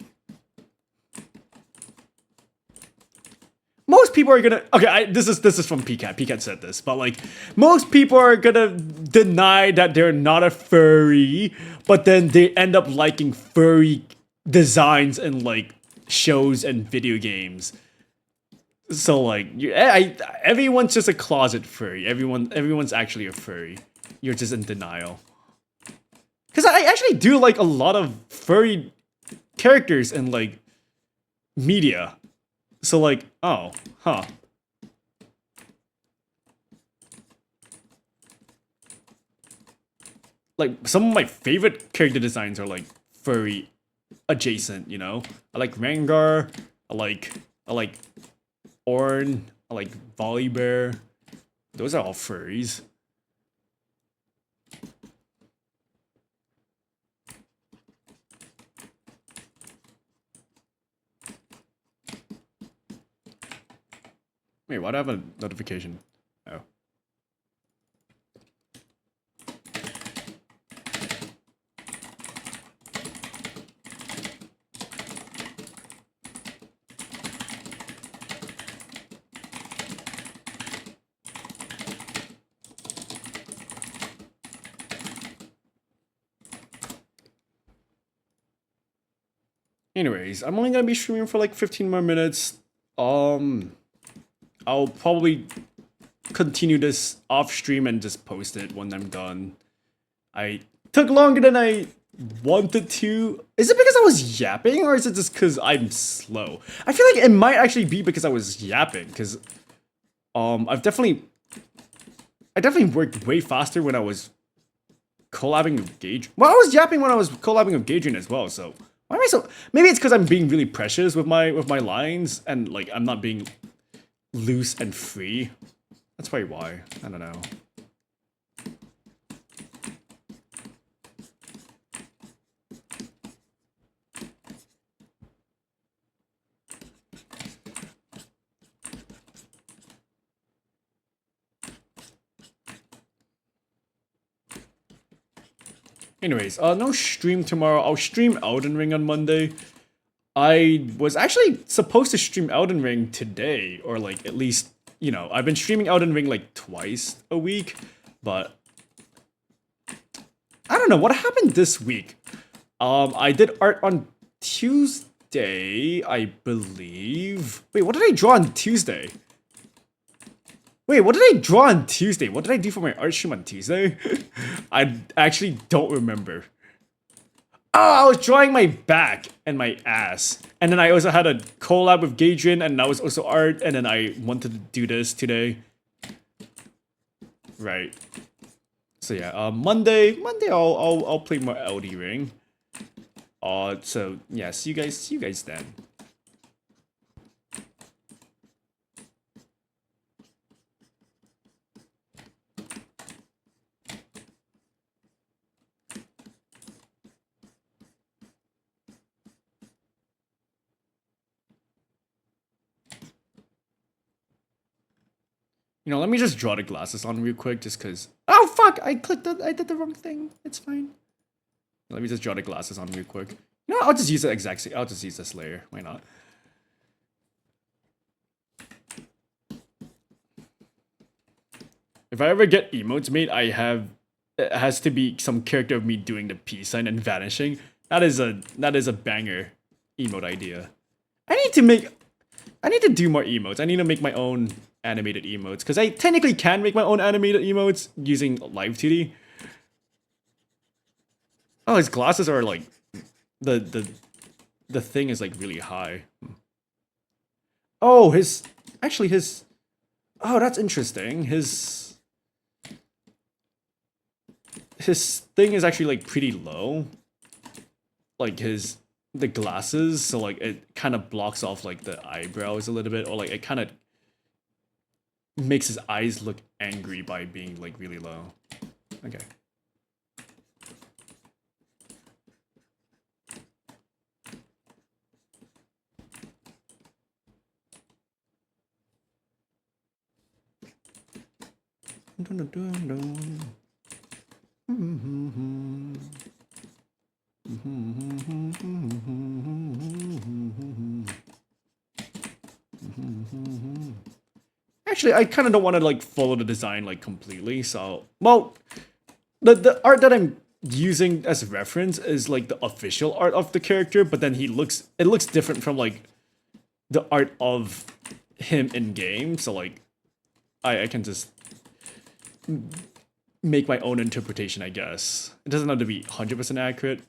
Most people are gonna this is from PCAT. PCAT said this, but like most people are gonna deny that they're not a furry, but then they end up liking furry designs in like shows and video games. So like everyone's just a closet furry. Everyone's actually a furry. You're just in denial. Cause I actually do like a lot of furry characters in like media. So like, oh, huh. Like some of my favorite character designs are like furry adjacent, you know? I like Rengar, I like Ornn, I like Volibear. Those are all furries. Wait, why do I have a notification? Oh. Anyways, I'm only gonna be streaming for like 15 more minutes. I'll probably continue this off stream and just post it when I'm done. I took longer than I wanted to. Is it because I was yapping or is it just because I'm slow? I feel like it might actually be because I was yapping because I definitely worked way faster when I was collabing with Gage. Well, I was yapping when I was collabing with Gadrian as well, so why am I so maybe it's because I'm being really precious with my lines and like I'm not being loose and free. That's probably why. I don't know. Anyways, no stream tomorrow. I'll stream Elden Ring on Monday. I was actually supposed to stream Elden Ring today, or like at least, I've been streaming Elden Ring like twice a week, but I don't know what happened this week. I did art on Tuesday, I believe. Wait, what did I draw on Tuesday? Wait, what did I draw on Tuesday? What did I do for my art stream on Tuesday? I actually don't remember. Oh, I was drawing my back and my ass. And then I also had a collab with Gadrian, and that was also art, and then I wanted to do this today. Right. So yeah, Monday I'll play more LD Ring. So yeah, see you guys then. Let me just draw the glasses on real quick, just cause. Oh fuck! I did the wrong thing. It's fine. Let me just draw the glasses on real quick. I'll just use the exact. I'll just use this layer. Why not? If I ever get emotes made, it has to be some character of me doing the peace sign and vanishing. That is a banger emote idea. I need to do more emotes. I need to make my own animated emotes, because I technically can make my own animated emotes using Live 2D. Oh, his glasses are like the thing is like really high. Oh, his oh, that's interesting. His thing is actually like pretty low. Like the glasses, so like it kind of blocks off like the eyebrows a little bit, or like it kind of makes his eyes look angry by being like really low. Okay. Actually, I kind of don't want to like follow the design like completely. So, well, the art that I'm using as reference is like the official art of the character, but then it looks different from like the art of him in game. So like, I can just make my own interpretation, I guess. It doesn't have to be 100% accurate.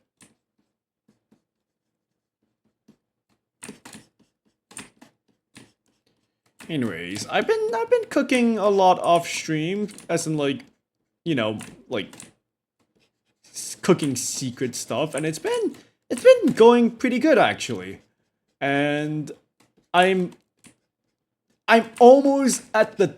Anyways, I've been cooking a lot off stream, as in like, like cooking secret stuff, and it's been going pretty good actually. And I'm almost at the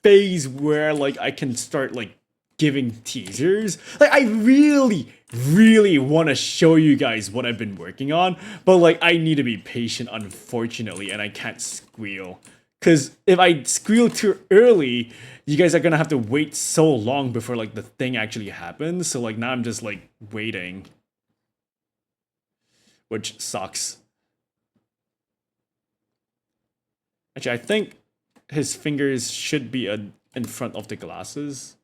phase where like I can start like giving teasers. Like I really want to show you guys what I've been working on, but like I need to be patient, unfortunately, and I can't squeal. Cause if I squeal too early, you guys are gonna have to wait so long before like the thing actually happens. So like now I'm just like waiting, which sucks. Actually, I think his fingers should be in front of the glasses.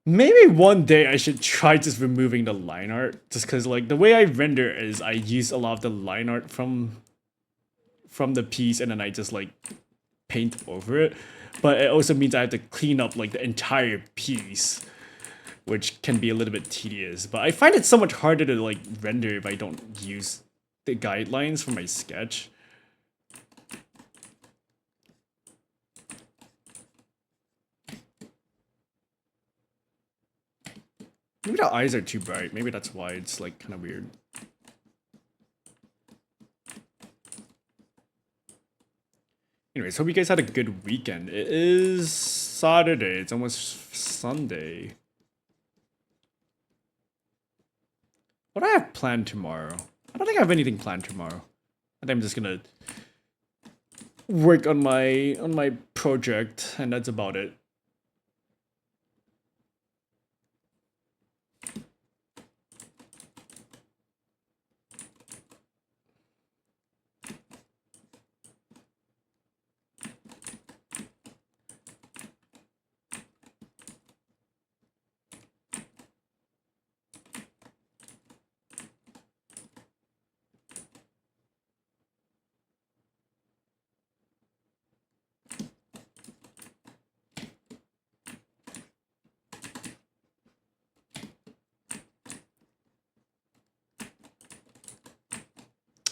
Maybe one day I should try just removing the line art, just because like the way I render is I use a lot of the line art from the piece and then I just like paint over it. But it also means I have to clean up like the entire piece, which can be a little bit tedious. But I find it so much harder to like render if I don't use the guidelines for my sketch. Maybe the eyes are too bright. Maybe that's why it's like kind of weird. Anyways, hope you guys had a good weekend. It is Saturday. It's almost Sunday. What do I have planned tomorrow? I don't think I have anything planned tomorrow. I think I'm just gonna work on my project, and that's about it.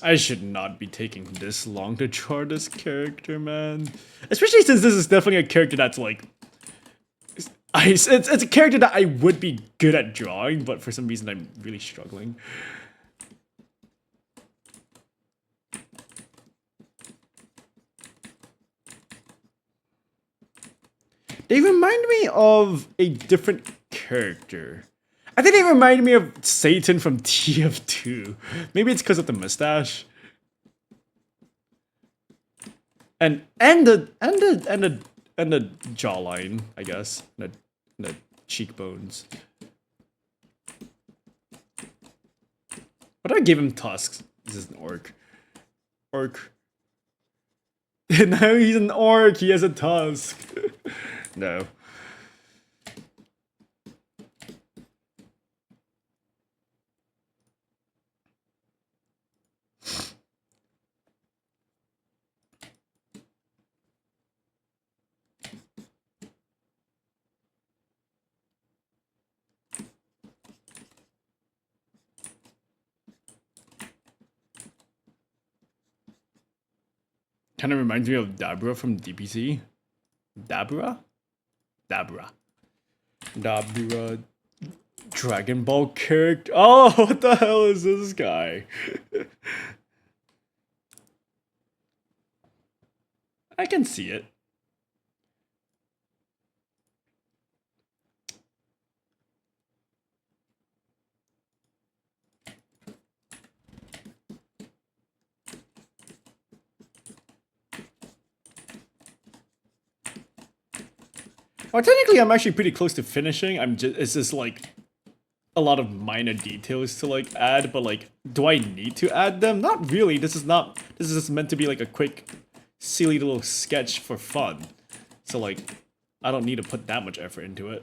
I should not be taking this long to draw this character, man. Especially since this is definitely a character that's like... it's a character that I would be good at drawing, but for some reason I'm really struggling. They remind me of a different character. I think they remind me of Satan from TF2. Maybe it's because of the mustache. And the jawline, I guess. And the cheekbones. What do I give him tusks? This is an orc. Orc. No, he's an orc. He has a tusk. No. Kind of reminds me of Dabra from DPC. Dabra? Dabra. Dabra. Dragon Ball character. Oh, what the hell is this guy? I can see it. Well, technically, I'm actually pretty close to finishing. It's just like a lot of minor details to like add, but like, do I need to add them? Not really. This is just meant to be like a quick, silly little sketch for fun. So like, I don't need to put that much effort into it.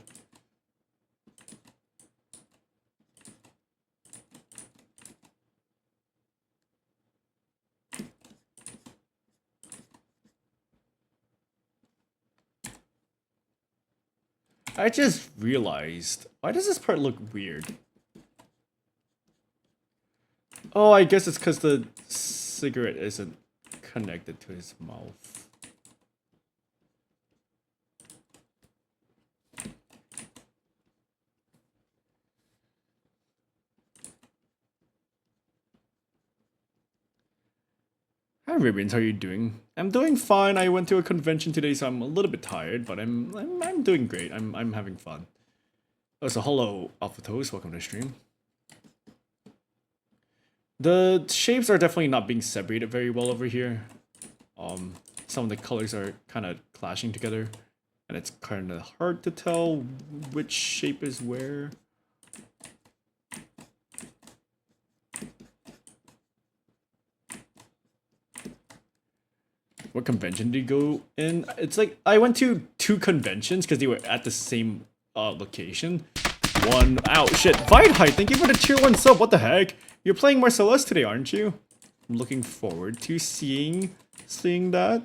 I just realized, why does this part look weird? Oh, I guess it's because the cigarette isn't connected to his mouth. Hi Ribbons, how are you doing? I'm doing fine. I went to a convention today, so I'm a little bit tired, but I'm doing great. I'm having fun. Oh, so hello, Alpha Toast. Welcome to the stream. The shapes are definitely not being separated very well over here. Some of the colors are kind of clashing together, and it's kind of hard to tell which shape is where. What convention did you go in? It's like I went to 2 conventions because they were at the same location. One out. Shit. Videhide, thank you for the tier 1 sub. What the heck? You're playing Marcellus today, aren't you? I'm looking forward to seeing that.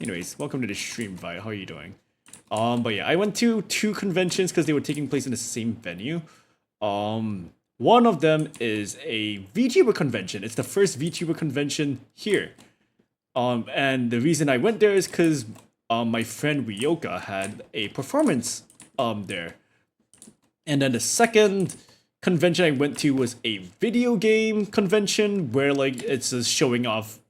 Anyways, welcome to the stream, Vi. How are you doing? But yeah, I went to 2 conventions because they were taking place in the same venue. One of them is a VTuber convention. It's the first VTuber convention here. And the reason I went there is because my friend Ryoka had a performance there. And then the second convention I went to was a video game convention where like it's just showing off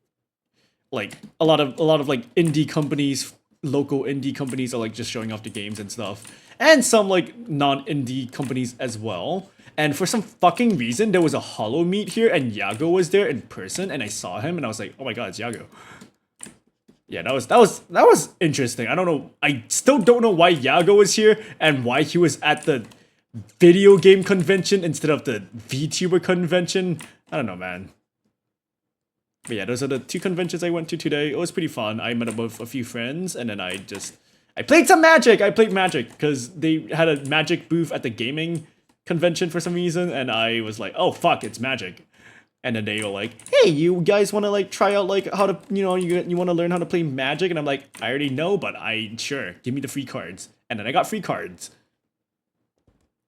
like a lot of like indie companies, local indie companies are like just showing off the games and stuff. And some like non-indie companies as well. And for some fucking reason there was a Hollow Meet here and Yago was there in person and I saw him and I was like, oh my god, it's Yago. Yeah, that was interesting. I don't know. I still don't know why Yago was here and why he was at the video game convention instead of the VTuber convention. I don't know, man. But yeah, those are the 2 conventions I went to today. It was pretty fun. I met up with a few friends and then I played some Magic. I played Magic because they had a Magic booth at the gaming convention for some reason and I was like, oh fuck, it's Magic. And then they were like, hey, you guys want to like try out like how to, you want to learn how to play Magic? And I'm like, I already know, but sure, give me the free cards. And then I got free cards.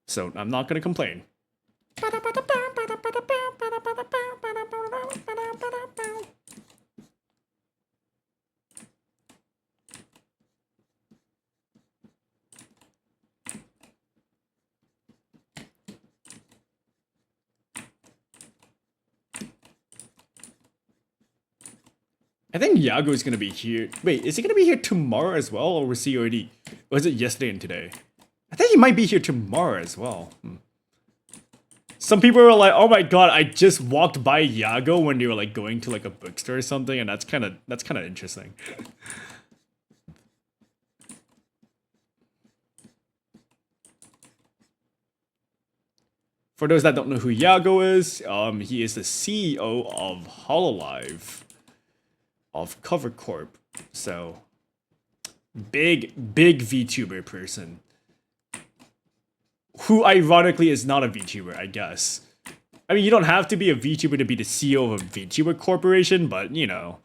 So I'm not gonna complain. I think Yago is gonna be here. Wait, is he gonna be here tomorrow as well, or was he already? Was it yesterday and today? I think he might be here tomorrow as well. Some people were like, "Oh my god, I just walked by Yago when they were like going to like a bookstore or something," and that's kind of interesting. For those that don't know who Yago is, he is the CEO of Hololive, of Cover Corp. So big VTuber person. Who ironically is not a VTuber, I guess. I mean, you don't have to be a VTuber to be the CEO of a VTuber corporation, but you know.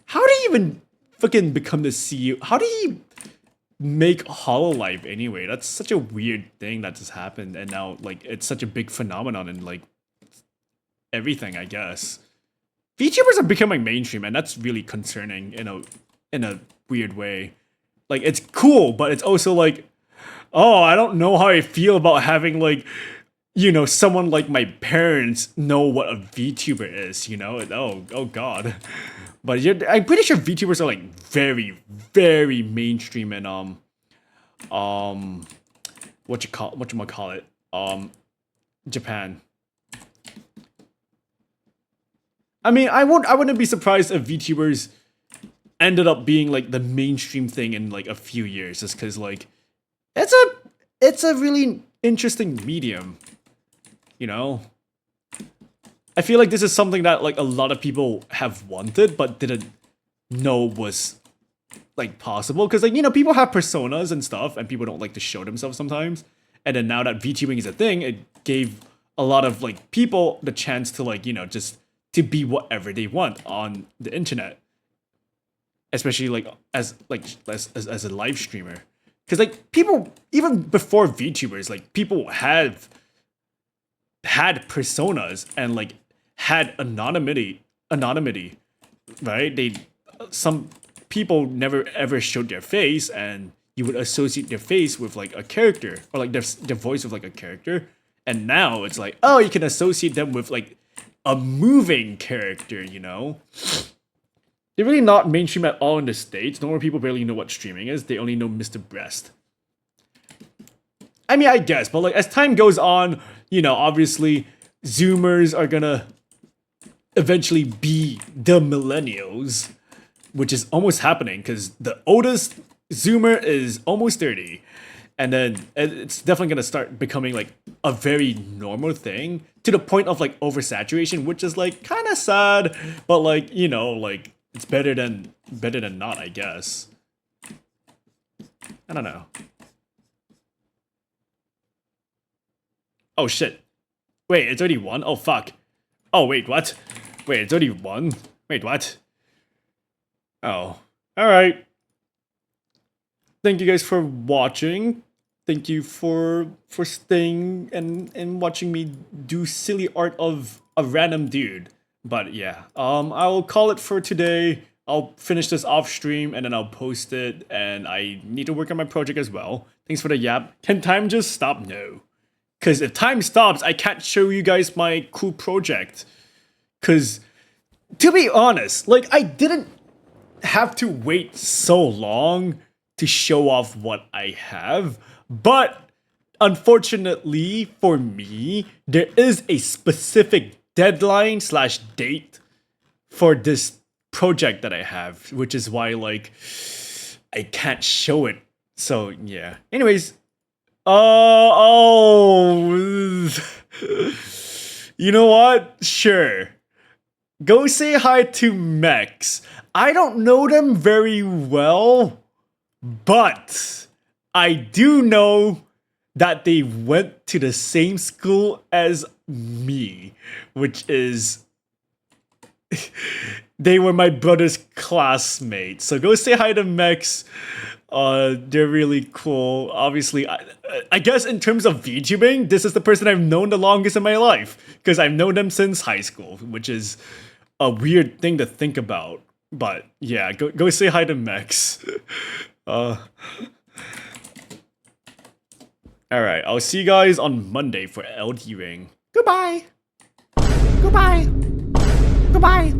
How did he even fucking become the CEO? How did he make Hololive anyway? That's such a weird thing that just happened, and now like it's such a big phenomenon in like everything, I guess. VTubers are becoming mainstream, and that's really concerning in a weird way. Like, it's cool, but it's also like, oh, I don't know how I feel about having like, someone like my parents know what a VTuber is. Oh god. But I'm pretty sure VTubers are like very, very mainstream in Japan. I mean, I wouldn't be surprised if VTubers ended up being like the mainstream thing in like a few years, just because like it's a really interesting medium, I feel like this is something that like a lot of people have wanted but didn't know was like possible, because like people have personas and stuff and people don't like to show themselves sometimes, and then now that VTubing is a thing, it gave a lot of like people the chance to like just to be whatever they want on the internet, especially like as a live streamer, because like people even before VTubers, like people have had personas and like had anonymity, right? Some people never ever showed their face, and you would associate their face with like a character, or like their voice with like a character, and now it's like, oh, you can associate them with like a moving character, They're really not mainstream at all in the States. Normal people barely know what streaming is. They only know Mr. Breast. I mean, I guess, but like as time goes on, obviously Zoomers are gonna eventually be the millennials, which is almost happening because the oldest Zoomer is almost 30. And then it's definitely gonna start becoming like a very normal thing to the point of like oversaturation, which is like kind of sad, but like, you know, like it's better than not, I guess. I don't know. Oh shit. Wait, it's already 1? Oh fuck. Oh wait, what? Wait, it's already 1? Wait, what? Oh. Alright. Thank you guys for watching. Thank you for staying and watching me do silly art of a random dude. But yeah, I will call it for today. I'll finish this off stream and then I'll post it, and I need to work on my project as well. Thanks for the yap. Can time just stop? No. Because if time stops, I can't show you guys my cool project. Because, to be honest, like, I didn't have to wait so long to show off what I have. But, unfortunately for me, there is a specific deadline / date for this project that I have. Which is why, like, I can't show it. So, yeah. Anyways. You know what? Sure. Go say hi to Mex. I don't know them very well, but I do know that they went to the same school as me, which is they were my brother's classmates. So go say hi to Mex. They're really cool. Obviously, I guess in terms of VTubing, this is the person I've known the longest in my life. Because I've known them since high school, which is a weird thing to think about. But yeah, go say hi to Mex. Alright, I'll see you guys on Monday for LD Ring. Goodbye! Goodbye! Goodbye!